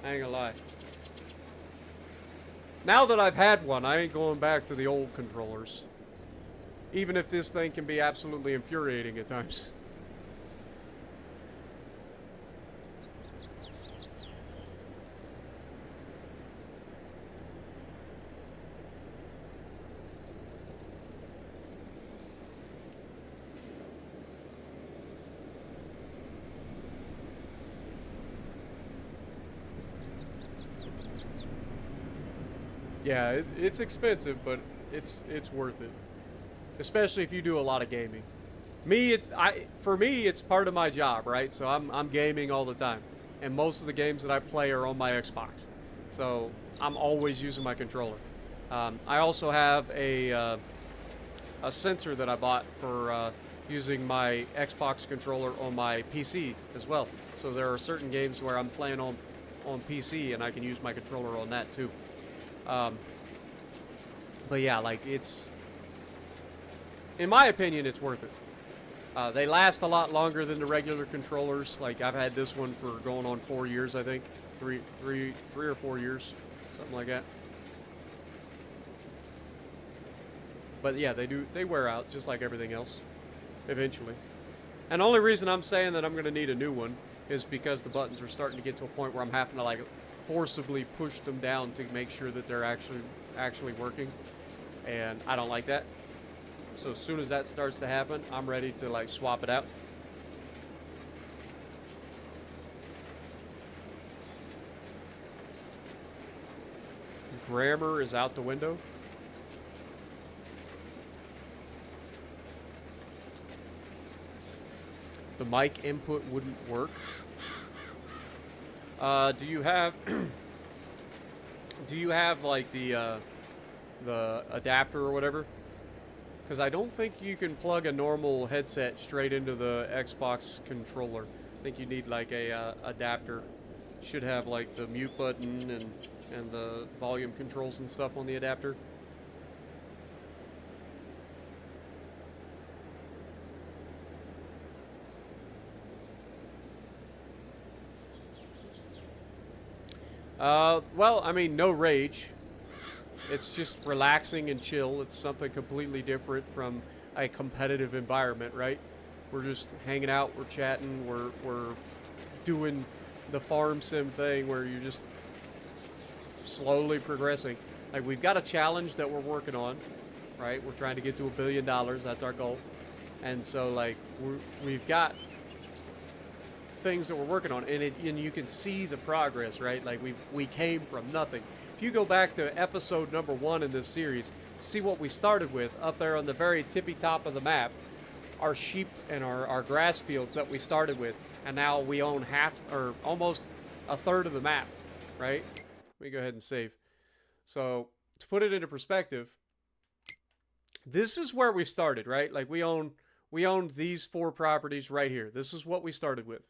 I ain't gonna lie. Now that I've had one, I ain't going back to the old controllers. Even if this thing can be absolutely infuriating at times. Yeah, it's expensive, but it's worth it, especially if you do a lot of gaming. For me it's part of my job, right? So I'm gaming all the time, and most of the games that I play are on my Xbox, so I'm always using my controller. I also have a sensor that I bought for using my Xbox controller on my PC as well. So there are certain games where I'm playing on PC and I can use my controller on that too. Um, but yeah, like in my opinion, it's worth it. They last a lot longer than the regular controllers. Like I've had this one for going on 4 years, I think, three or 4 years, something like that. But yeah, they wear out just like everything else, eventually. And the only reason I'm saying that I'm going to need a new one is because the buttons are starting to get to a point where I'm having to like forcibly push them down to make sure that they're actually working, and I don't like that. So as soon as that starts to happen, I'm ready to like swap it out. Grammar is out the window. The mic input wouldn't work. Do you have do you have like the adapter or whatever? Because I don't think you can plug a normal headset straight into the Xbox controller. I think you need like a adapter. Should have like the mute button and the volume controls and stuff on the adapter. Well, I mean, no rage. It's just relaxing and chill. It's something completely different from a competitive environment, right? We're just hanging out, we're chatting, we're doing the farm sim thing where you're just slowly progressing. Like we've got a challenge that we're working on, right? We're trying to get to $1 billion. That's our goal. And so like we've got things that we're working on, and you can see the progress, right? Like we came from nothing. If you go back to episode number 1 in this series, see what we started with up there on the very tippy top of the map, our sheep and our grass fields that we started with, and now we own half or almost a third of the map, right? Let me go ahead and save. So to put it into perspective, this is where we started, right? Like we owned these 4 properties right here. This is what we started with.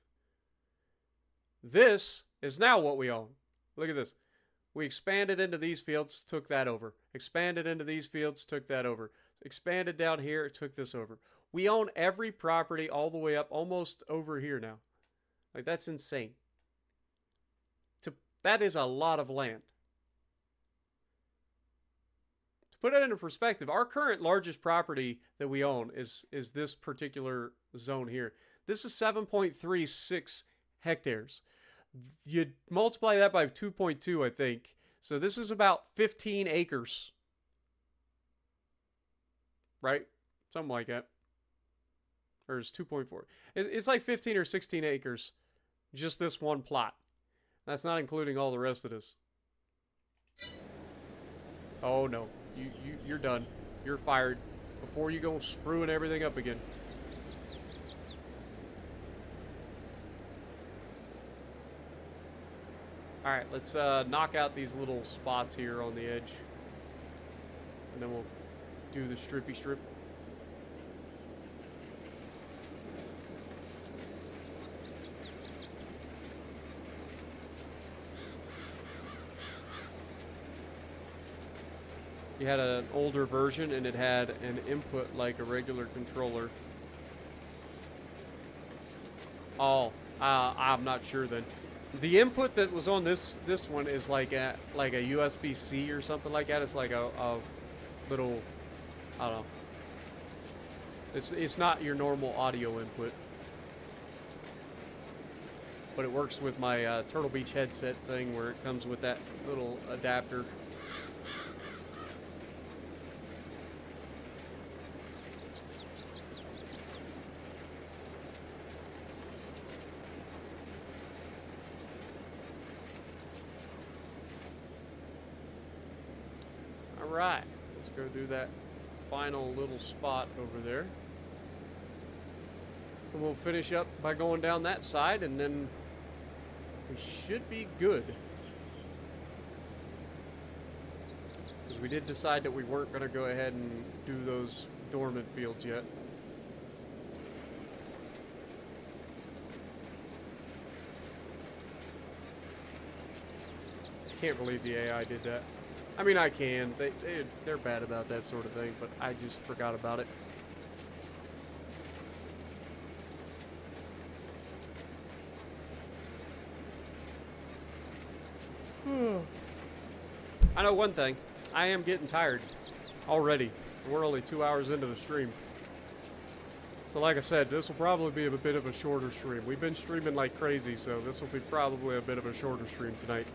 This is now what we own. Look at this. We expanded into these fields, took that over. Expanded into these fields, took that over. Expanded down here, took this over. We own every property all the way up almost over here now. Like that's insane. That is a lot of land. To put it into perspective, our current largest property that we own is this particular zone here. This is 7.36 hectares. You multiply that by 2.2, I think. So this is about 15 acres. Right? Something like that. Or it's 2.4. It's like 15 or 16 acres. Just this one plot. That's not including all the rest of this. Oh no. You're done. You're fired. Before you go screwing everything up again. Alright, let's knock out these little spots here on the edge. And then we'll do the strippy strip. You had an older version and it had an input like a regular controller. Oh, I'm not sure then. The input that was on this one is like a USB-C or something like that. It's like a little, I don't know. It's not your normal audio input. But it works with my Turtle Beach headset thing where it comes with that little adapter. Alright, let's go do that final little spot over there. And we'll finish up by going down that side, and then we should be good. Because we did decide that we weren't going to go ahead and do those dormant fields yet. Can't believe the AI did that. I mean, I can. They're bad about that sort of thing, but I just forgot about it. I know one thing. I am getting tired already. We're only 2 hours into the stream. So like I said, this will probably be a bit of a shorter stream. We've been streaming like crazy, so this will be probably a bit of a shorter stream tonight.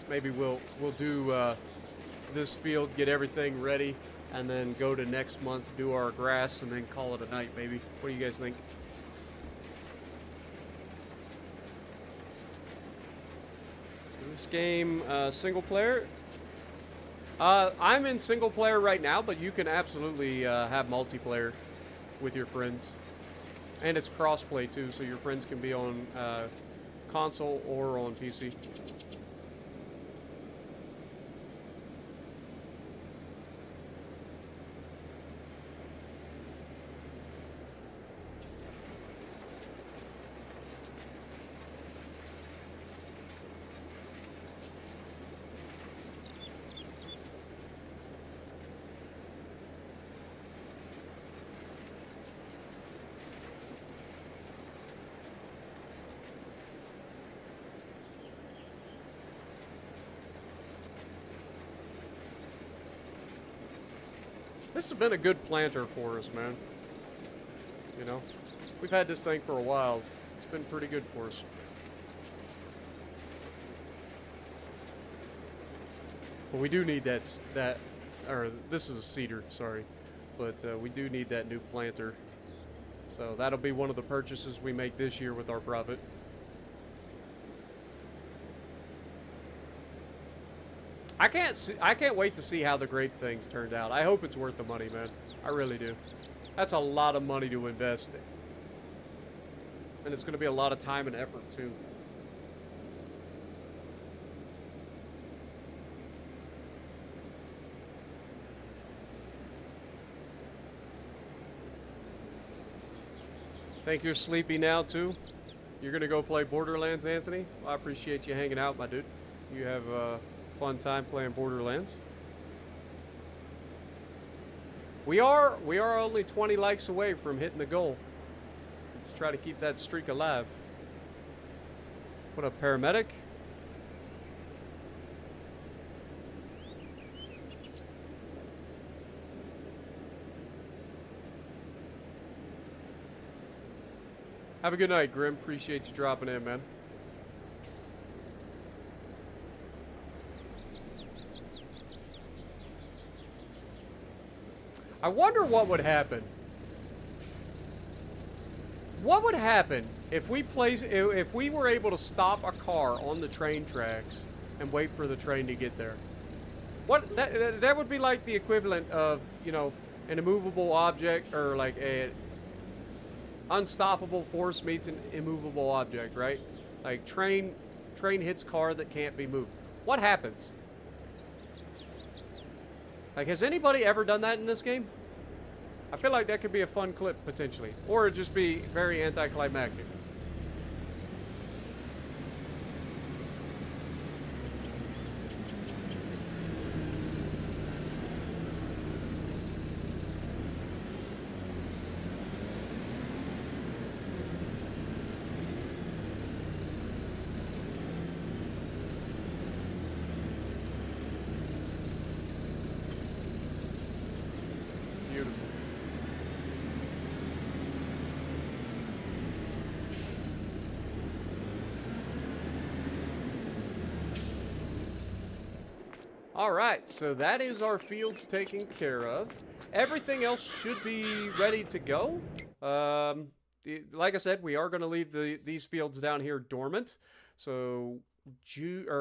Maybe we'll do this field, get everything ready, and then go to next month, do our grass, and then call it a night, maybe. What do you guys think? Is this game single player? I'm in single player right now, but you can absolutely have multiplayer with your friends. And it's crossplay too, so your friends can be on console or on PC. This has been a good planter for us, man. You know, we've had this thing for a while. It's been pretty good for us. But we do need that, or this is a cedar, sorry. But we do need that new planter. So that'll be one of the purchases we make this year with our profit. I can't wait to see how the grape things turned out. I hope it's worth the money, man. I really do. That's a lot of money to invest in. And it's going to be a lot of time and effort, too. Think you're sleepy now, too? You're going to go play Borderlands, Anthony? Well, I appreciate you hanging out, my dude. You have fun time playing Borderlands. We are only 20 likes away from hitting the goal. Let's try to keep that streak alive. What up, paramedic? Have a good night, Grim. Appreciate you dropping in, man. I wonder what would happen. What would happen if we were able to stop a car on the train tracks and wait for the train to get there? What that would be like the equivalent of, you know, an immovable object, or like a unstoppable force meets an immovable object, right? Like train hits car that can't be moved. What happens? Like, has anybody ever done that in this game? I feel like that could be a fun clip, potentially. Or it'd just be very anticlimactic. Alright, so that is our fields taken care of. Everything else should be ready to go. like I said, we are going to leave these fields down here dormant. So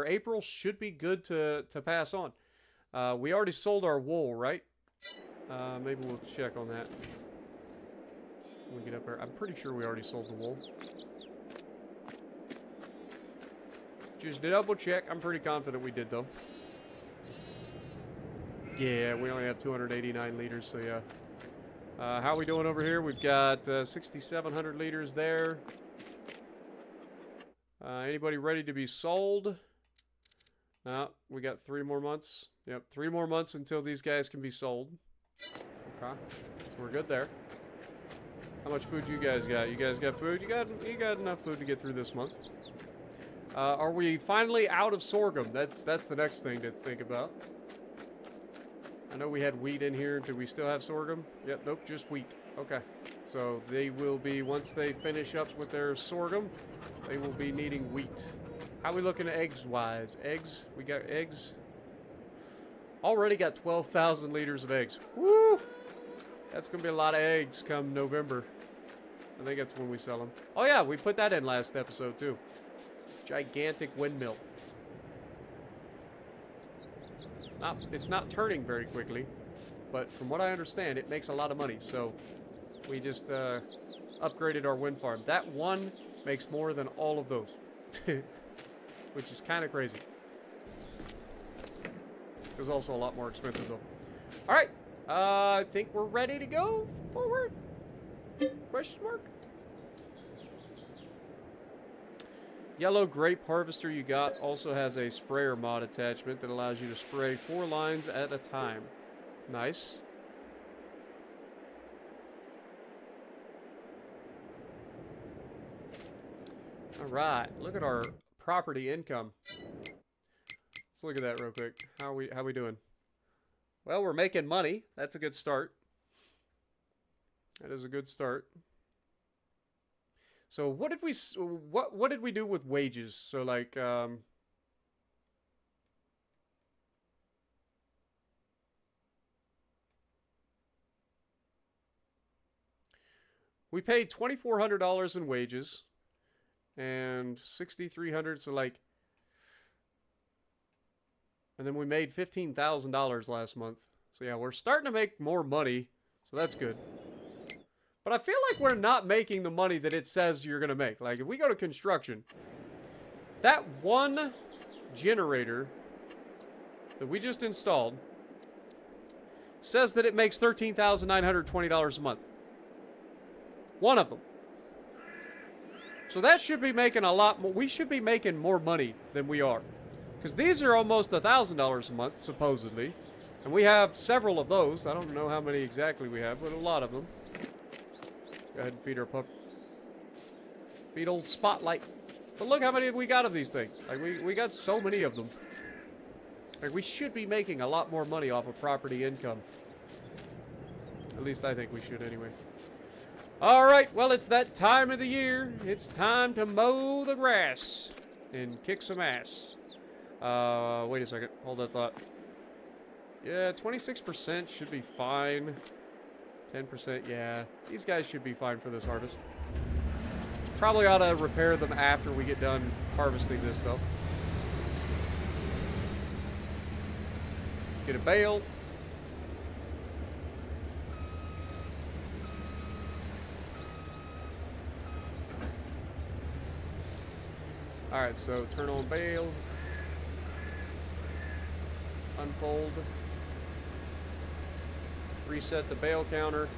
April should be good to pass on. We already sold our wool, right? Maybe we'll check on that when we get up here. I'm pretty sure we already sold the wool. Just double check. I'm pretty confident we did, though. Yeah, we only have 289 liters, so yeah. How are we doing over here? We've got 6,700 liters there. Anybody ready to be sold? No, we got 3 more months. Yep, 3 more months until these guys can be sold. Okay, so we're good there. How much food you guys got? You guys got food? You got enough food to get through this month. Are we finally out of sorghum? That's the next thing to think about. I know we had wheat in here. Do we still have sorghum? Yep, nope, just wheat. Okay, so they will be, once they finish up with their sorghum, they will be needing wheat. How we looking eggs-wise? Eggs? We got eggs. Already got 12,000 liters of eggs. Woo! That's going to be a lot of eggs come November. I think that's when we sell them. Oh yeah, we put that in last episode too. Gigantic windmill. It's not turning very quickly, but from what I understand, it makes a lot of money. So we just upgraded our wind farm. That one makes more than all of those, which is kind of crazy. It was also a lot more expensive though. All right, I think we're ready to go forward. Question mark. Yellow grape harvester you got also has a sprayer mod attachment that allows you to spray 4 lines at a time. Nice. All right, look at our property income. Let's look at that real quick. How we doing? Well, we're making money. That's a good start. That is a good start. So what did we do with wages? So like we paid $2,400 in wages and $6,300, so like, and then we made $15,000 last month. So yeah, we're starting to make more money, so that's good. But I feel like we're not making the money that it says you're going to make. Like, if we go to construction, that one generator that we just installed says that it makes $13,920 a month. One of them. So that should be making a lot more. We should be making more money than we are. Because these are almost $1,000 a month, supposedly. And we have several of those. I don't know how many exactly we have, but a lot of them. Go ahead and feed our pup. Feed old Spotlight. But look how many we got of these things. Like, we got so many of them. Like, we should be making a lot more money off of property income. At least I think we should anyway. Alright, well, it's that time of the year. It's time to mow the grass and kick some ass. Wait a second. Hold that thought. Yeah, 26% should be fine. 10%, yeah. These guys should be fine for this harvest. Probably ought to repair them after we get done harvesting this, though. Let's get a bale. Alright, so turn on bale. Unfold. Reset the bale counter.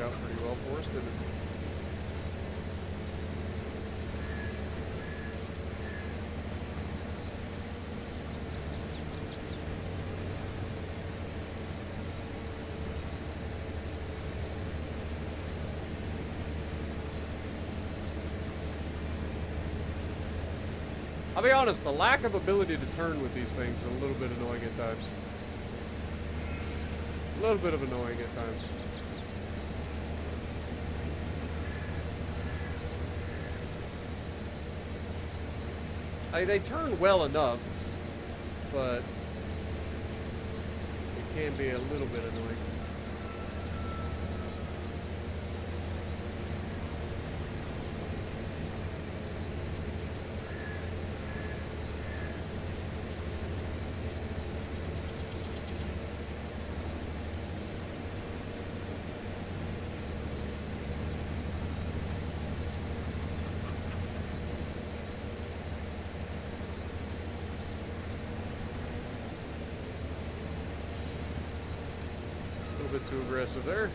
Out pretty well for us, didn't it? I'll be honest, the lack of ability to turn with these things is a little bit annoying at times. A little bit of annoying at times. They turn well enough, but it can be a little bit annoying. Bit too aggressive there.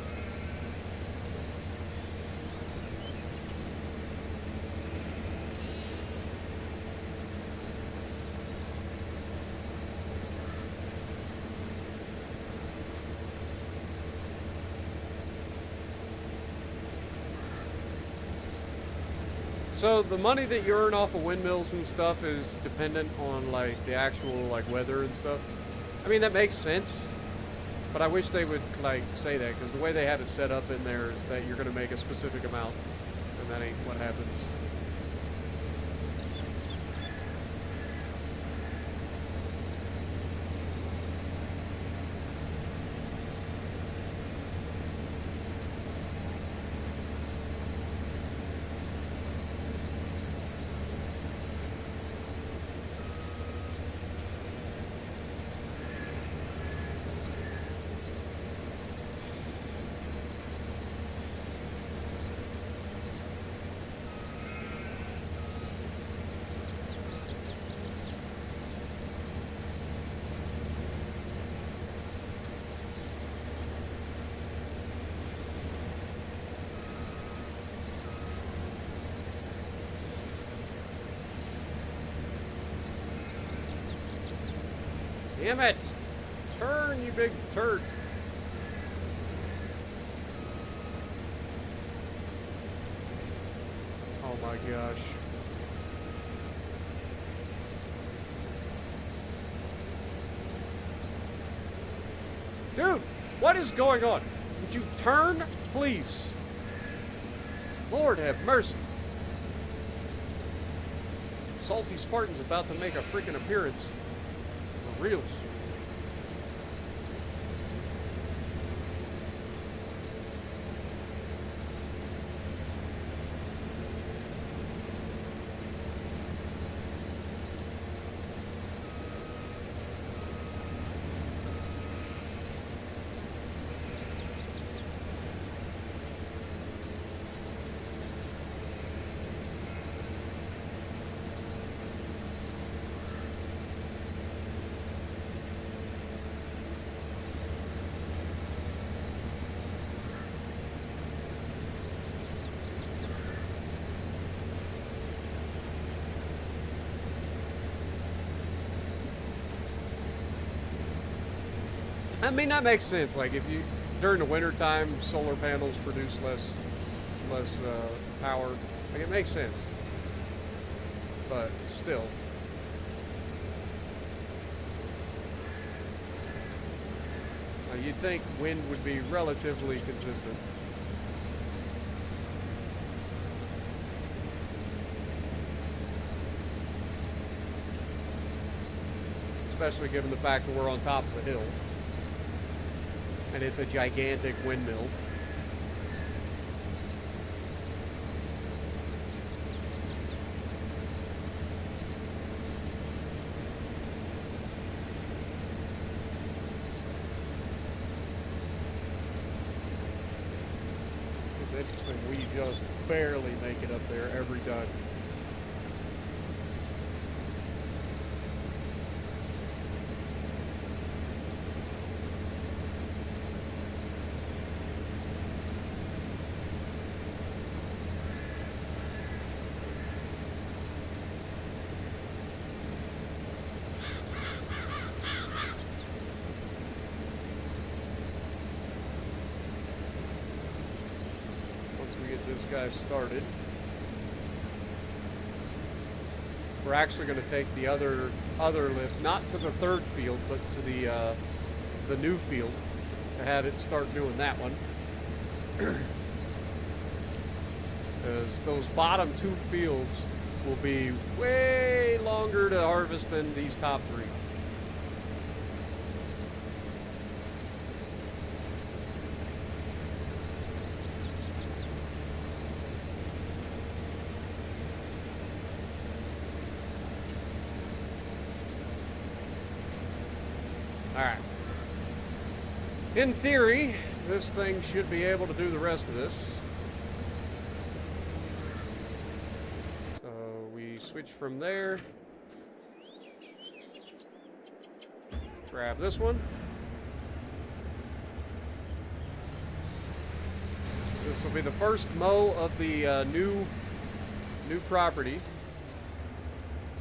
So the money that you earn off of windmills and stuff is dependent on like the actual like weather and stuff. I mean, that makes sense. But I wish they would like say that, because the way they have it set up in there is that you're going to make a specific amount, and that ain't what happens. Damn it! Turn, you big turd. Oh my gosh. Dude, what is going on? Would you turn, please? Lord have mercy. Salty Spartan's about to make a freaking appearance. For reals. I mean, that makes sense. Like, if you, during the winter time, solar panels produce less power. Like, it makes sense. But still. You'd think wind would be relatively consistent. Especially given the fact that we're on top of a hill. And it's a gigantic windmill. It's interesting, we just barely make it up there every time. This guy started. we're actually going to take the other lift, not to the third field, but to the new field, to have it start doing that one. Because those bottom 2 fields will be way longer to harvest than these top 3. Alright. In theory, this thing should be able to do the rest of this. So we switch from there. Grab this one. This will be the first mow of the new property.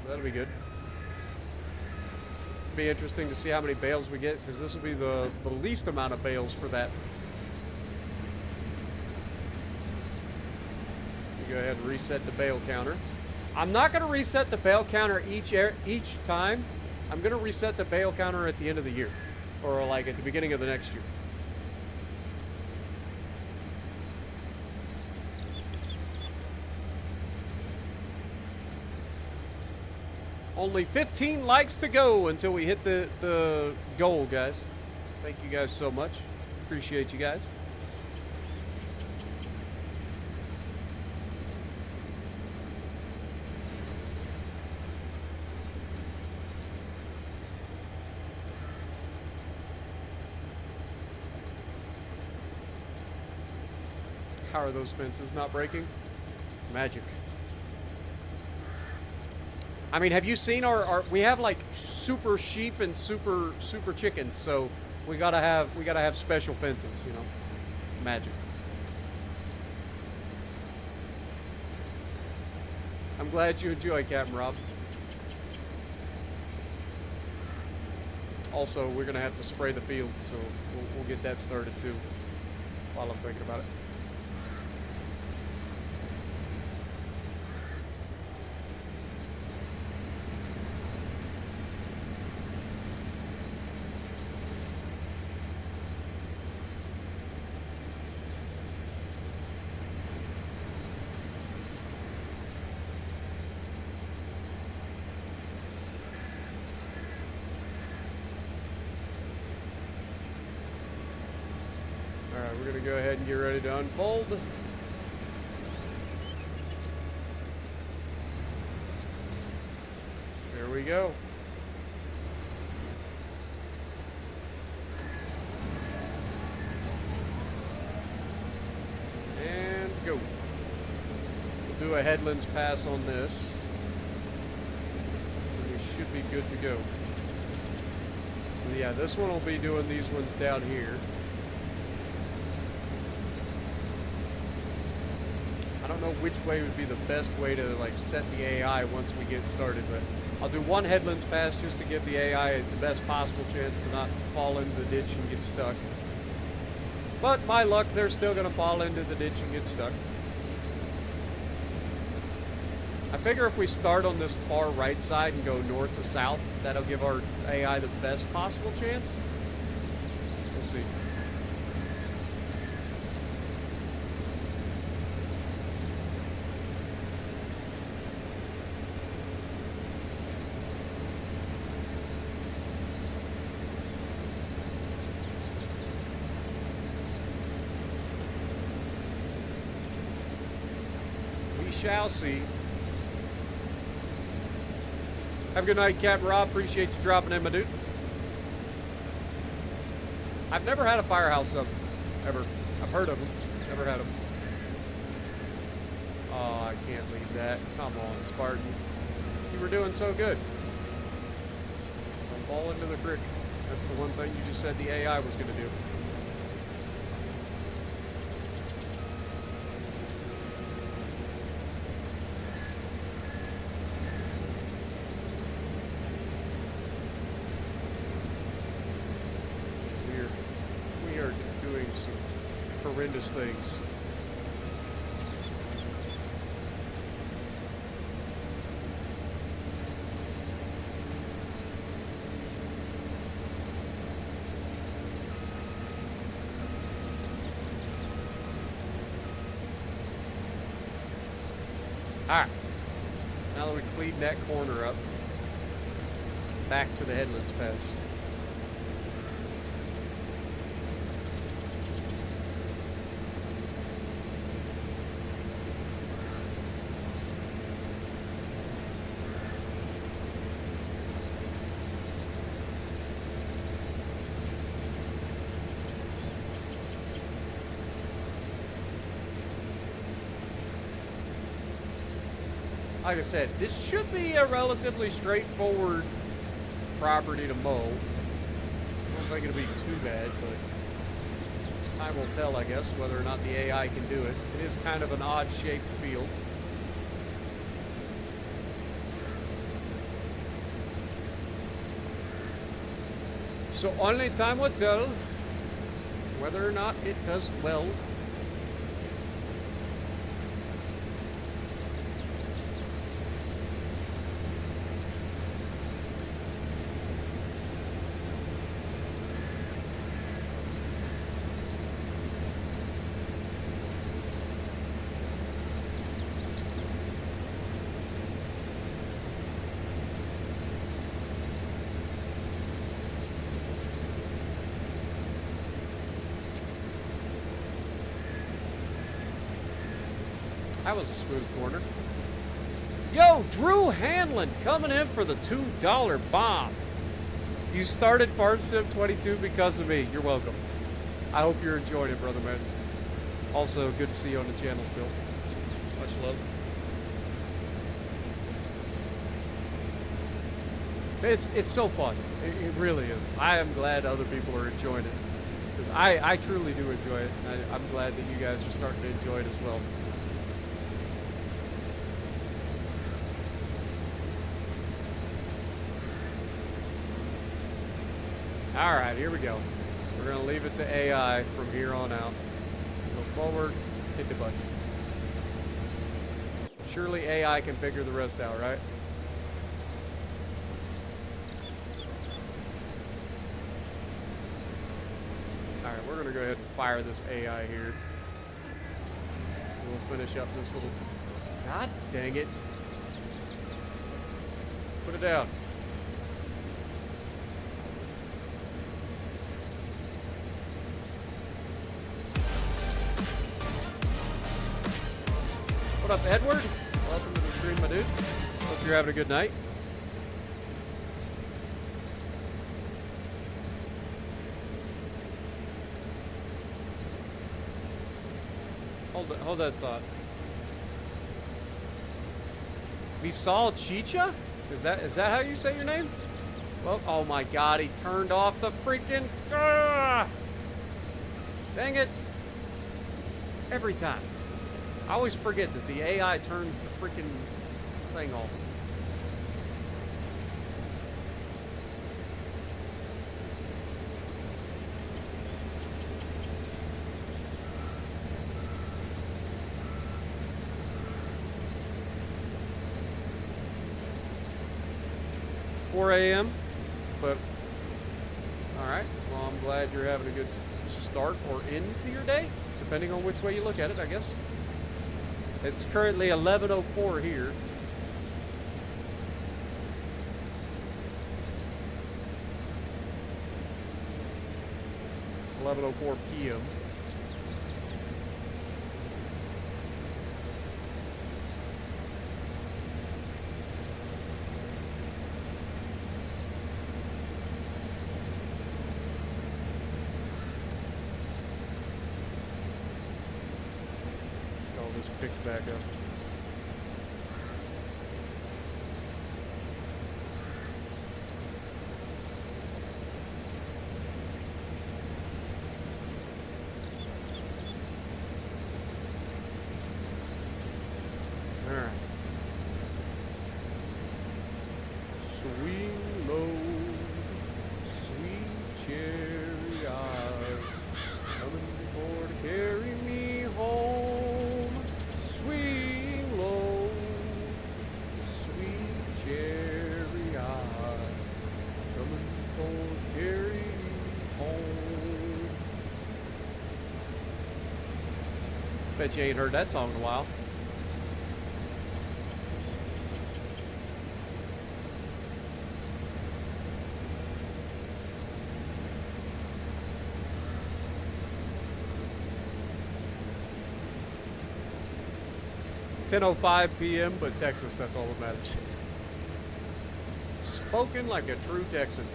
So that'll be good. Be interesting to see how many bales we get, because this will be the least amount of bales for that. You go ahead and reset the bale counter. I'm not going to reset the bale counter each time. I'm going to reset the bale counter at the end of the year, or like at the beginning of the next year. Only 15 likes to go until we hit the goal, guys. Thank you guys so much. Appreciate you guys. How are those fences not breaking? Magic. I mean, have you seen our we have like super sheep and super chickens, so we gotta have special fences, you know. Magic. I'm glad you enjoy, Captain Rob. Also, we're gonna have to spray the fields, so we'll get that started too while I'm thinking about it. We're going to go ahead and get ready to unfold. There we go. And go. We'll do a headlands pass on this. And we should be good to go. And yeah, this one will be doing these ones down here. I don't know which way would be the best way to like set the AI once we get started, but I'll do one headlands pass just to give the AI the best possible chance to not fall into the ditch and get stuck. But by luck, they're still going to fall into the ditch and get stuck. I figure if we start on this far right side and go north to south, that'll give our AI the best possible chance. We'll see. We shall see. Have a good night, Captain Rob. Appreciate you dropping in, my dude. I've never had a firehouse up, ever. I've heard of them. Never had them. Oh, I can't leave that. Come on, Spartan. You were doing so good. Don't fall into the creek. That's the one thing you just said the AI was going to do. Horrendous things. Alright. Now that we cleaned that corner up, back to the Headlands Pass. Like I said, this should be a relatively straightforward property to mow. I don't think it'll be too bad, but time will tell, I guess, whether or not the AI can do it. It is kind of an odd-shaped field. So only time will tell whether or not it does well. That was a smooth corner. Yo, Drew Hanlon coming in for the $2 bomb. You started Farm Sim 22 because of me. You're welcome. I hope you're enjoying it, brother man. Also, good to see you on the channel still. Much love. It's so fun. It really is. I am glad other people are enjoying it. Because I truly do enjoy it. And I'm glad that you guys are starting to enjoy it as well. All right, here we go. We're going to leave it to AI from here on out. Go forward, hit the button. Surely AI can figure the rest out, right? All right, we're going to go ahead and fire this AI here. We'll finish up this little... God dang it. Put it down. What up, Edward? Welcome to the stream, my dude. Hope you're having a good night. Hold that thought. Misal Chicha? Is that how you say your name? Well, oh my God, he turned off the freaking... Dang it. Every time. I always forget that the AI turns the freaking thing off. $4 a.m. But all right. Well, I'm glad you're having a good start or end to your day, depending on which way you look at it, I guess. It's currently 11:04 here. (11:04 p.m.) Picked back up. All right. Swing low, sweet chariots, coming for to carry me home. Swing low, sweet chariot, coming for to carry me home. Bet you ain't heard that song in a while. 10:05 p.m., but Texas, that's all that matters. Spoken like a true Texan.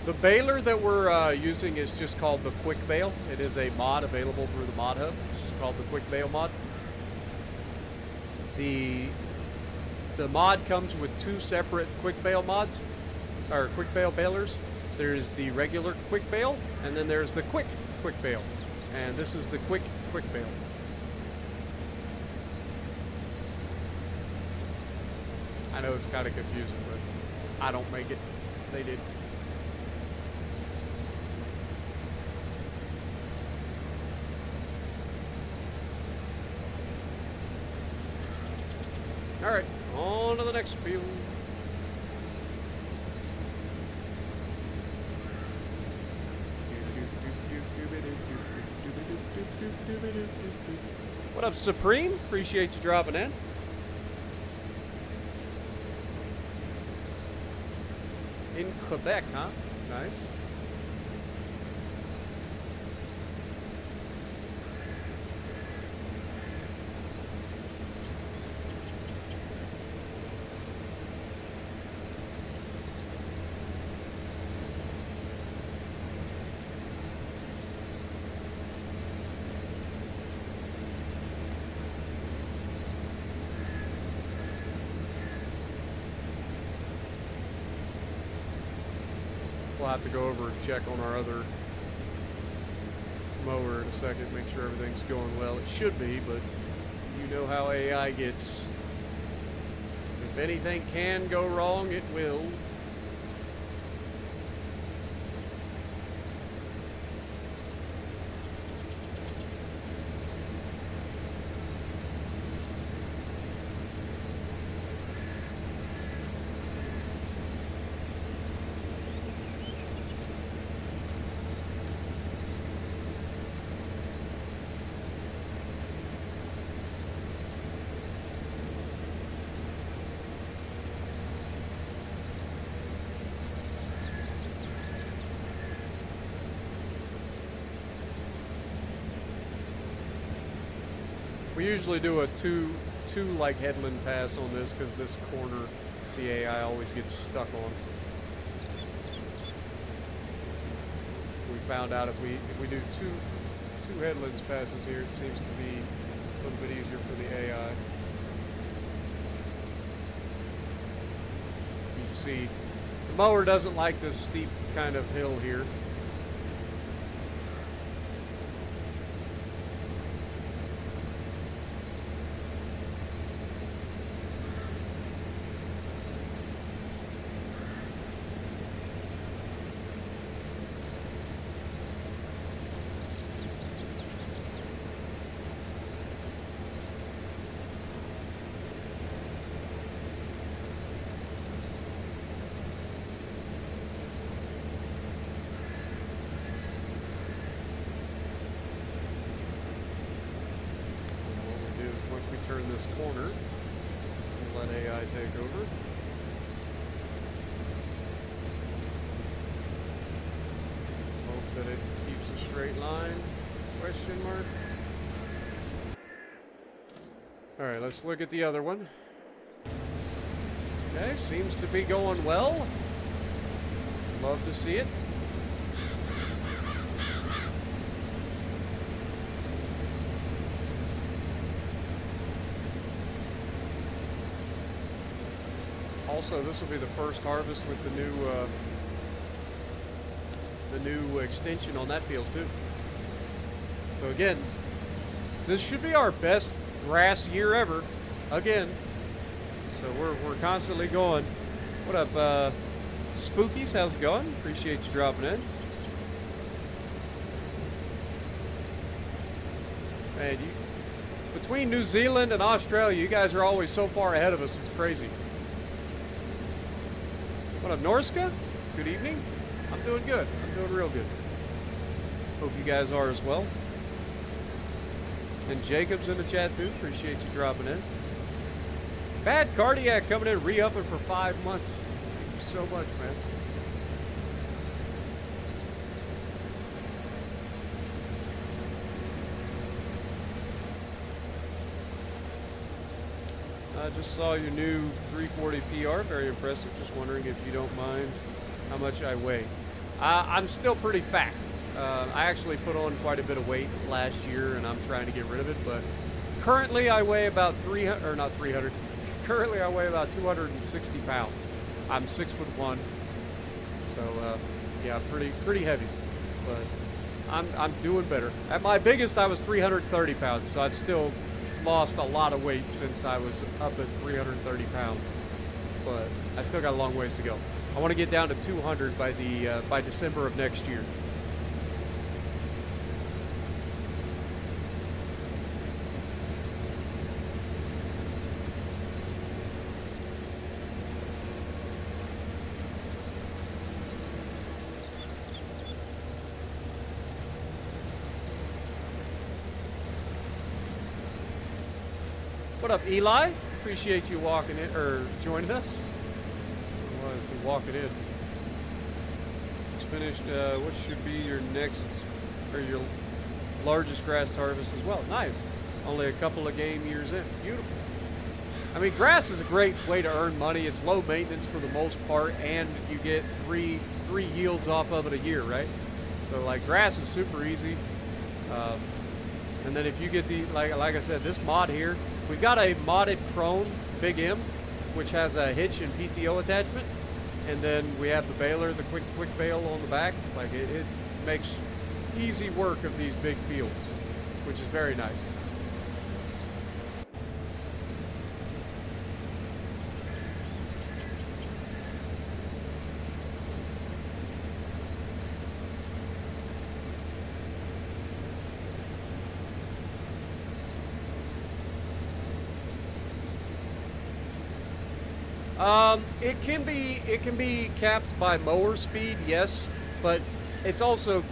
The baler that we're using is just called the Quick Bale. It is a mod available through the Mod Hub. It's just called the Quick Bale mod. The mod comes with two separate Quick Bale mods, or Quick Bale balers. There's the regular Quick Bale, and then there's the Quick Bale. And this is the Quick Bale. I know it's kind of confusing, but I don't make it. They did. All right, on to the next field. What up, Supreme? Appreciate you dropping in. In Quebec, huh? Nice. We'll have to go over and check on our other mower in a second, make sure everything's going well. It should be, but you know how AI gets. If anything can go wrong, it will. We usually do a two like headland pass on this because this corner the AI always gets stuck on. We found out if we do two headlands passes here, it seems to be a little bit easier for the AI. You can see the mower doesn't like this steep kind of hill here. Turn this corner and let AI take over. Hope that it keeps a straight line. Question mark. All right, let's look at the other one. Okay, seems to be going well. Love to see it. Also, this will be the first harvest with the new extension on that field too. So again, this should be our best grass year ever. Again, So we're constantly going. What up, Spookies? How's it going? Appreciate you dropping in. Man, between New Zealand and Australia, you guys are always so far ahead of us. It's crazy. What up, Norska? Good evening. I'm doing good. I'm doing real good. Hope you guys are as well. And Jacob's in the chat too. Appreciate you dropping in. Bad Cardiac coming in, re-upping for 5 months. Thank you so much, man. I just saw your new 340 PR. Very impressive. Just wondering if you don't mind how much I weigh. I'm still pretty fat. I actually put on quite a bit of weight last year, and I'm trying to get rid of it. But currently, I weigh about 300, or not 300. Currently, I weigh about 260 pounds. I'm 6'1", so yeah, pretty heavy. But I'm doing better. At my biggest, I was 330 pounds, so I've still lost a lot of weight since I was up at 330 pounds. But I still got a long ways to go. I want to get down to 200 by December of next year. What up, Eli? Appreciate you walking in or joining us. Why is he walking in? Just finished. What should be your next or your largest grass harvest as well? Nice. Only a couple of game years in. Beautiful. I mean, grass is a great way to earn money. It's low maintenance for the most part, and you get three yields off of it a year, right? So like grass is super easy. And then if you get the like I said, this mod here. We've got a modded Krone Big M, which has a hitch and PTO attachment, and then we have the baler, the quick bale on the back. Like it makes easy work of these big fields, which is very nice. It can be capped by mower speed, yes, but it's also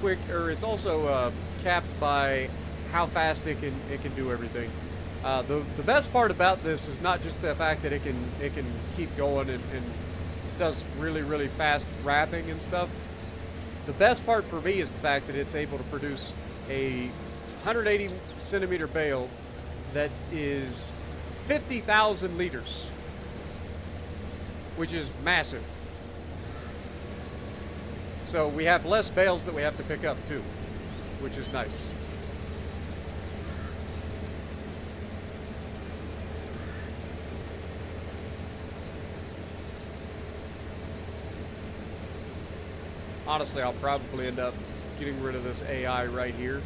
capped by how fast it can do everything. The best part about this is not just the fact that it can keep going and does really fast wrapping and stuff. The best part for me is the fact that it's able to produce a 180 centimeter bale that is 50,000 liters. Which is massive. So we have less bales that we have to pick up too, which is nice. Honestly, I'll probably end up getting rid of this AI right here.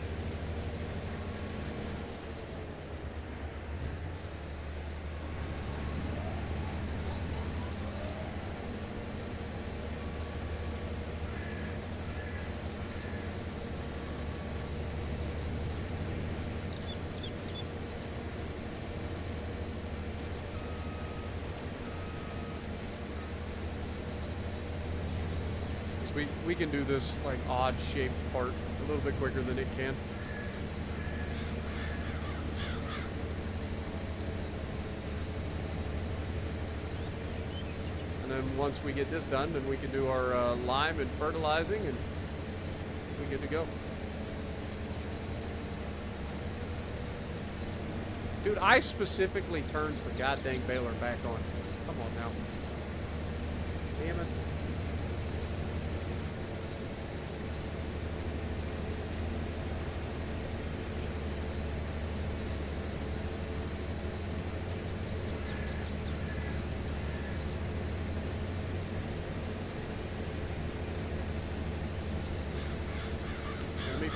We can do this like odd shaped part a little bit quicker than it can. And then once we get this done, then we can do our lime and fertilizing, and we're good to go. Dude, I specifically turned the goddamn baler back on. Come on now. Damn it.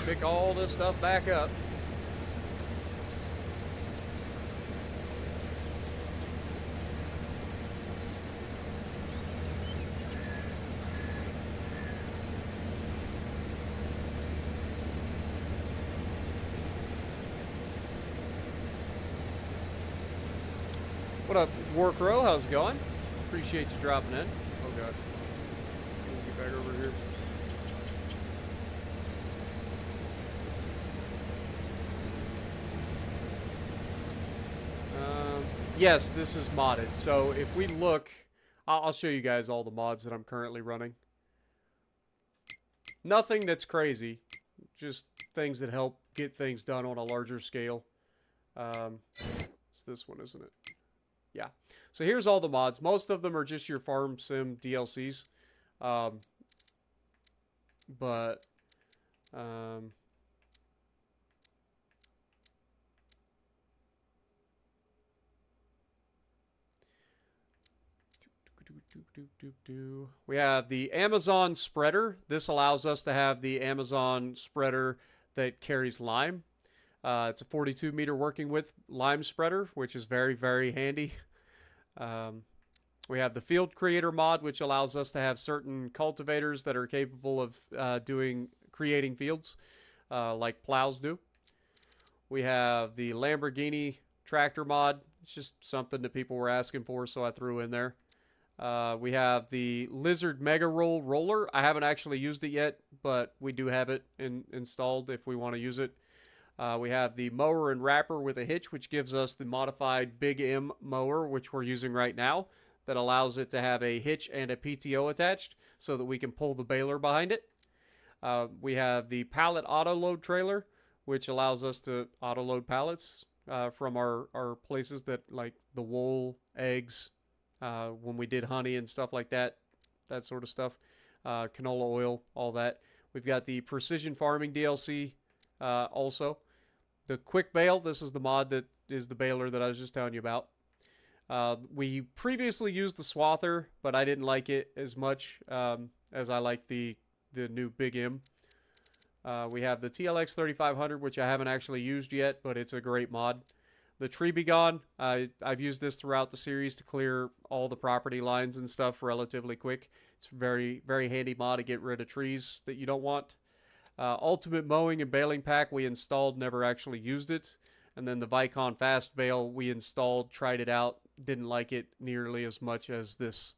Pick all this stuff back up. What up, War Crow? How's it going? Appreciate you dropping in. Oh god. Let me get back over here. Yes, this is modded. So if we look, I'll show you guys all the mods that I'm currently running. Nothing that's crazy, just things that help get things done on a larger scale. It's this one, isn't it? Yeah. So here's all the mods. Most of them are just your farm sim DLCs. But we have the Amazon spreader. This allows us to have the Amazon spreader that carries lime. It's a 42-meter working width lime spreader, which is very, very handy. We have the field creator mod, which allows us to have certain cultivators that are capable of creating fields, like plows do. We have the Lamborghini tractor mod. It's just something that people were asking for, so I threw in there. We have the Lizard Mega Roll roller. I haven't actually used it yet, but we do have it installed if we want to use it. We have the mower and wrapper with a hitch, which gives us the modified Big M mower, which we're using right now, that allows it to have a hitch and a PTO attached so that we can pull the baler behind it. We have the pallet auto load trailer, which allows us to auto load pallets from our places that like the wool, eggs, when we did honey and stuff like that, that sort of stuff, canola oil, all that. We've got the precision farming DLC also. The quick bale, this is the mod that is the baler that I was just telling you about. We previously used the swather, but I didn't like it as much as I like the new Big M. We have the TLX 3500, which I haven't actually used yet, but it's a great mod. The Tree Be Gone, I've used this throughout the series to clear all the property lines and stuff relatively quick. It's a very, very handy mod to get rid of trees that you don't want. Ultimate Mowing and Baling Pack we installed, never actually used it. And then the Vicon Fast Bale we installed, tried it out, didn't like it nearly as much as this.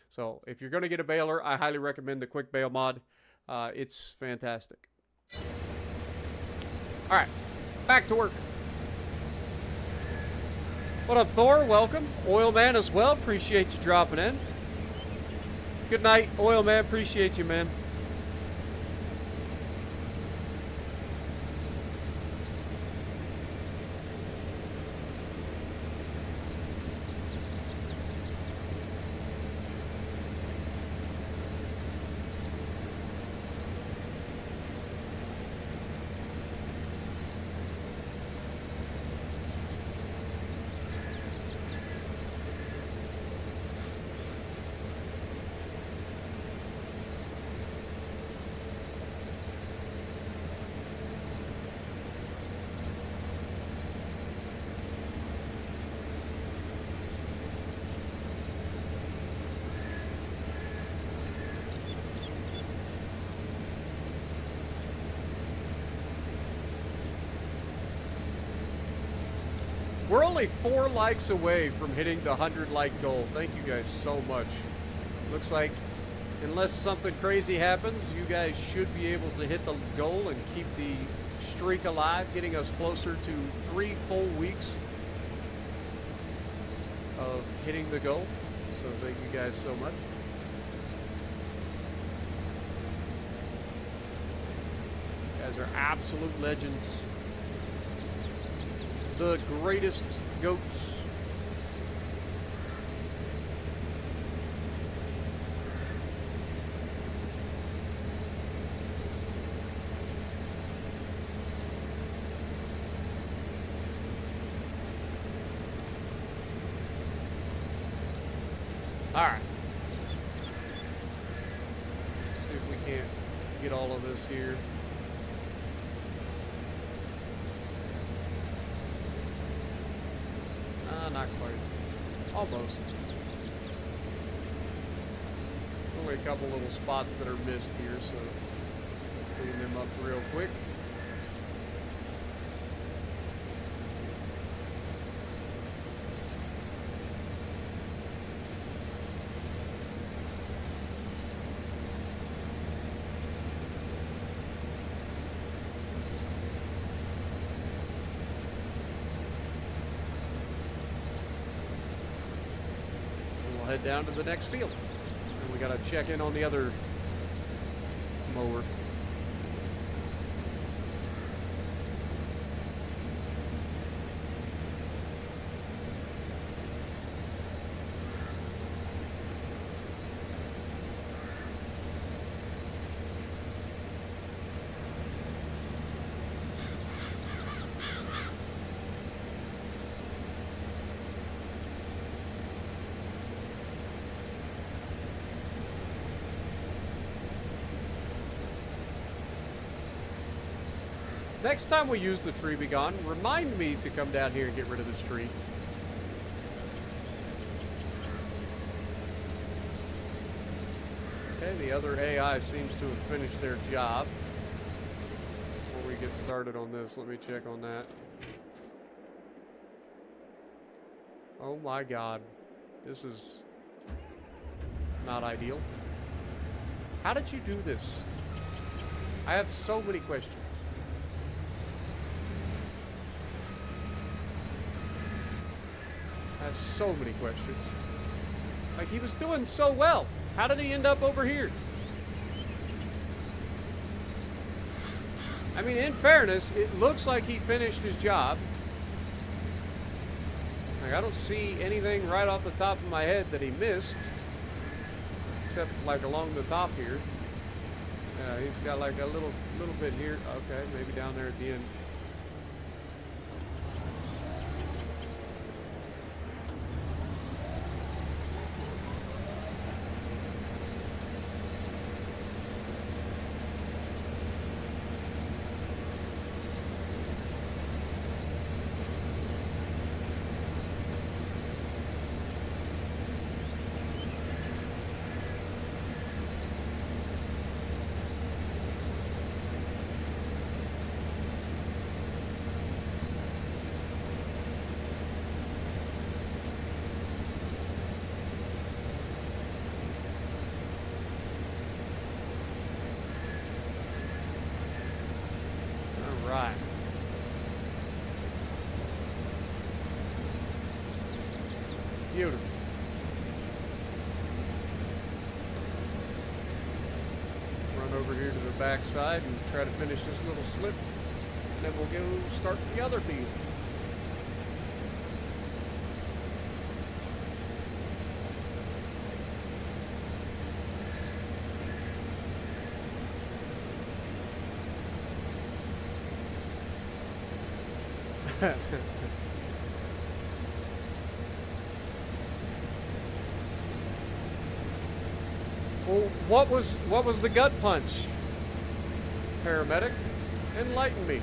So if you're going to get a baler, I highly recommend the Quick Bale mod. It's fantastic. Alright, back to work. What up, Thor? Welcome. Oil Man as well. Appreciate you dropping in. Good night, Oil Man. Appreciate you, man. We're only 4 likes away from hitting the 100 like goal. Thank you guys so much. Looks like unless something crazy happens, you guys should be able to hit the goal and keep the streak alive, getting us closer to 3 full weeks of hitting the goal. So thank you guys so much. You guys are absolute legends. The greatest goats. All right. See if we can't get all of this here. Not quite. Almost. Only a couple little spots that are missed here, so clean them up real quick. head down to the next field. And we got to check in on the other mower. Next time we use the tree begon, remind me to come down here and get rid of this tree. Okay, the other AI seems to have finished their job. Before we get started on this, let me check on that. Oh my God. This is not ideal. How did you do this? I have so many questions. I have so many questions. Like, he was doing so well. How did he end up over here? I mean, in fairness, it looks like he finished his job. Like, I don't see anything right off the top of my head that he missed. Except, like, along the top here. He's got, like, a little bit here. Okay, maybe down there at the end. Right. Beautiful. Run over here to the back side and try to finish this little slip, and then we'll go start the other field. Well, what was the gut punch? Paramedic, enlighten me.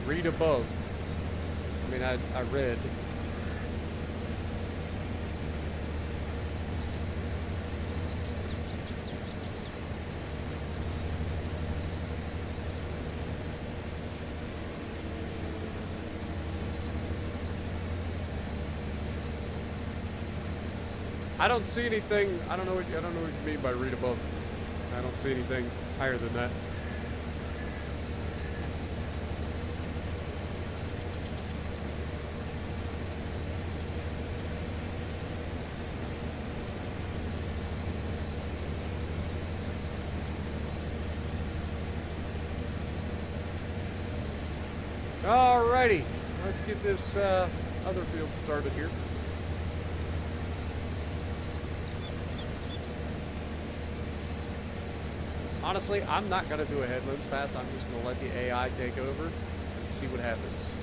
Read above. I mean, I read. I don't see anything. I don't know what you mean by read above. I don't see anything higher than that. Alrighty, let's get this other field started here. Honestly, I'm not going to do a headlands pass. I'm just going to let the AI take over and see what happens.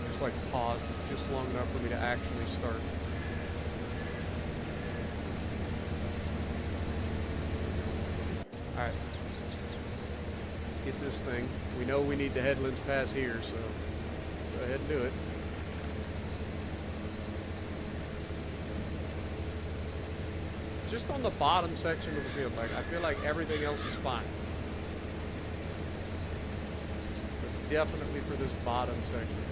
Just like paused just long enough for me to actually start. All right. Let's get this thing. We know we need the headlands pass here, so go ahead and do it. Just on the bottom section of the field, like I feel like everything else is fine. But definitely for this bottom section,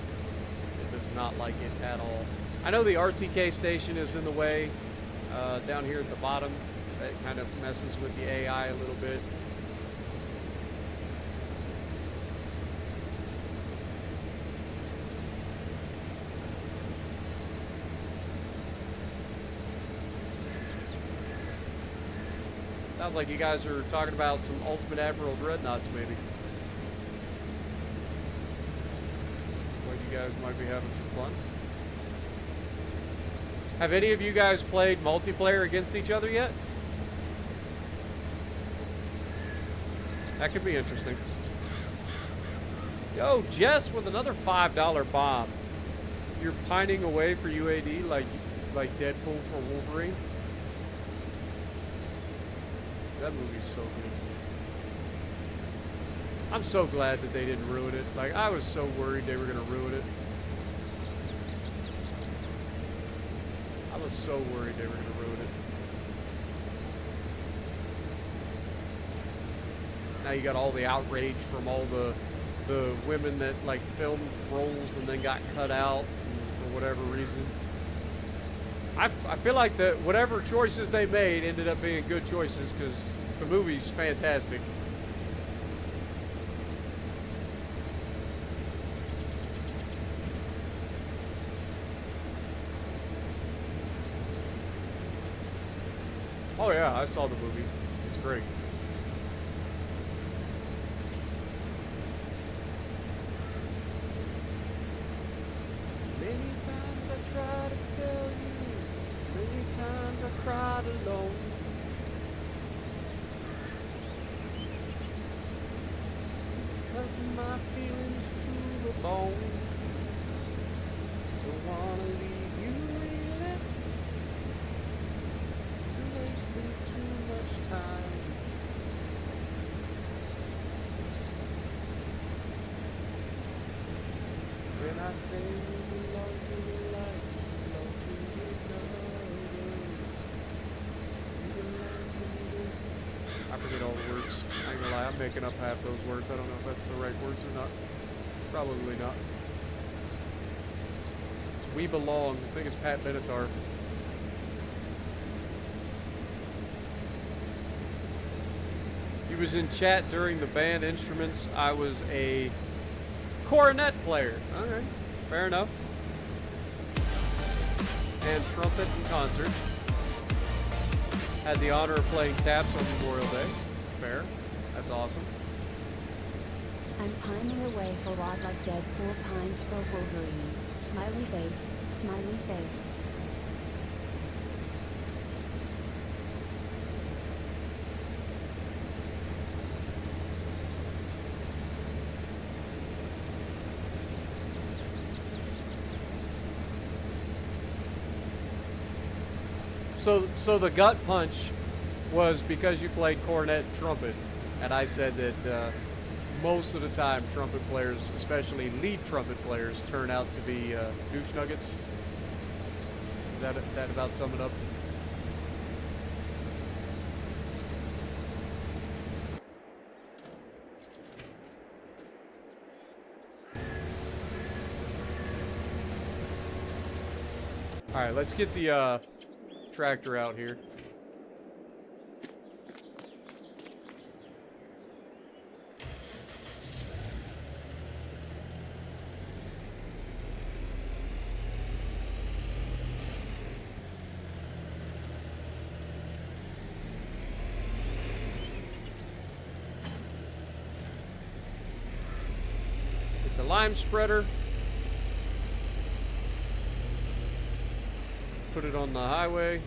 it does not like it at all. I know the RTK station is in the way down here at the bottom. That kind of messes with the AI a little bit. Sounds like you guys are talking about some Ultimate Admiral Dreadnoughts, maybe. Well, you guys might be having some fun. Have any of you guys played multiplayer against each other yet? That could be interesting. Yo, Jess with another $5 bomb. You're pining away for UAD like Deadpool for Wolverine? That movie's so good. I'm so glad that they didn't ruin it. Like, I was so worried they were going to ruin it. I was so worried they were going to ruin it. Now you got all the outrage from all the women that, like, filmed roles and then got cut out for whatever reason. I feel like that whatever choices they made ended up being good choices because the movie's fantastic. Oh yeah, I saw the movie. It's great. Many times I try to tell you. Many times I cried alone. Cut my feelings to the bone. Don't wanna leave you really. You're wasting too much time. When I say you belong to the light, belong to I forget all the words. I ain't gonna lie, I'm making up half those words. I don't know if that's the right words or not. Probably not. It's We Belong. I think it's Pat Benatar. He was in chat during the band instruments. I was a cornet player. Alright, fair enough. And trumpet in concert. Had the honor of playing taps on Memorial Day. Fair. That's awesome.
I'm pining away for Rod like Deadpool pines for Wolverine. Smiley face, smiley face.
So the gut punch was because you played cornet and trumpet, and I said that most of the time trumpet players, especially lead trumpet players, turn out to be douche nuggets. Is that about sum it up? All right, let's get the tractor out here. Get the lime spreader. Put it on the highway.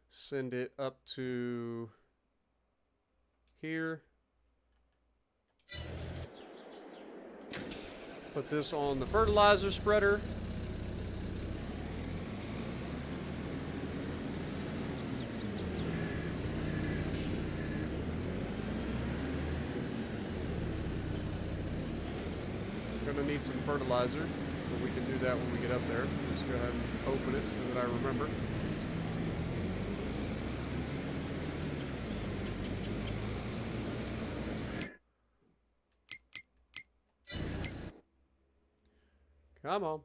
Send it up to here. Put this on the fertilizer spreader. gonna need some fertilizer, but we can do that when we get up there. Just go ahead and open it so that I remember. Come on.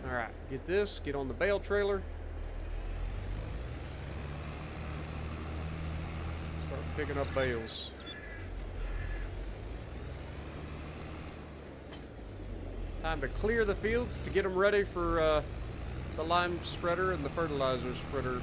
Alright, get this, get on the bale trailer. Start picking up bales. Time to clear the fields to get them ready for the lime spreader and the fertilizer spreader.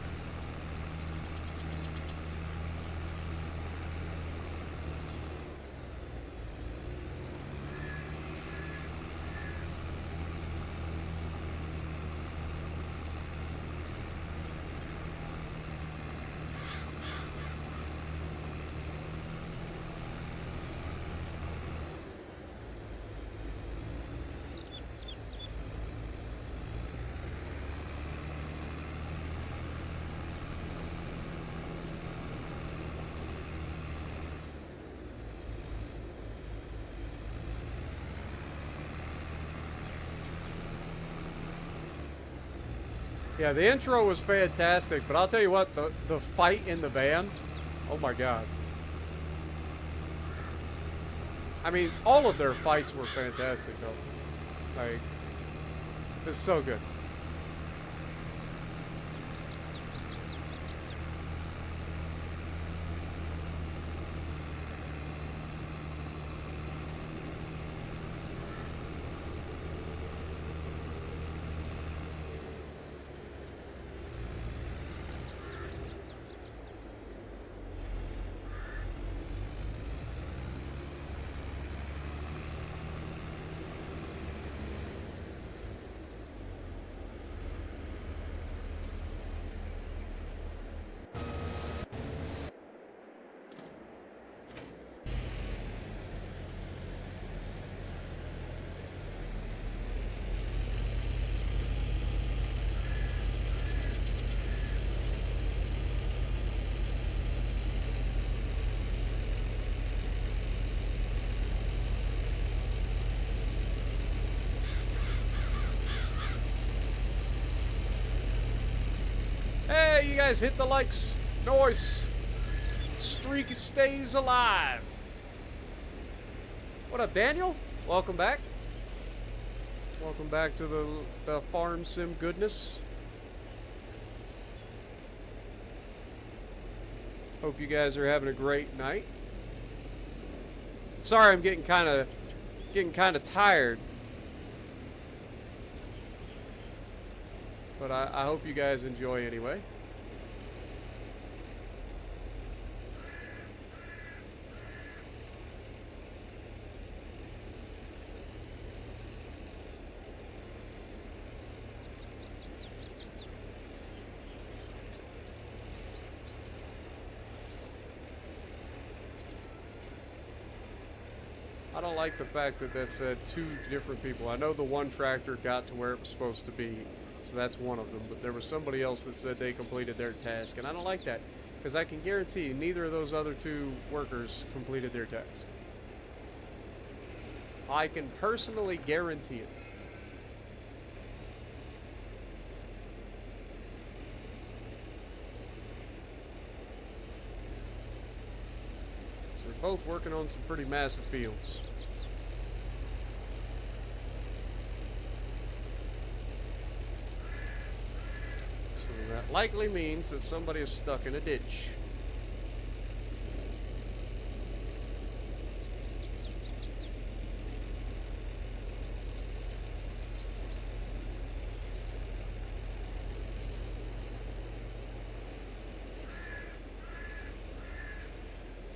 Yeah, the intro was fantastic, but I'll tell you what, the fight in the van, oh my god. I mean, all of their fights were fantastic, though. Like, it's so good. Hey, you guys hit the likes. Noise. Streak stays alive. What up, Daniel? Welcome back. Welcome back to the farm sim goodness. Hope you guys are having a great night. Sorry, I'm getting kind of tired. But I hope you guys enjoy anyway. I don't like the fact that that said 2 different people. I know the one tractor got to where it was supposed to be. So that's one of them, but there was somebody else that said they completed their task, and I don't like that, because I can guarantee neither of those other 2 workers completed their task. I can personally guarantee it. So they're both working on some pretty massive fields. That likely means that somebody is stuck in a ditch.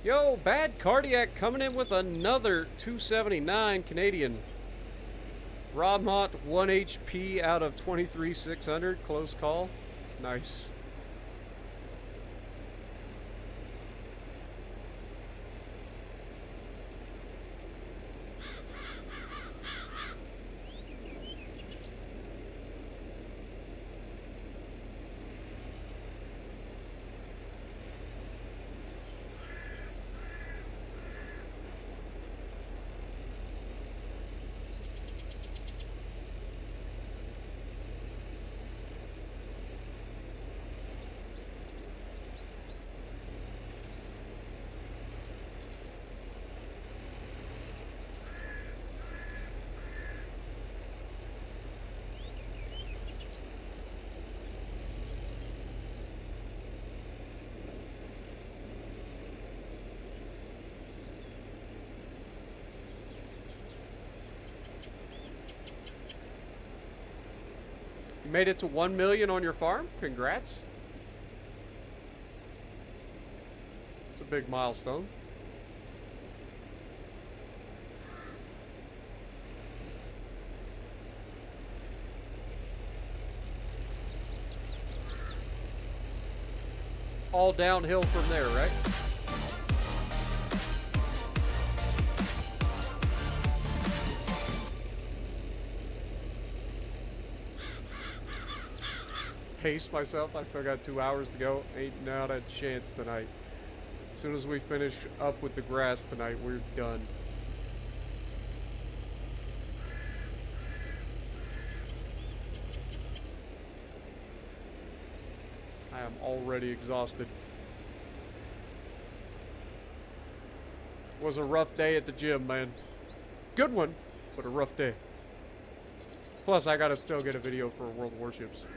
Yo, Bad Cardiac coming in with another 279 Canadian. Robmont 1 HP out of 23,600. Close call. Nice. made it to 1 million on your farm. Congrats. It's a big milestone. All downhill from there, right? Pace myself. I still got 2 hours to go. Ain't not a chance tonight. As soon as we finish up with the grass tonight, we're done. I am already exhausted. It was a rough day at the gym, man. Good one, but a rough day. Plus, I gotta still get a video for World Warships.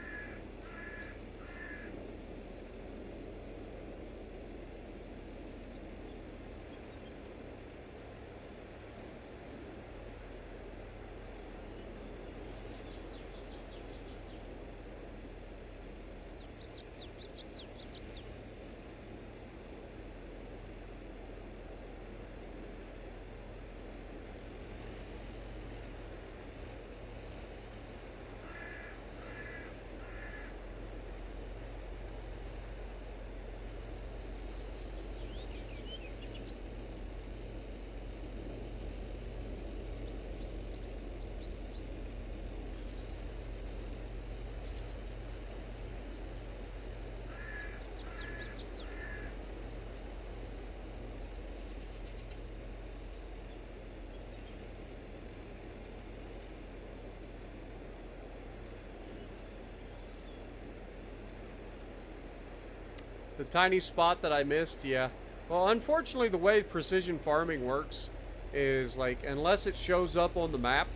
The tiny spot that I missed, yeah. Well, unfortunately, the way precision farming works is, like, unless it shows up on the map,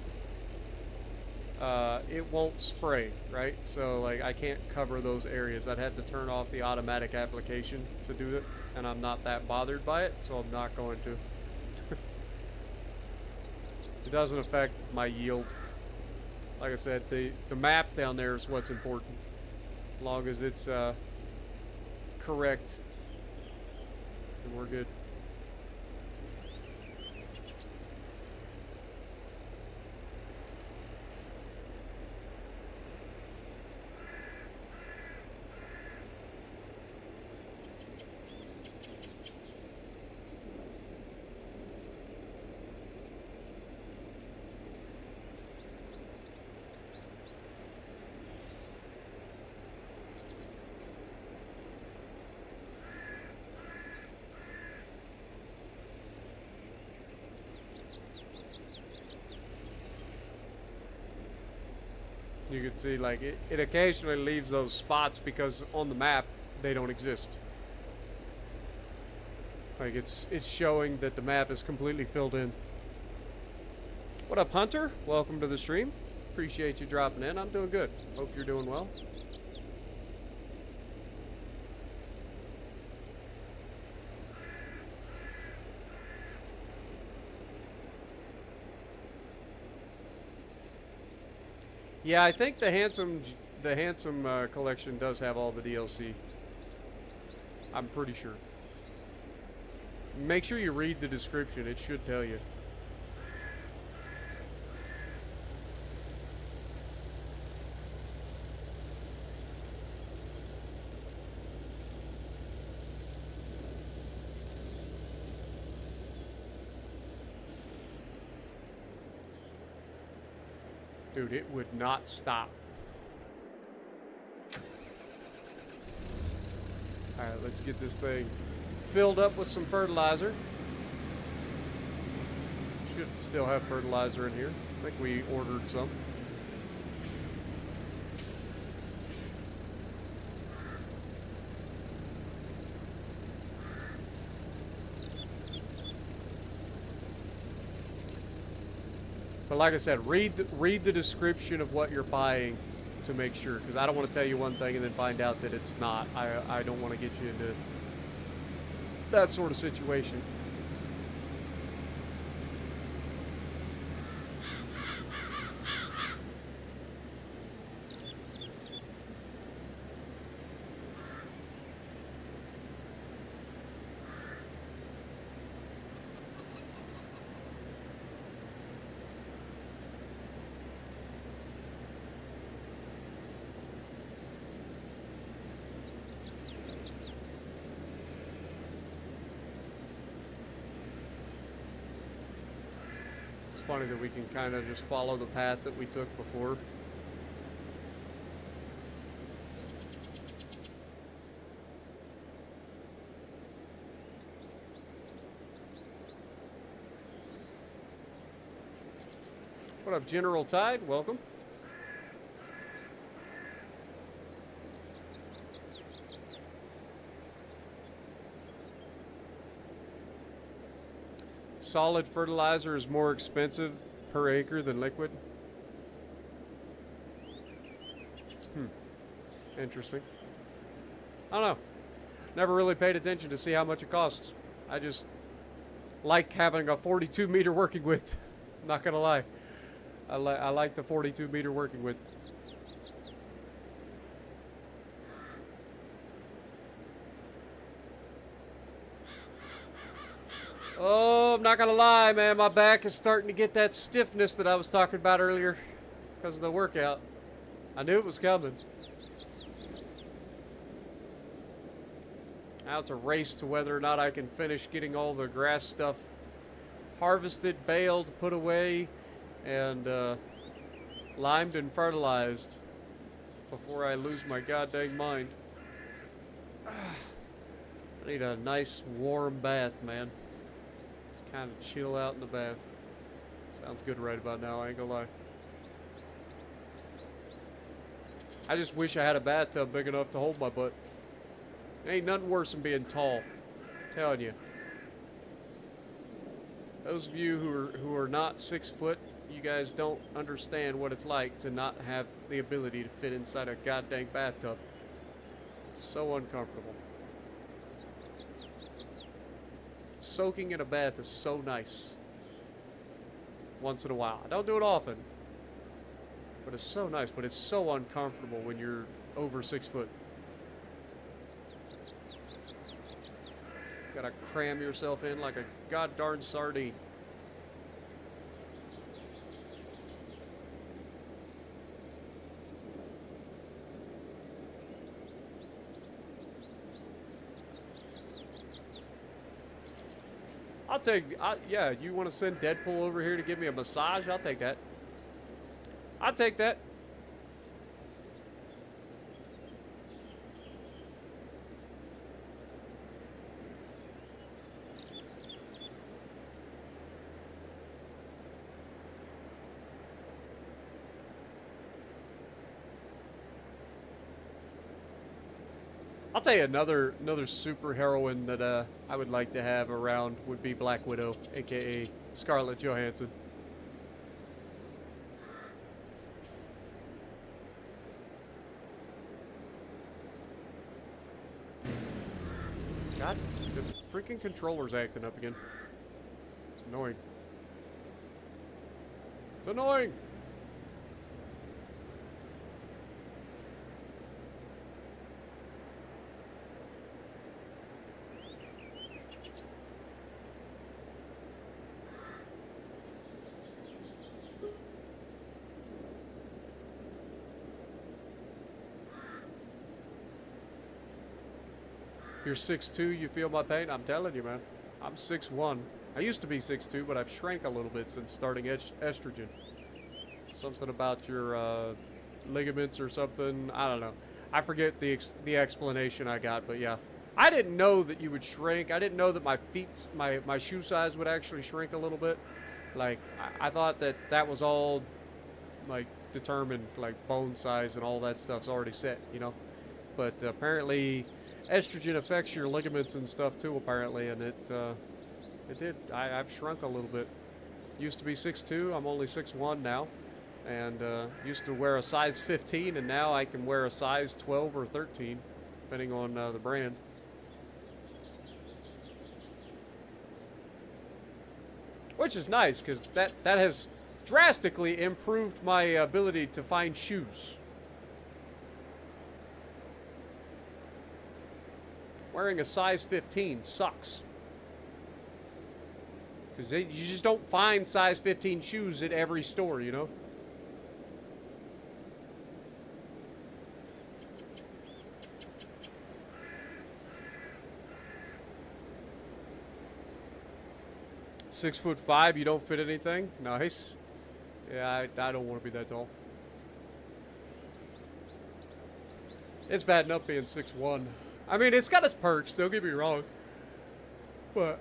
it won't spray, right? So, like, I can't cover those areas. I'd have to turn off the automatic application to do it, and I'm not that bothered by it, so I'm not going to. It doesn't affect my yield. Like I said, the map down there is what's important. As long as it's, correct, and we're good. You can see, like, it occasionally leaves those spots because on the map they don't exist. Like, it's showing that the map is completely filled in. What up, Hunter? Welcome to the stream. Appreciate you dropping in. I'm doing good. Hope you're doing well. Yeah, I think the handsome collection does have all the DLC. I'm pretty sure. Make sure you read the description. It should tell you. Dude, it would not stop. Alright, let's get this thing filled up with some fertilizer. Should still have fertilizer in here. I think we ordered some. But like I said, read the description of what you're buying to make sure, because I don't want to tell you one thing and then find out that it's not. I don't want to get you into that sort of situation. funny that we can kind of just follow the path that we took before. What up, General Tide? Welcome. Solid fertilizer is more expensive per acre than liquid. Interesting. I don't know. Never really paid attention to see how much it costs. I just like having a 42 meter working width. Not gonna lie. I like the 42 meter working width. Oh, I'm not gonna lie, man. My back is starting to get that stiffness that I was talking about earlier because of the workout. I knew it was coming. Now it's a race to whether or not I can finish getting all the grass stuff harvested, baled, put away, and limed and fertilized before I lose my goddamn mind. I need a nice warm bath, man. Just kind of chill out in the bath. Sounds good right about now, I ain't gonna lie. I just wish I had a bathtub big enough to hold my butt. Ain't nothing worse than being tall. I'm telling you. Those of you who are not 6 foot, you guys don't understand what it's like to not have the ability to fit inside a goddamn bathtub. So uncomfortable. Soaking in a bath is so nice. Once in a while. I don't do it often. But it's so nice, but it's so uncomfortable when you're over 6 foot. Gotta cram yourself in like a goddarn sardine. Yeah, you want to send Deadpool over here to give me a massage? I'll take that. I'll take that. I'll tell you another super heroine that I would like to have around would be Black Widow, aka Scarlett Johansson. God, the freaking controller's acting up again. It's annoying. It's annoying! You're 6'2", you feel my pain? I'm telling you, man. I'm 6'1". I used to be 6'2", but I've shrank a little bit since starting estrogen. Something about your ligaments or something. I don't know. I forget the explanation I got, but yeah. I didn't know that you would shrink. I didn't know that my feet, my shoe size would actually shrink a little bit. Like, I thought that was all, like, determined, like, bone size and all that stuff's already set, you know? But apparently estrogen affects your ligaments and stuff too, apparently, and it did. I've shrunk a little bit. Used to be 6'2", I'm only 6'1" now, and used to wear a size 15, and now I can wear a size 12 or 13, depending on the brand. Which is nice, because that has drastically improved my ability to find shoes. Wearing a size 15 sucks. Because you just don't find size 15 shoes at every store, you know? 6'5", you don't fit anything? Nice. Yeah, I don't want to be that tall. It's bad enough being 6'1". I mean, it's got its perks, don't get me wrong. But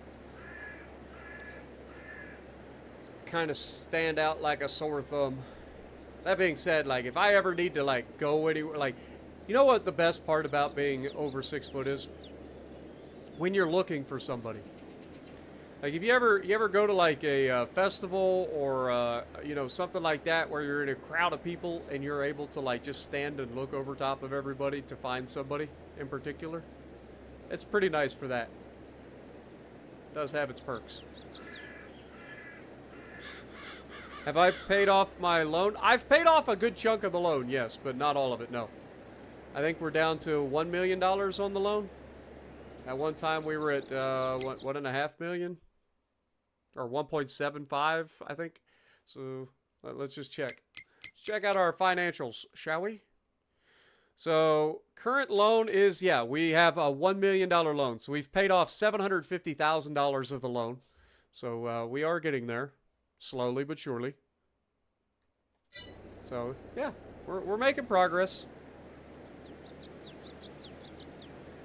kind of stand out like a sore thumb. That being said, like, if I ever need to, like, go anywhere, like, you know what the best part about being over 6 foot is? When you're looking for somebody. Like, if you ever go to, like, a festival or, you know, something like that where you're in a crowd of people and you're able to, like, just stand and look over top of everybody to find somebody in particular, it's pretty nice for that. It does have its perks. Have I paid off my loan? I've paid off a good chunk of the loan, yes, but not all of it, no. I think we're down to $1 million on the loan. At one time we were at, $1.5 million? Or 1.75, I think. So, let's just check. Let's check out our financials, shall we? So, current loan is, yeah, we have a $1 million loan. So, we've paid off $750,000 of the loan. So, we are getting there. Slowly but surely. So, yeah, we're making progress.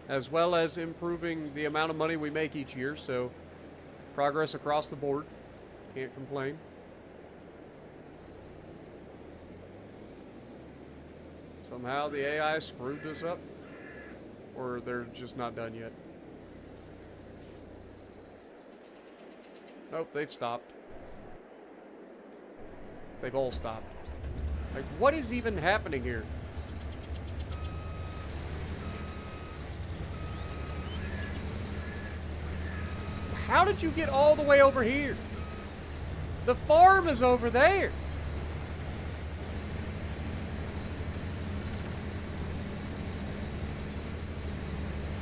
As well as improving the amount of money we make each year, so progress across the board. Can't complain. Somehow the AI screwed this up. Or they're just not done yet. Nope, they've stopped. They've all stopped. Like, what is even happening here? How did you get all the way over here? The farm is over there.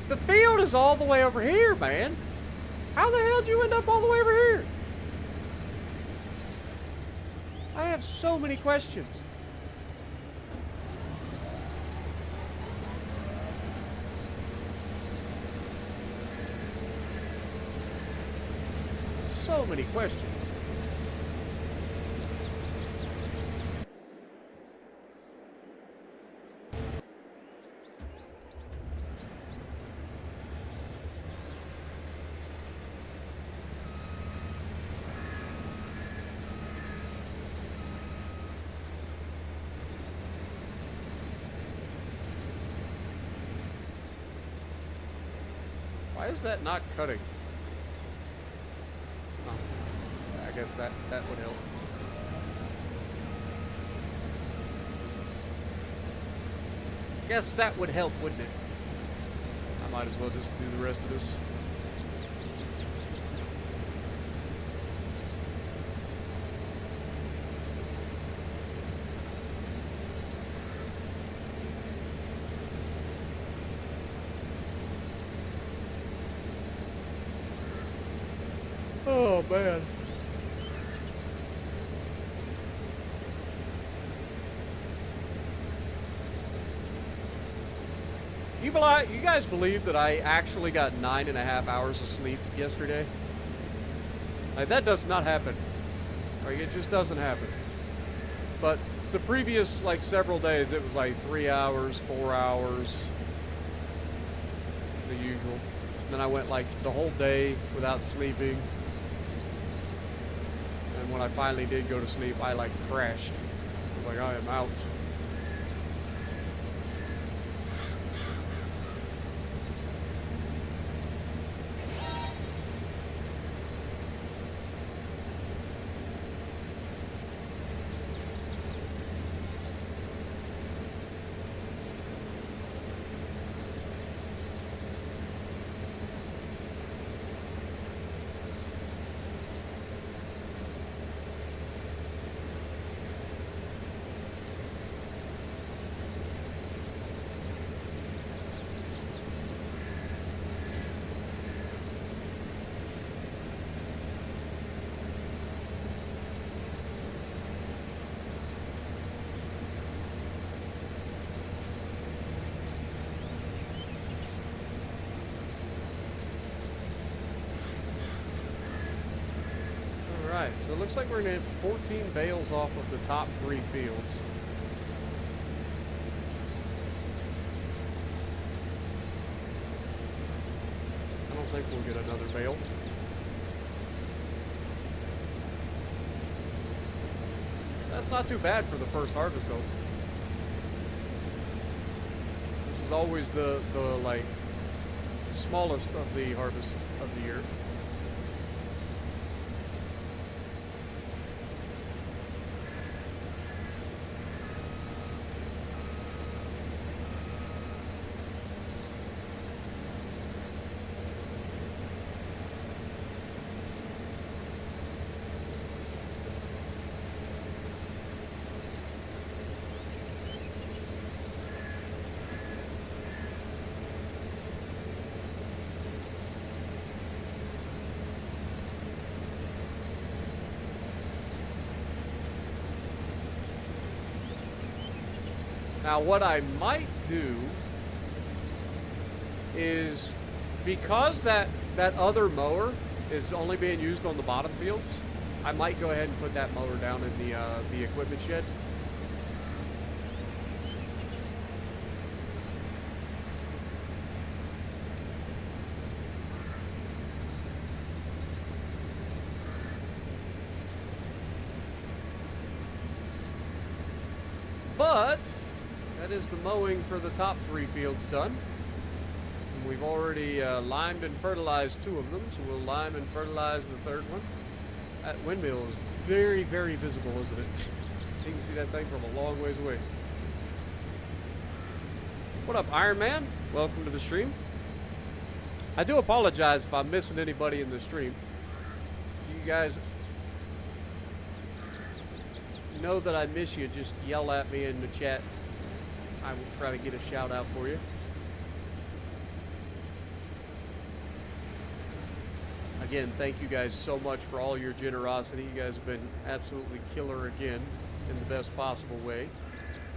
The field is all the way over here, man. How the hell did you end up all the way over here? I have so many questions. So many questions. Why is that not cutting? Oh, I guess that would help. Guess that would help, wouldn't it? I might as well just do the rest of this. Oh, man. You guys believe that I actually got 9.5 hours of sleep yesterday? Like, that does not happen. Like, it just doesn't happen. But the previous, like, several days, it was like 3 hours, 4 hours. The usual. And then I went, like, the whole day without sleeping. And when I finally did go to sleep, I, like, crashed. I was like, I am out. Alright, so it looks like we're going to hit 14 bales off of the top 3 fields. I don't think we'll get another bale. That's not too bad for the first harvest, though. This is always the like, smallest of the harvests of the year. Now, what I might do is, because that other mower is only being used on the bottom fields, I might go ahead and put that mower down in the equipment shed. But that is the mowing for the top 3 fields done. And we've already limed and fertilized 2 of them, so we'll lime and fertilize the 3rd one. That windmill is very, very visible, isn't it? You can see that thing from a long ways away. What up, Iron Man? Welcome to the stream. I do apologize if I'm missing anybody in the stream. You guys know that I miss you. Just yell at me in the chat. I will try to get a shout out for you. Again, thank you guys so much for all your generosity. You guys have been absolutely killer again in the best possible way.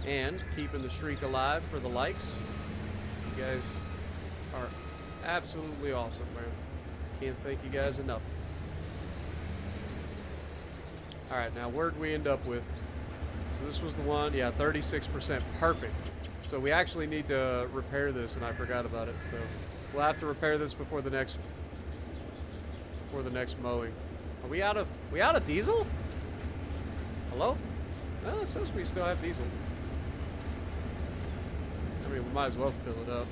And keeping the streak alive for the likes. You guys are absolutely awesome, man. Can't thank you guys enough. Alright, now where'd we end up with? So this was the one, yeah, 36%. Perfect. So we actually need to repair this, and I forgot about it. So we'll have to repair this before the next mowing. Are we out of diesel? Hello? Well, it says we still have diesel. I mean, we might as well fill it up.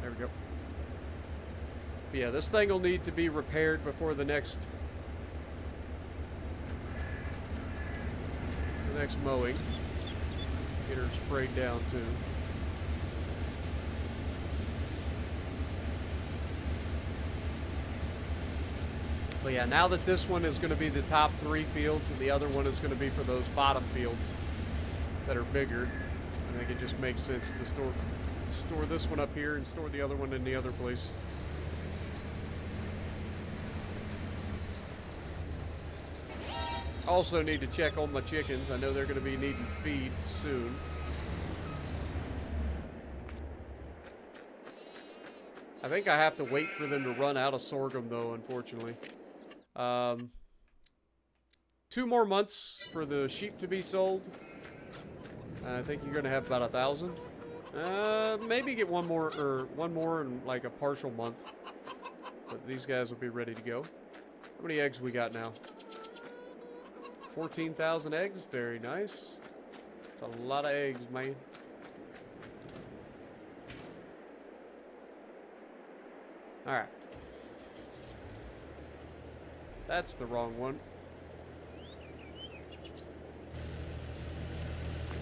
There we go. But yeah, this thing will need to be repaired before the next mowing. Get her sprayed down too. But yeah, now that this one is going to be the top 3 fields and the other one is going to be for those bottom fields that are bigger, I think it just makes sense to store this one up here and store the other one in the other place. Also need to check on my chickens. I know they're going to be needing feed soon. I think I have to wait for them to run out of sorghum though, unfortunately. 2 more months for the sheep to be sold. I think you're going to have about 1,000. Maybe get one more in like a partial month. But these guys will be ready to go. How many eggs we got now? 14,000 eggs. Very nice. It's a lot of eggs, man. Alright. That's the wrong one.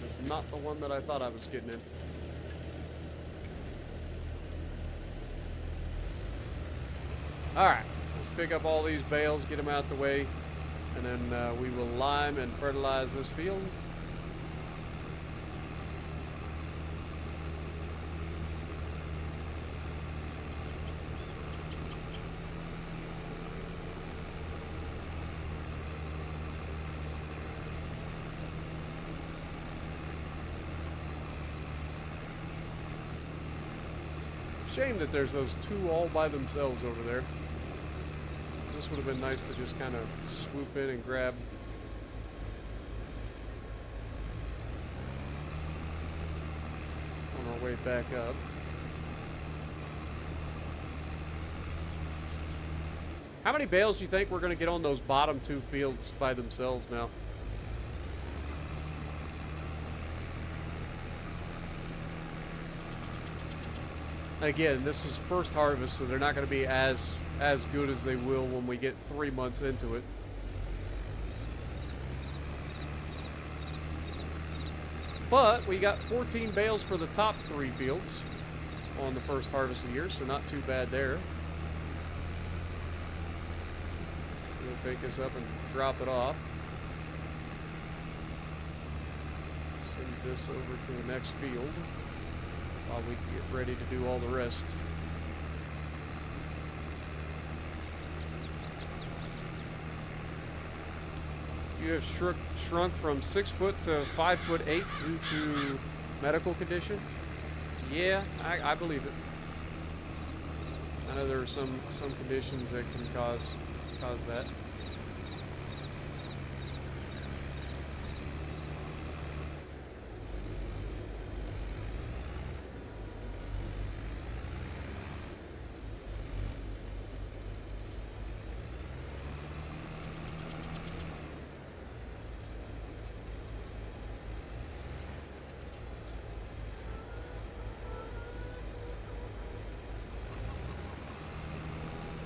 It's not the one that I thought I was getting in. Alright. Let's pick up all these bales, get them out the way, and then we will lime and fertilize this field. Shame that there's those two all by themselves over there. This would have been nice to just kind of swoop in and grab. On our way back up. How many bales do you think we're going to get on those bottom two fields by themselves now? Again, this is first harvest, so they're not going to be as good as they will when we get 3 months into it. But we got 14 bales for the top 3 fields on the first harvest of the year, so not too bad there. We'll take this up and drop it off. Send this over to the next field while we get ready to do all the rest. You have shrunk from 6 foot to 5'8" due to medical condition? Yeah, I believe it. I know there are some conditions that can cause that.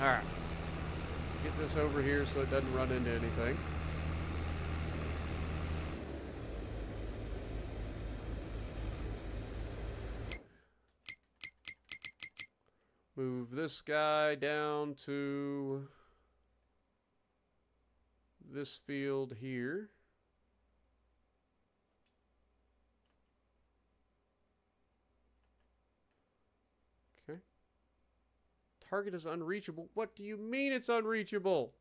Alright. Get this over here so it doesn't run into anything. Move this guy down to this field here. Okay. Target is unreachable. What do you mean it's unreachable?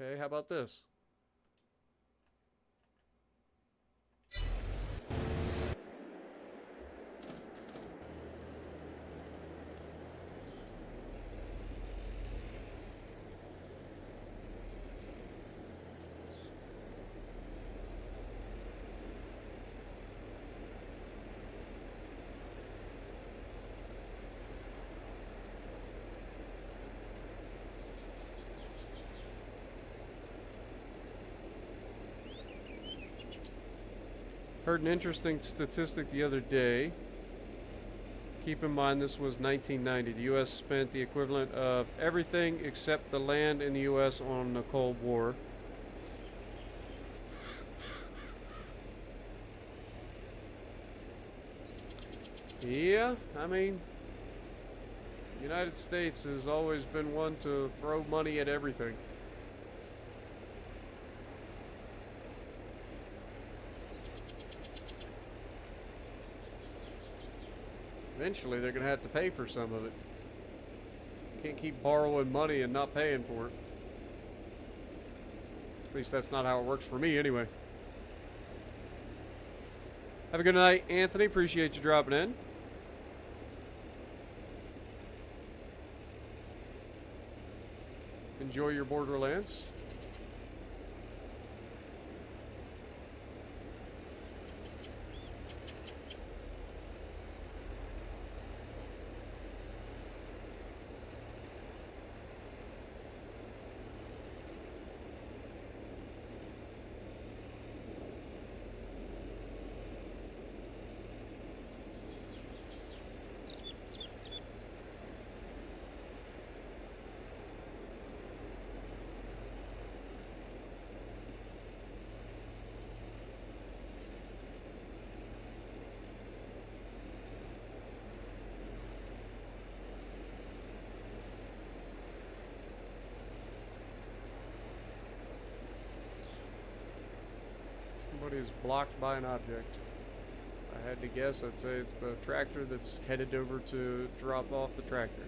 Okay, how about this? Heard an interesting statistic the other day. Keep in mind this was 1990. The U.S. spent the equivalent of everything except the land in the U.S. on the Cold War. Yeah, I mean, the United States has always been one to throw money at everything. Eventually, they're going to have to pay for some of it. Can't keep borrowing money and not paying for it. At least that's not how it works for me, anyway. Have a good night, Anthony. Appreciate you dropping in. Enjoy your Borderlands. Somebody is blocked by an object. I had to guess, I'd say it's the tractor that's headed over to drop off the tractor.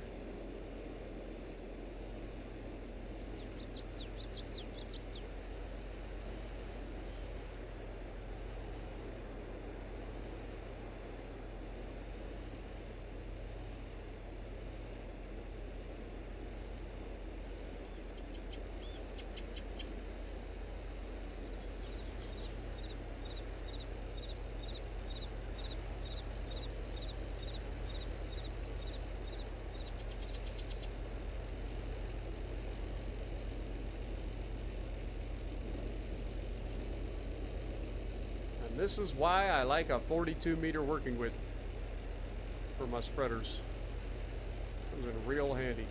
And this is why I like a 42-meter working width for my spreaders. Comes in real handy.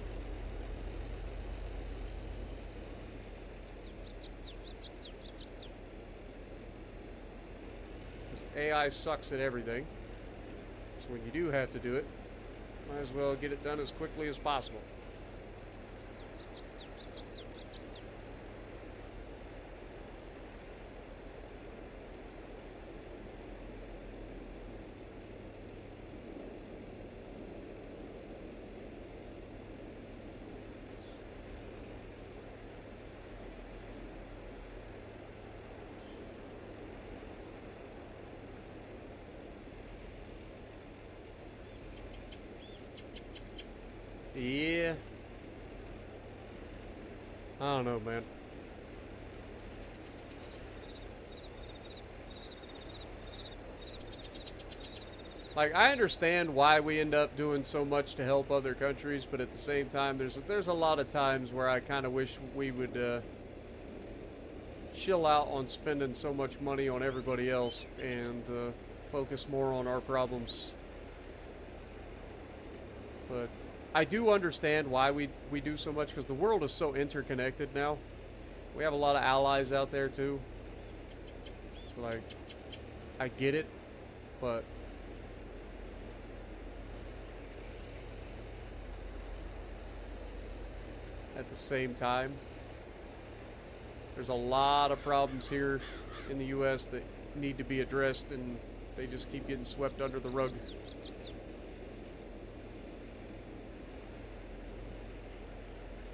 Because AI sucks at everything. So when you do have to do it, might as well get it done as quickly as possible. Yeah. I don't know, man. Like, I understand why we end up doing so much to help other countries, but at the same time, there's a lot of times where I kind of wish we would chill out on spending so much money on everybody else and focus more on our problems. But I do understand why we do so much, because the world is so interconnected now. We have a lot of allies out there too. It's like, I get it, but at the same time, there's a lot of problems here in the US that need to be addressed, and they just keep getting swept under the rug.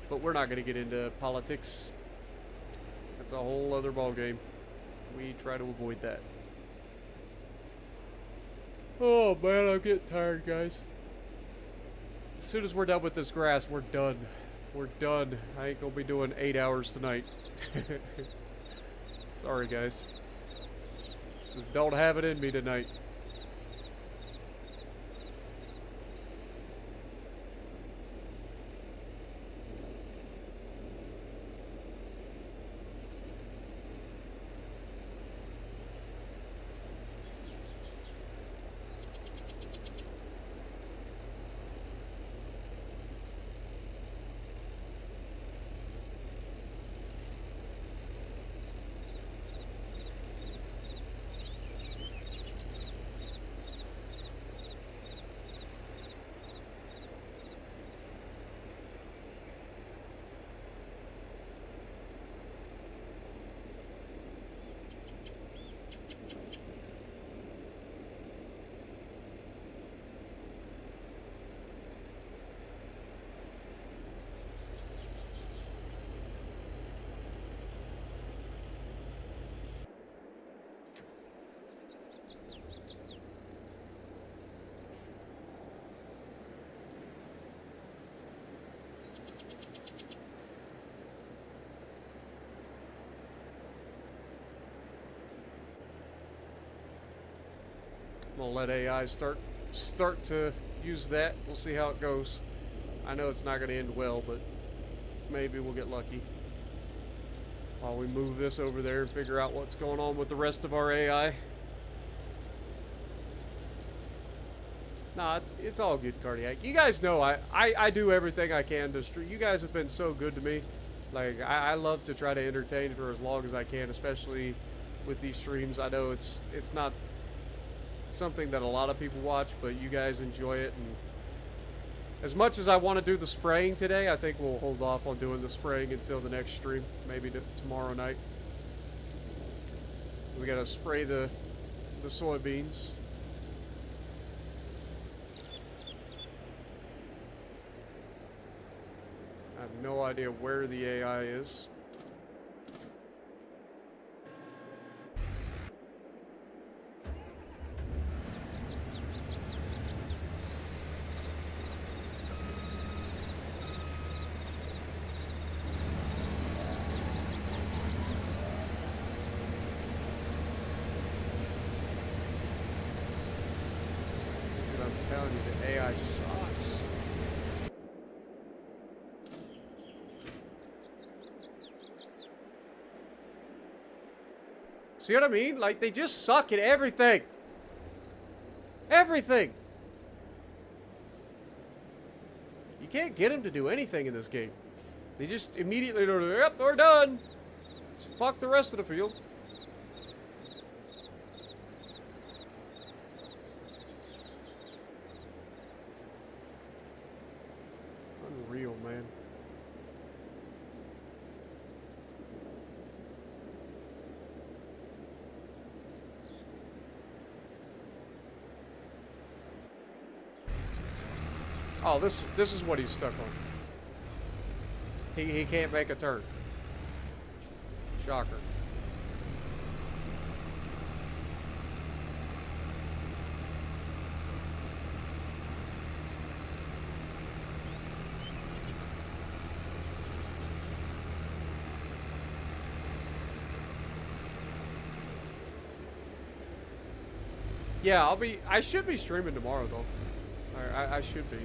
But we're not going to get into politics. That's a whole other ballgame. We try to avoid that. Oh man, I'm getting tired, guys. As soon as we're done with this grass, we're done. We're done. I ain't gonna be doing 8 hours tonight. Sorry, guys. Just don't have it in me tonight. I'm gonna let AI start to use that. We'll see how it goes. I know it's not gonna end well, but maybe we'll get lucky. While we move this over there and figure out what's going on with the rest of our AI. Nah, it's all good, Cardiac. You guys know I do everything I can to stream. You guys have been so good to me. Like, I love to try to entertain for as long as I can, especially with these streams. I know it's not something that a lot of people watch, but you guys enjoy it. And as much as I want to do the spraying today, I think we'll hold off on doing the spraying until the next stream, maybe tomorrow night. We gotta spray the soybeans. I have no idea where the AI is. I'm telling you, the AI sucks. See what I mean? Like, they just suck at everything. Everything. You can't get them to do anything in this game. They just immediately go, yep, we're done. Just fuck the rest of the field. Unreal, man. Oh, this is what he's stuck on. He can't make a turn. Shocker. Yeah, I should be streaming tomorrow though. I should be.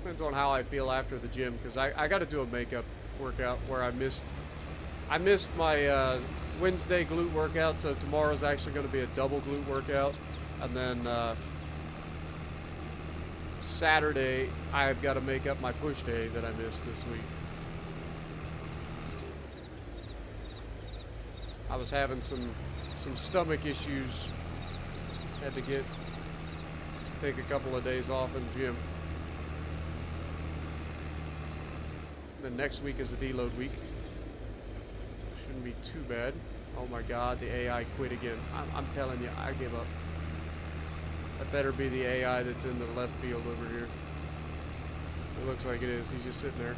Depends on how I feel after the gym, because I got to do a makeup workout where I missed my Wednesday glute workout, so tomorrow's actually going to be a double glute workout, and then Saturday I've got to make up my push day that I missed this week. I was having some stomach issues. Had to take a couple of days off in the gym. Then next week is a deload week. Shouldn't be too bad. Oh my god, the AI quit again. I'm telling you, I give up. That better be the AI that's in the left field over here. It looks like it is. He's just sitting there.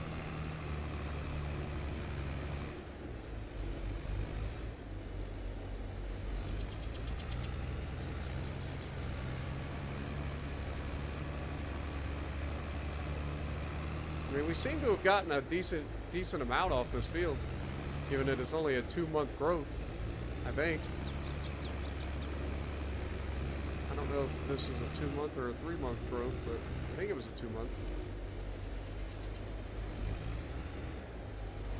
I mean, we seem to have gotten a decent amount off this field, given that it's only a 2-month growth, I think. I don't know if this is a 2-month or a 3-month growth, but I think it was a 2-month.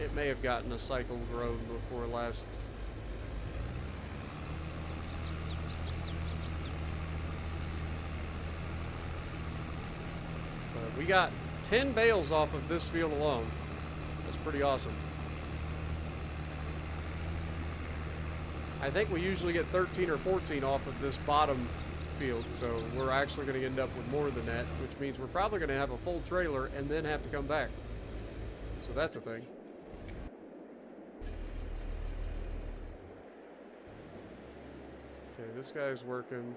It may have gotten a cycle grown before last. But we got 10 bales off of this field alone. That's pretty awesome. I think we usually get 13 or 14 off of this bottom field, so we're actually going to end up with more than that, which means we're probably going to have a full trailer and then have to come back. So that's a thing. Okay, this guy's working.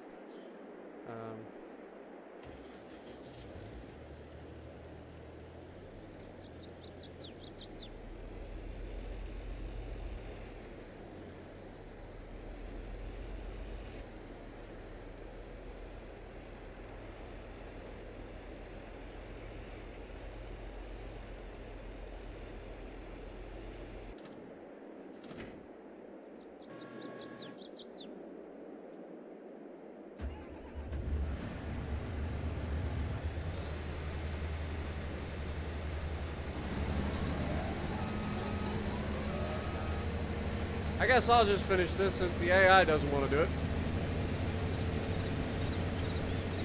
I guess I'll just finish this since the AI doesn't want to do it.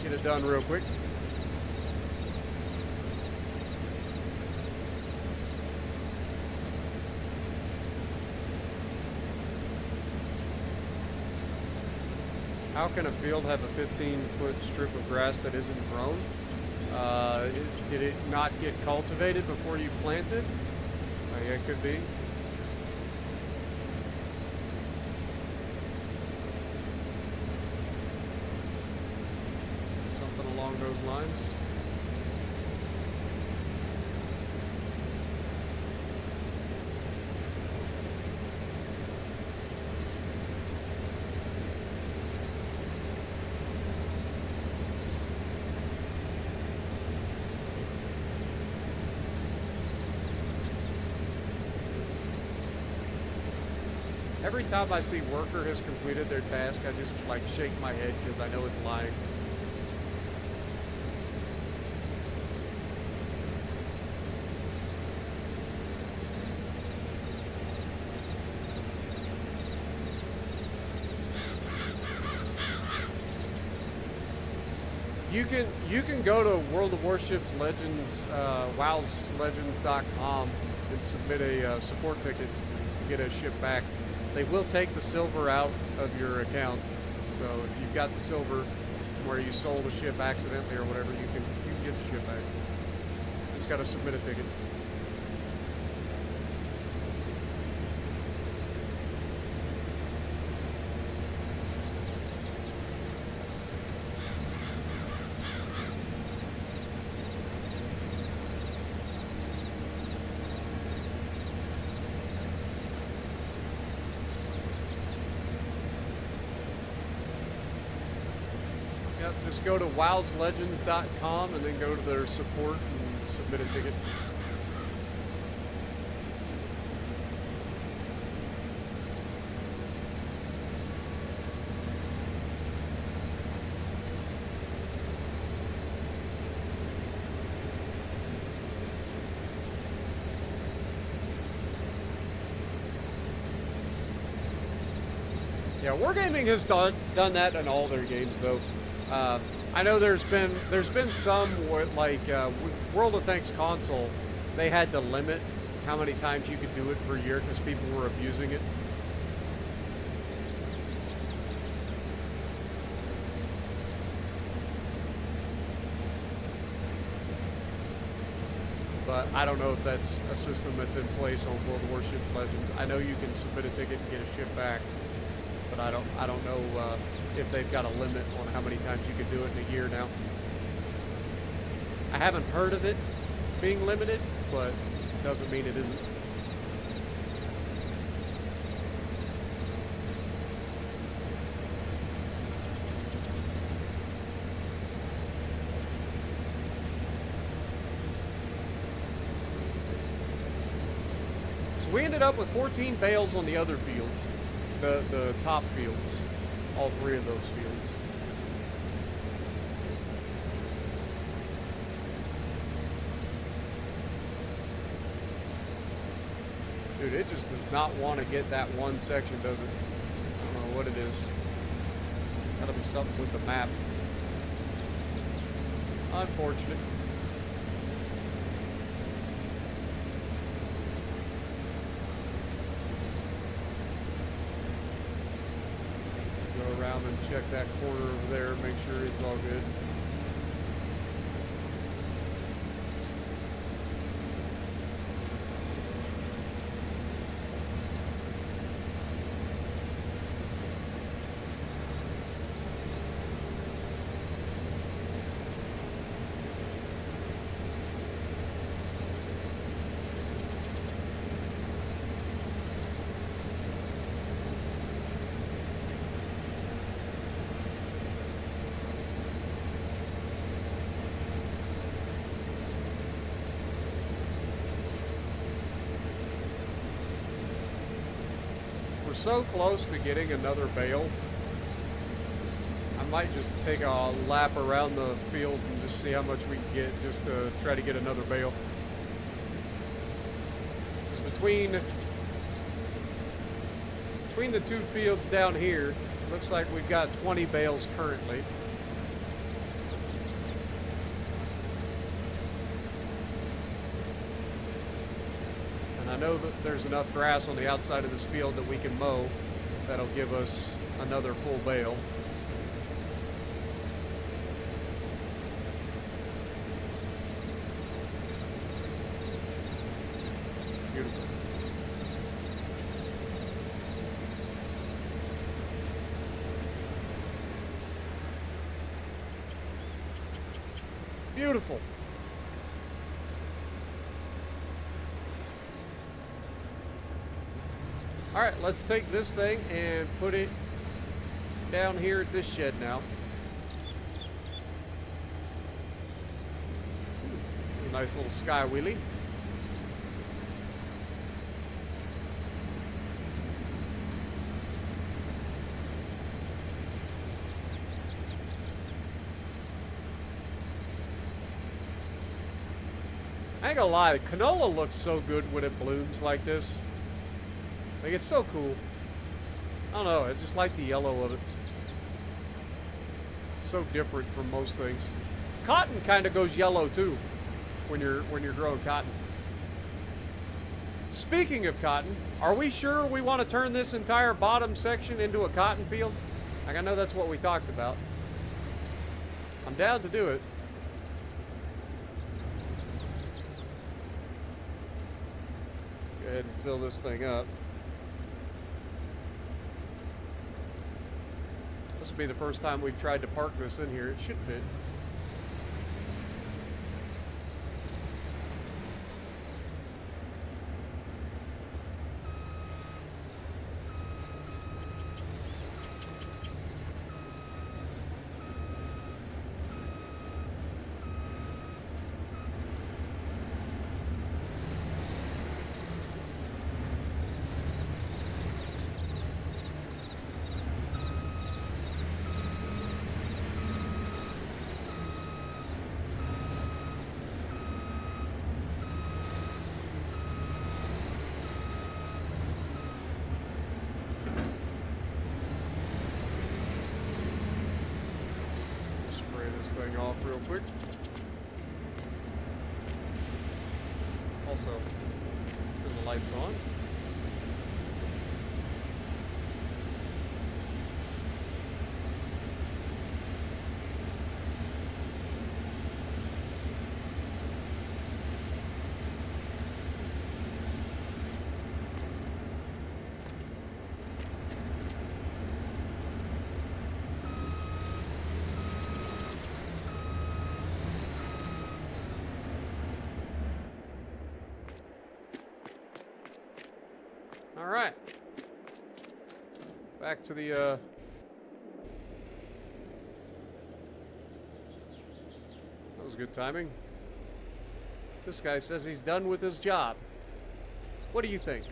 Get it done real quick. How can a field have a 15-foot strip of grass that isn't grown? Did it not get cultivated before you planted? Yeah, it could be. Along those lines. Every time I see worker has completed their task, I just like shake my head because I know it's lying. You can go to World of Warships Legends, WowsLegends.com and submit a support ticket to get a ship back. They will take the silver out of your account, so if you've got the silver where you sold a ship accidentally or whatever, you can get the ship back. Just got to submit a ticket. Just go to wowslegends.com and then go to their support and submit a ticket. Yeah, Wargaming has done that in all their games, though. I know there's been some where, like World of Tanks console, they had to limit how many times you could do it per year because people were abusing it. But I don't know if that's a system that's in place on World of Warships Legends. I know you can submit a ticket and get a ship back, but I don't know if they've got a limit on how many times you can do it in a year now. I haven't heard of it being limited, but doesn't mean it isn't. So we ended up with 14 bales on the other field, the top fields. All three of those fields. Dude, it just does not want to get that one section, does it? I don't know what it is. Gotta be something with the map. Unfortunate. Around and check that corner over there, make sure it's all good. So close to getting another bale. I might just take a lap around the field and just see how much we can get just to try to get another bale. Because between the two fields down here, looks like we've got 20 bales currently. I know that there's enough grass on the outside of this field that we can mow. That'll give us another full bale. Beautiful. Beautiful. All right, let's take this thing and put it down here at this shed now. A nice little sky wheelie. I ain't gonna lie, canola looks so good when it blooms like this. Like, it's so cool. I don't know, I just like the yellow of it. So different from most things. Cotton kind of goes yellow too when you're growing cotton. Speaking of cotton, are we sure we want to turn this entire bottom section into a cotton field? Like, I know that's what we talked about. I'm down to do it. Go ahead and fill this thing up. This will be the first time we've tried to park this in here. It should fit. Thing off real quick. Also, turn the lights on. All right. Back to the, that was good timing. This guy says he's done with his job. What do you think?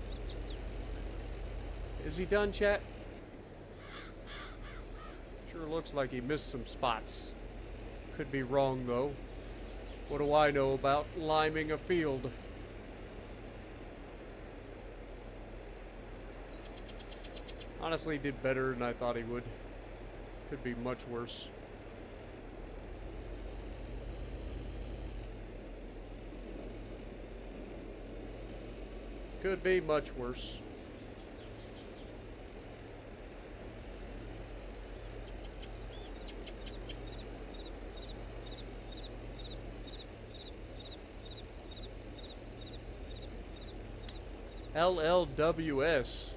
Is he done, chat? Sure looks like he missed some spots. Could be wrong, though. What do I know about liming a field? Honestly, he did better than I thought he would. Could be much worse. Could be much worse. LLWS.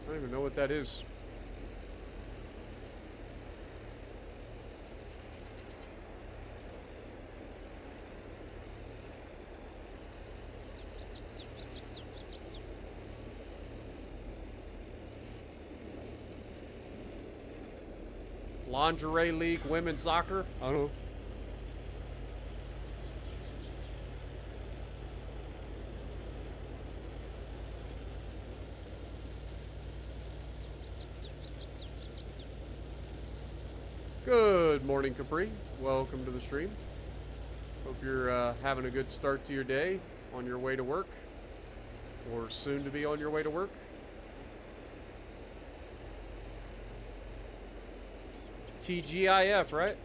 I don't even know what that is. Lingerie League Women's Soccer? I don't know. Good morning, Capri. Welcome to the stream. Hope you're having a good start to your day on your way to work, or soon to be on your way to work. TGIF, right?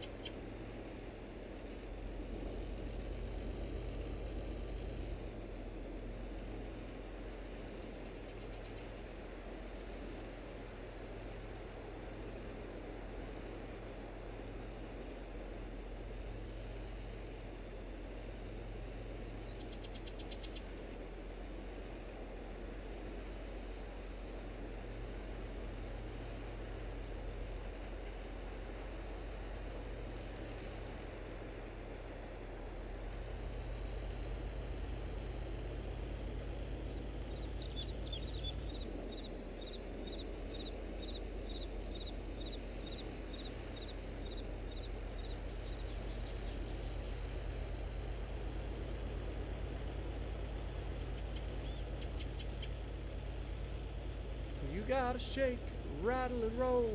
You gotta shake, rattle, and roll.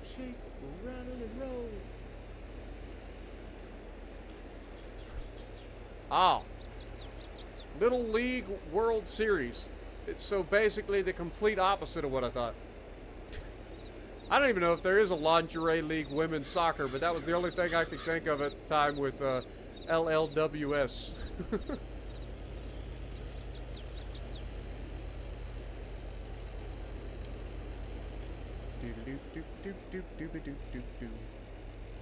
Shake, rattle, and roll. Oh. Little League World Series. It's so basically the complete opposite of what I thought. I don't even know if there is a lingerie league women's soccer, but that was the only thing I could think of at the time with LLWS.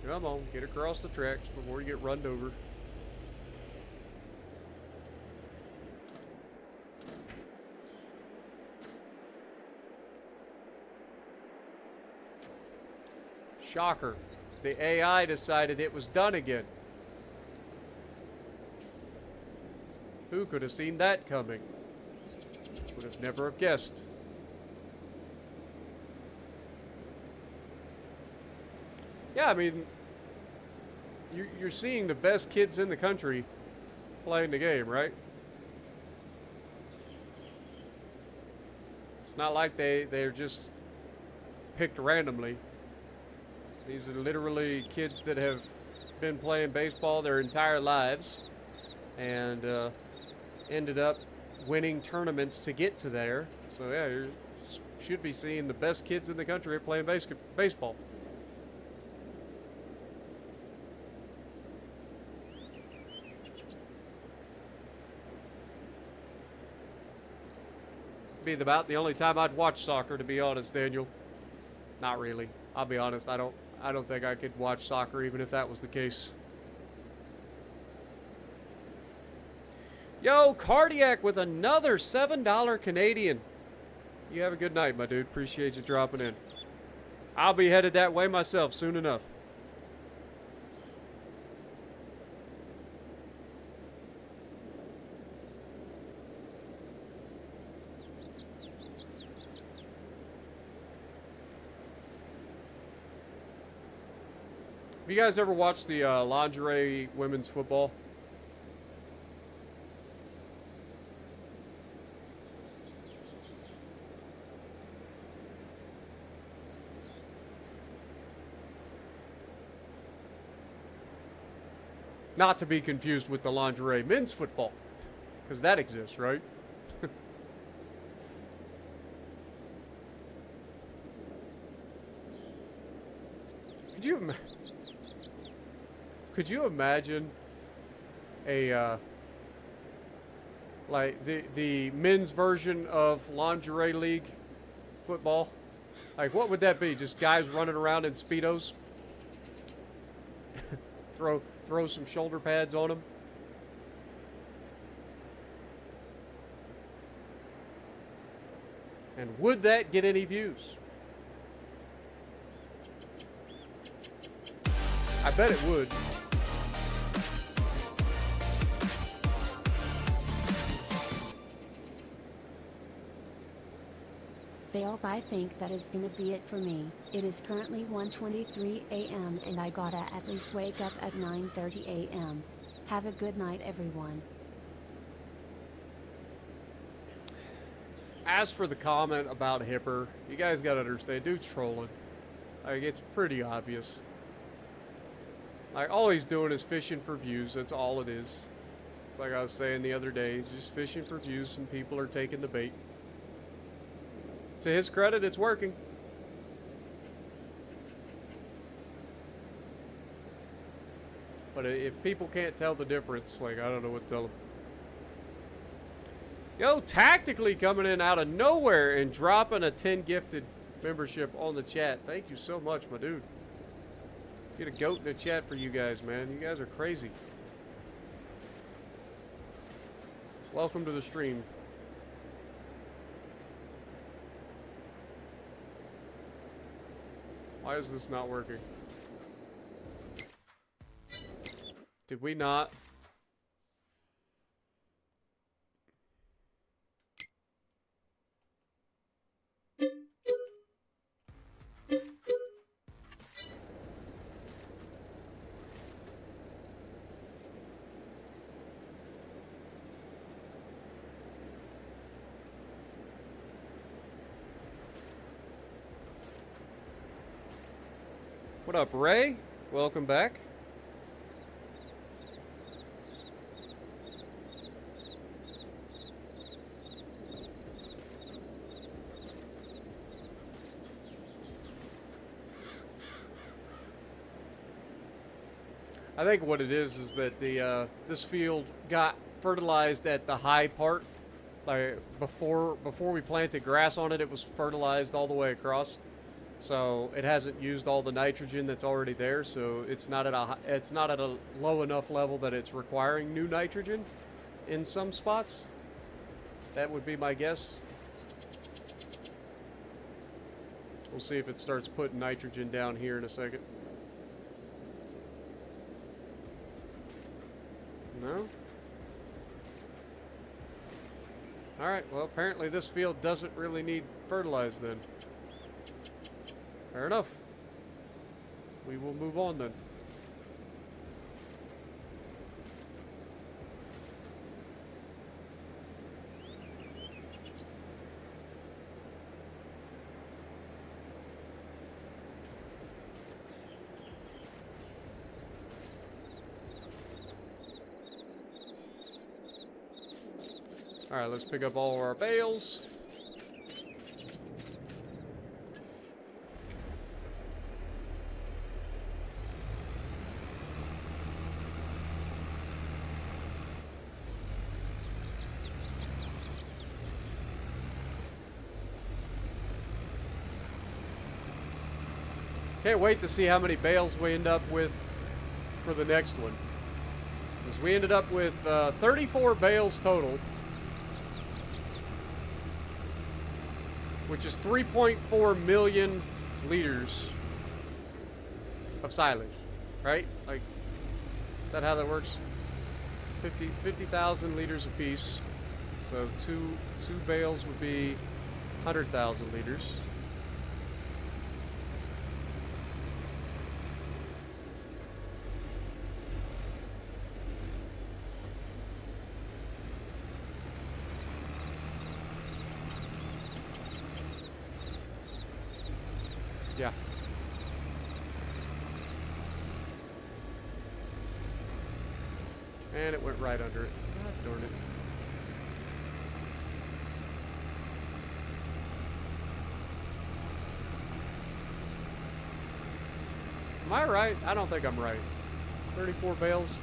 Come on, get across the tracks before you get run over. Shocker. The AI decided it was done again. Who could have seen that coming? Would have never have guessed. Yeah, I mean, you're seeing the best kids in the country playing the game, right? It's not like they're just picked randomly. These are literally kids that have been playing baseball their entire lives and ended up winning tournaments to get to there. So yeah, you should be seeing the best kids in the country playing baseball. Be about the only time I'd watch soccer, to be honest, Daniel. Not really. I'll be honest. I don't think I could watch soccer even if that was the case. Yo, Cardiac with another $7 Canadian. You have a good night, my dude. Appreciate you dropping in. I'll be headed that way myself soon enough. Have you guys ever watched the lingerie women's football? Not to be confused with the lingerie men's football, because that exists, right? Could you imagine a like the men's version of lingerie league football? Like, what would that be? Just guys running around in Speedos? Throw some shoulder pads on them. And would that get any views? I bet it would.
Fail, I think that is gonna be it for me. It is currently 1:23 a.m. and I gotta at least wake up at 9:30 a.m. Have a good night, everyone.
As for the comment about Hipper, you guys gotta understand, dude's trolling. Like, it's pretty obvious. Like, all he's doing is fishing for views. That's all it is. It's like I was saying the other day, he's just fishing for views and people are taking the bait. To his credit, it's working. But if people can't tell the difference, like, I don't know what to tell them. Yo, Tactically coming in out of nowhere and dropping a 10 gifted membership on the chat. Thank you so much, my dude. Get a goat in the chat for you guys, man. You guys are crazy. Welcome to the stream. Why is this not working? Did we not? What up, Ray? Welcome back. I think what it is that the this field got fertilized at the high part. Like before we planted grass on it, it was fertilized all the way across. So it hasn't used all the nitrogen that's already there. So it's not at a low enough level that it's requiring new nitrogen in some spots. That would be my guess. We'll see if it starts putting nitrogen down here in a second. No? Alright, well apparently this field doesn't really need fertilized then. Fair enough. We will move on then. Alright, let's pick up all of our bales. Can't wait to see how many bales we end up with for the next one. Because we ended up with 34 bales total. Which is 3.4 million liters of silage, right? Like, is that how that works? 50,000 liters apiece. So two bales would be 100,000 liters. Yeah. And it went right under it. God darn it. Am I right? I don't think I'm right. 34 bales.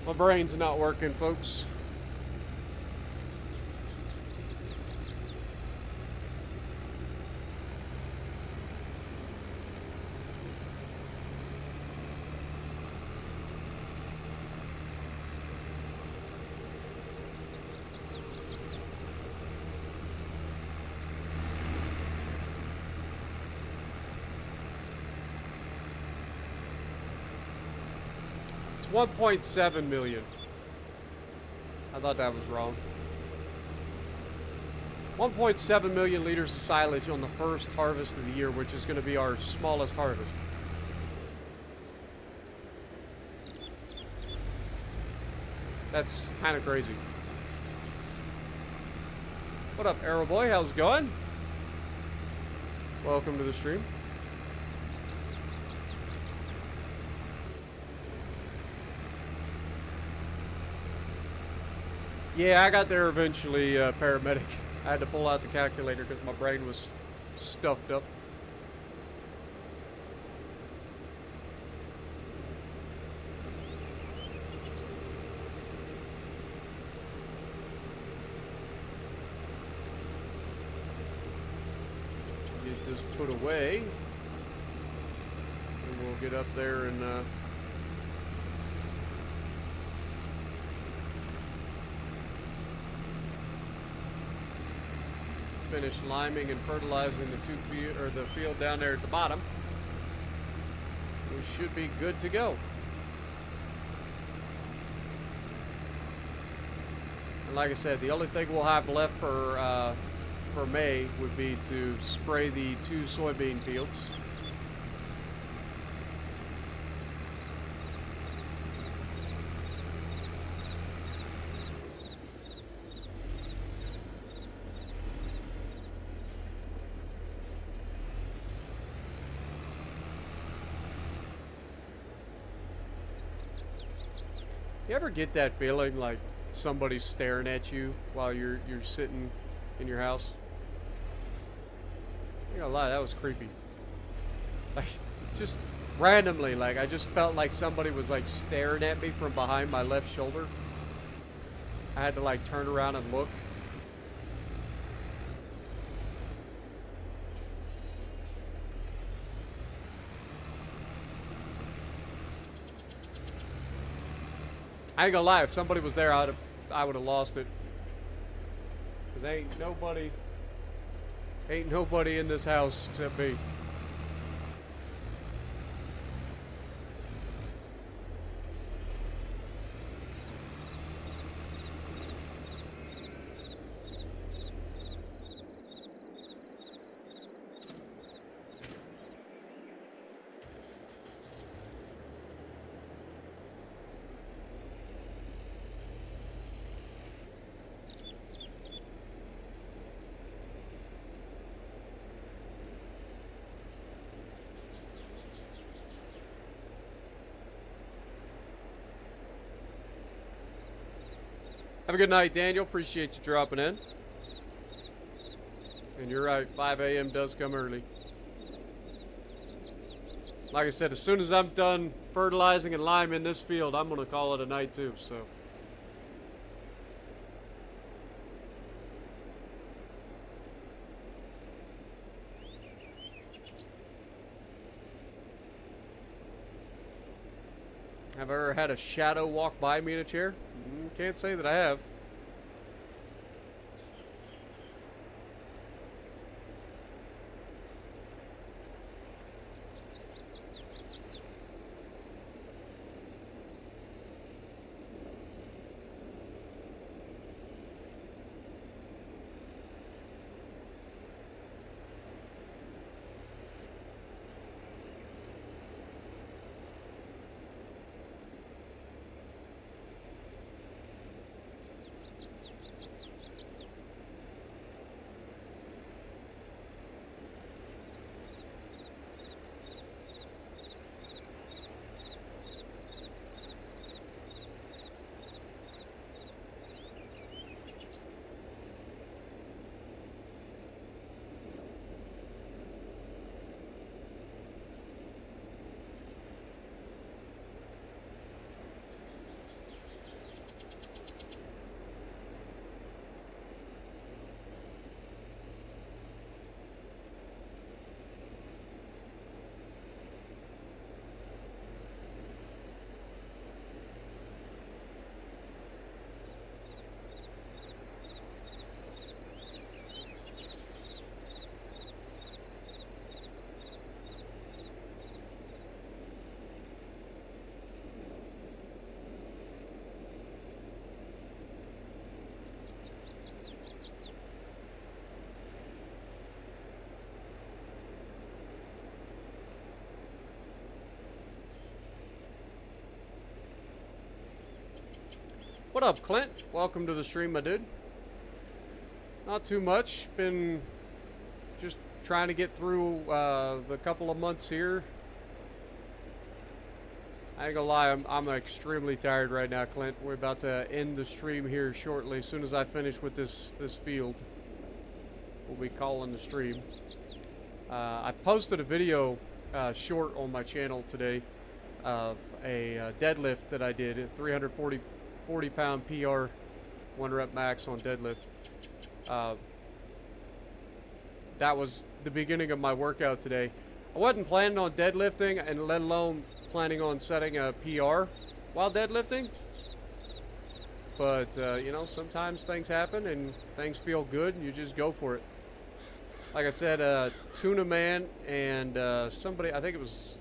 My brain's not working, folks. It's 1.7 million. I thought that was wrong. 1.7 million liters of silage on the first harvest of the year, which is going to be our smallest harvest. That's kind of crazy. What up, Arrow Boy? How's it going? Welcome to the stream. Yeah, I got there eventually, paramedic. I had to pull out the calculator because my brain was stuffed up. Get this put away. And we'll get up there and finish liming and fertilizing the field down there at the bottom. We should be good to go. And like I said, the only thing we'll have left for May would be to spray the 2 soybean fields. You ever get that feeling like somebody's staring at you while you're sitting in your house? I ain't gonna lie, that was creepy. Like, just randomly, like I just felt like somebody was like staring at me from behind my left shoulder. I had to like turn around and look. I ain't gonna lie, if somebody was there, I would have lost it. Cause ain't nobody in this house except me. Have a good night, Daniel. Appreciate you dropping in. And you're right, 5 a.m. does come early. Like I said, as soon as I'm done fertilizing and lime in this field, I'm going to call it a night too, so. Have I ever had a shadow walk by me in a chair? Can't say that I have. What up, Clint? Welcome to the stream, my dude. Not too much. Been just trying to get through the couple of months here. I ain't gonna lie, I'm extremely tired right now, Clint. We're about to end the stream here shortly. As soon as I finish with this field, we'll be calling the stream. I posted a video short on my channel today of a deadlift that I did, a 340 pound PR, 1 rep max on deadlift. That was the beginning of my workout today. I wasn't planning on deadlifting, and let alone planning on setting a PR while deadlifting. But, you know, sometimes things happen and things feel good and you just go for it. Like I said, Tuna Man and somebody, I think it was,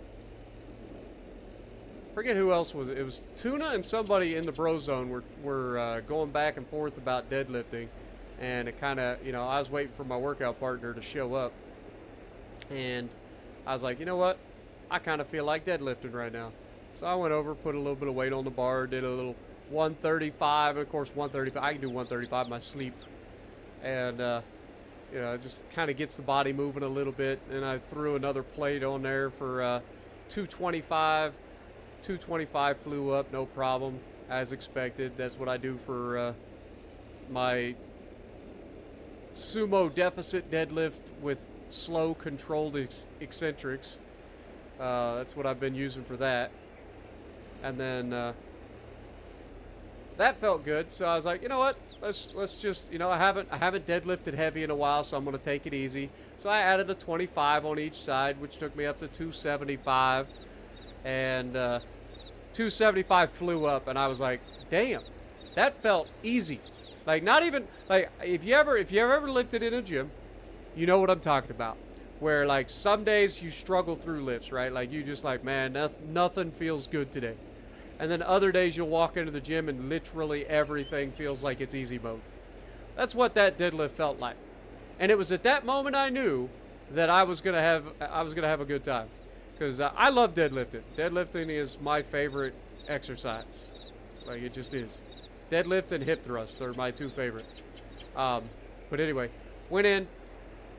forget who else was it. It was Tuna and somebody in the bro zone were going back and forth about deadlifting. And it kind of, you know, I was waiting for my workout partner to show up. And I was like, you know what? I kind of feel like deadlifting right now. So I went over, put a little bit of weight on the bar, did a little 135. Of course, 135. I can do 135 in my sleep. And, you know, it just kind of gets the body moving a little bit. And I threw another plate on there for 225. 225 flew up, no problem. as expected. That's what I do for my sumo deficit deadlift with slow controlled eccentrics. That's what I've been using for that. And then that felt good, so I was like, you know what? Let's just, I haven't deadlifted heavy in a while, so I'm gonna take it easy. So I added a 25 on each side, which took me up to 275, and 275 flew up, and I was like, damn, that felt easy. Like, not even like if you ever lifted in a gym, you know what I'm talking about. Where like some days you struggle through lifts, right? Like you just like, man, nothing feels good today. And then other days you'll walk into the gym and literally everything feels like it's easy mode. That's what that deadlift felt like. And it was at that moment I knew that I was gonna have a good time, because I love deadlifting. Deadlifting is my favorite exercise. Like, it just is. Deadlift and hip thrust are my two favorite. But anyway, went in,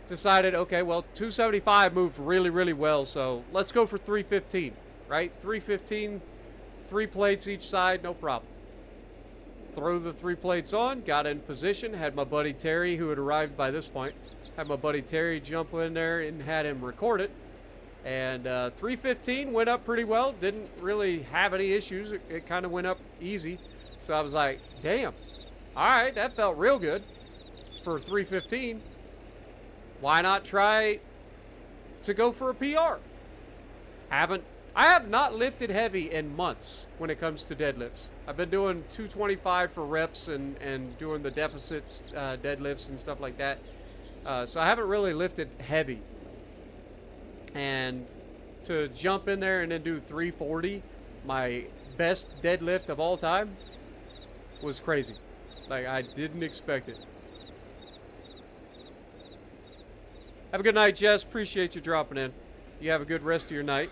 decided, okay, well, 275 moved really, really well, so let's go for 315, right? 315. 3 plates each side, no problem. Throw the 3 plates on, got in position, had my buddy Terry, who had arrived by this point, had my buddy Terry jump in there and had him record it. And 315 went up pretty well, didn't really have any issues. It kind of went up easy. So I was like, damn, all right, that felt real good for 315. Why not try to go for a PR? I have not lifted heavy in months when it comes to deadlifts. I've been doing 225 for reps and doing the deficit deadlifts and stuff like that. So I haven't really lifted heavy. And to jump in there and then do 340, my best deadlift of all time, was crazy. Like, I didn't expect it. Have a good night, Jess. Appreciate you dropping in. You have a good rest of your night.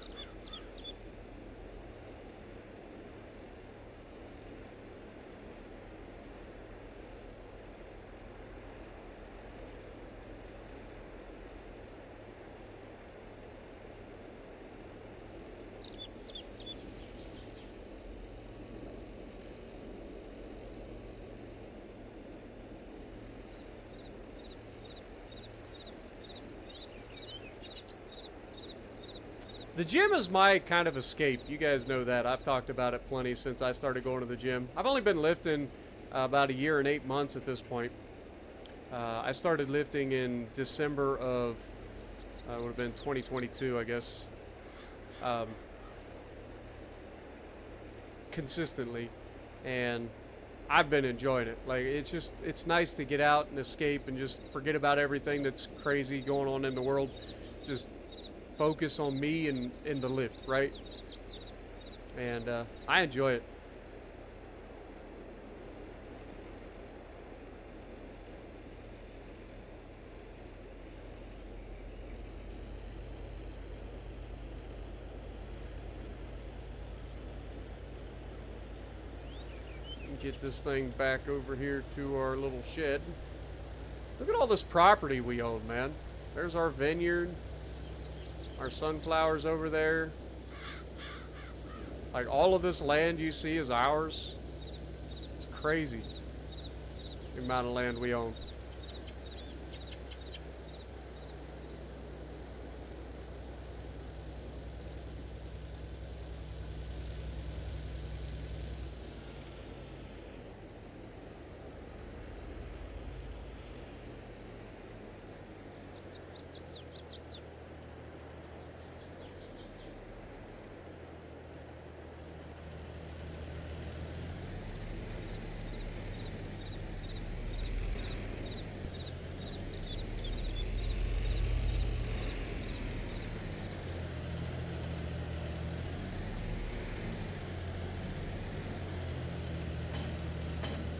The gym is my kind of escape. You guys know that. I've talked about it plenty since I started going to the gym. I've only been lifting about 1 year and 8 months at this point. I started lifting in December of, would have been 2022, I guess. Consistently. And I've been enjoying it. Like, it's nice to get out and escape and just forget about everything that's crazy going on in the world. Just focus on me and in the lift, right? And I enjoy it. Get this thing back over here to our little shed. Look at all this property we own, man. There's our vineyard. Our sunflowers over there. Like, all of this land you see is ours. It's crazy, the amount of land we own.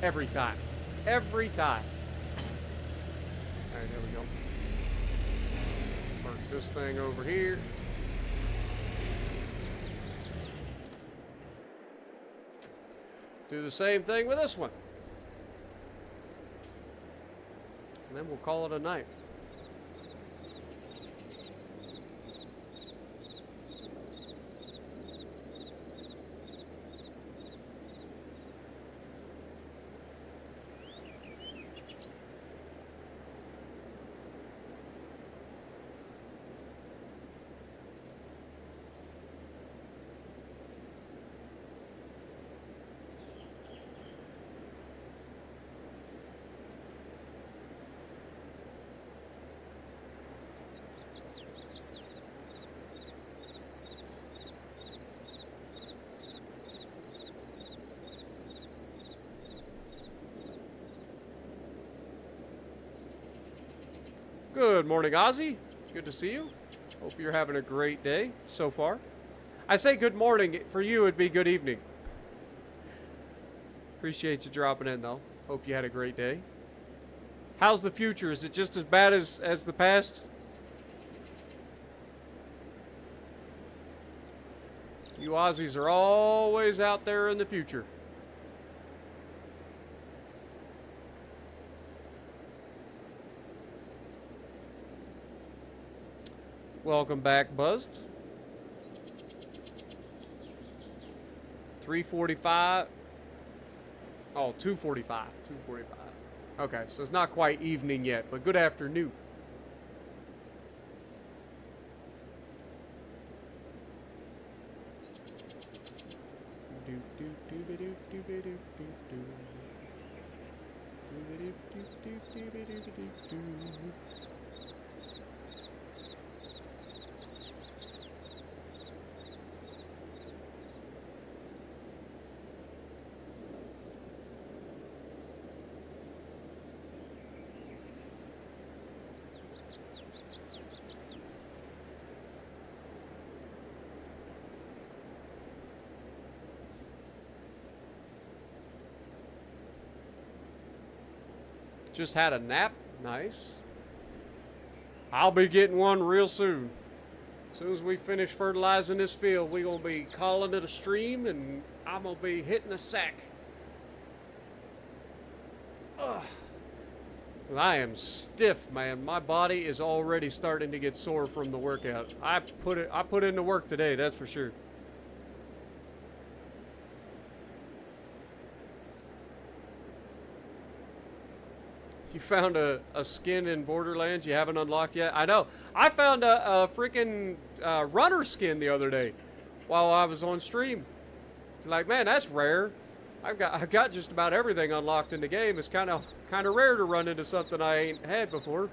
Every time. Every time. Alright, there we go. Park this thing over here. Do the same thing with this one. And then we'll call it a night. Good morning, Ozzy. Good to see you. Hope you're having a great day so far. I say good morning. For you, it'd be good evening. Appreciate you dropping in, though. Hope you had a great day. How's the future? Is it just as bad as the past? You Aussies are always out there in the future. Welcome back, Buzzed. 3:45. Oh, 2:45. 2:45. Okay, so it's not quite evening yet, but good afternoon. Just had a nap. Nice. I'll be getting one real soon. As soon as we finish fertilizing this field, we're going to be calling it a stream, and I'm going to be hitting a sack. Ugh. I am stiff, man. My body is already starting to get sore from the workout. I put in the work today, that's for sure. You found a skin in Borderlands you haven't unlocked yet? I know. I found a freaking runner skin the other day while I was on stream. It's like, man, that's rare. I've got just about everything unlocked in the game. It's kind of rare to run into something I ain't had before.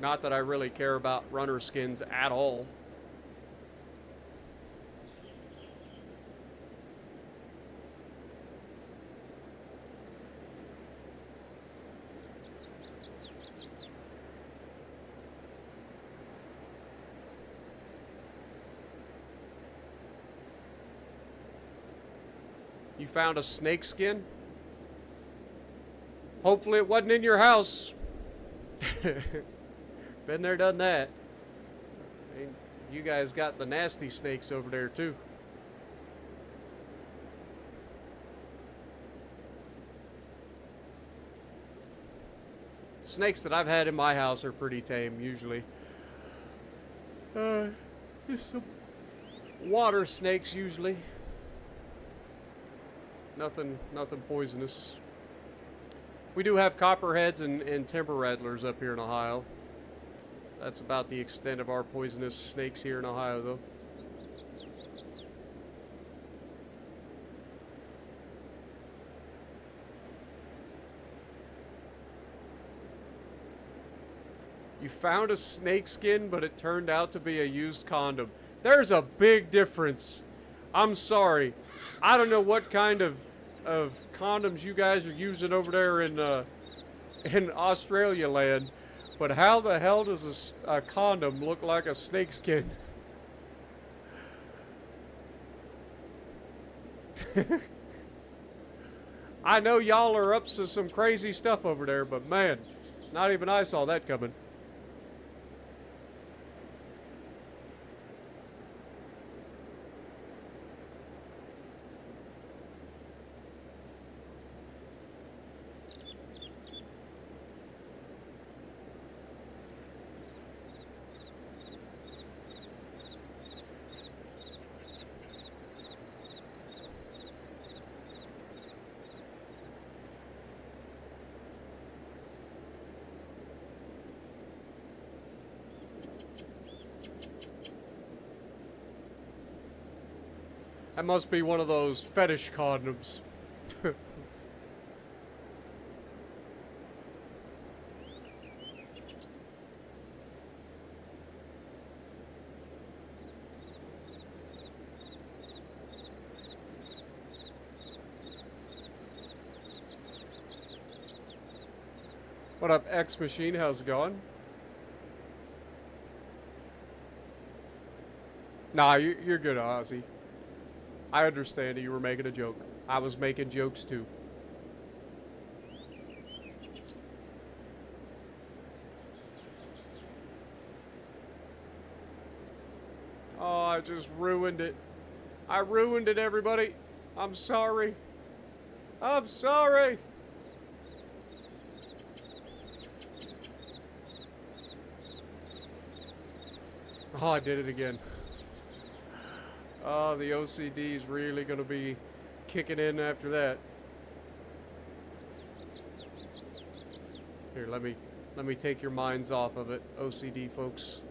Not that I really care about runner skins at all. You found a snake skin? Hopefully it wasn't in your house. Been there, done that. And you guys got the nasty snakes over there too. Snakes that I've had in my house are pretty tame usually. Just some water snakes usually. Nothing poisonous. We do have copperheads and timber rattlers up here in Ohio. That's about the extent of our poisonous snakes here in Ohio, though. You found a snake skin, but it turned out to be a used condom. There's a big difference. I'm sorry. I don't know what kind of condoms you guys are using over there in Australia land. But how the hell does a condom look like a snakeskin? I know y'all are up to some crazy stuff over there, but man, not even I saw that coming. That must be one of those fetish condoms. What up, X Machine? How's it going? Nah, you're good, Ozzy. I understand you were making a joke. I was making jokes too. Oh, I just ruined it. I ruined it, everybody. I'm sorry. I'm sorry. Oh, I did it again. Oh, the OCD is really going to be kicking in after that. Here, let me take your minds off of it, OCD folks.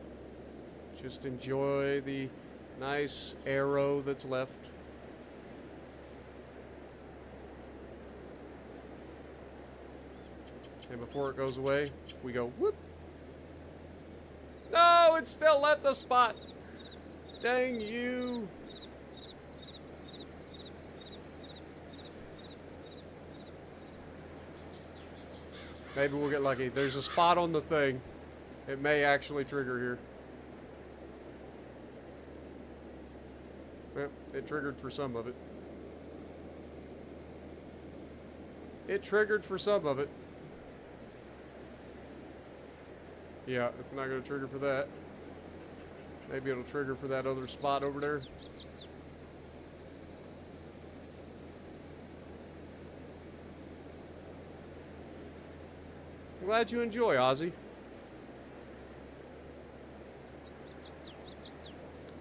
Just enjoy the nice arrow that's left. And before it goes away, we go whoop. No, it still left a spot. Dang you. Maybe we'll get lucky. There's a spot on the thing. It may actually trigger here. Well, it triggered for some of it. It triggered for some of it. Yeah, it's not going to trigger for that. Maybe it'll trigger for that other spot over there. I'm glad you enjoy, Ozzy.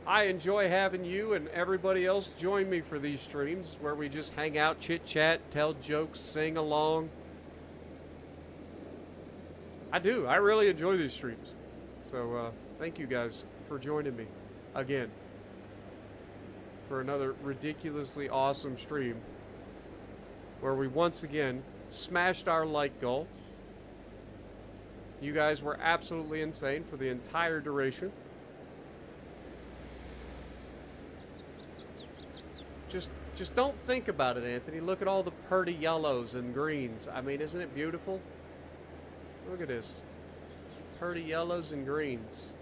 I enjoy having you and everybody else join me for these streams where we just hang out, chit-chat, tell jokes, sing along. I do. I really enjoy these streams. So, thank you guys for joining me again for another ridiculously awesome stream where we once again smashed our like goal. You guys were absolutely insane for the entire duration. Just don't think about it, Anthony. Look at all the pretty yellows and greens. I mean, isn't it beautiful? Look at this. Pretty yellows and greens.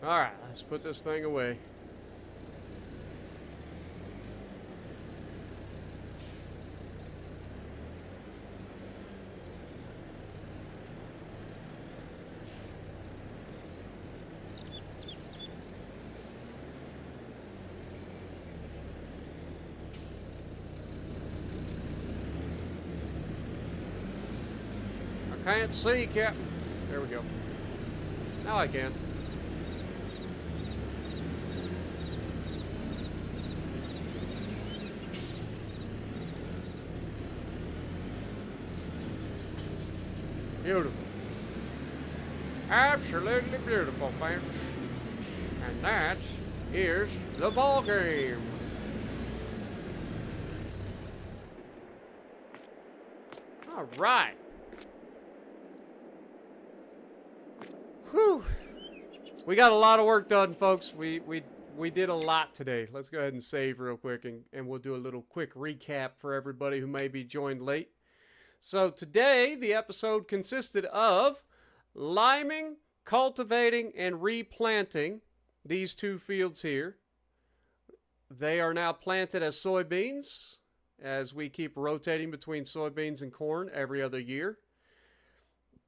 Alright, let's put this thing away. I can't see, Captain. There we go. Now I can. Beautiful. Absolutely beautiful, fans. And that is the ball game. All right. Whew. We got a lot of work done, folks. We did a lot today. Let's go ahead and save real quick, and we'll do a little quick recap for everybody who may be joined late. So today, the episode consisted of liming, cultivating, and replanting these two fields here. They are now planted as soybeans, as we keep rotating between soybeans and corn every other year.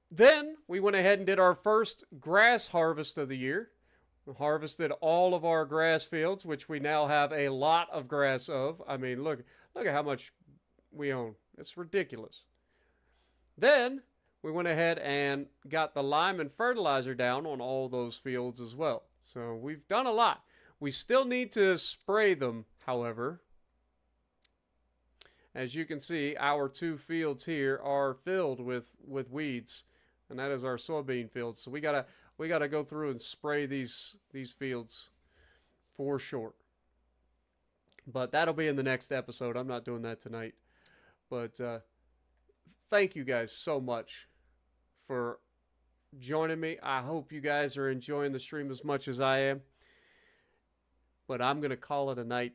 Then we went ahead and did our first grass harvest of the year. We harvested all of our grass fields, which we now have a lot of grass of. I mean, look at how much we own. It's ridiculous. Then we went ahead and got the lime and fertilizer down on all those fields as well. So we've done a lot. We still need to spray them, however. As you can see, our two fields here are filled with weeds, and that is our soybean fields. So we gotta go through and spray these fields for sure. But that'll be in the next episode. I'm not doing that tonight. But thank you guys so much for joining me. I hope you guys are enjoying the stream as much as I am. But I'm going to call it a night.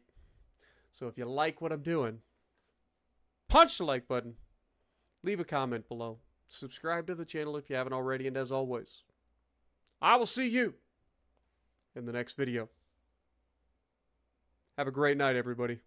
So if you like what I'm doing, punch the like button. Leave a comment below. Subscribe to the channel if you haven't already. And as always, I will see you in the next video. Have a great night, everybody.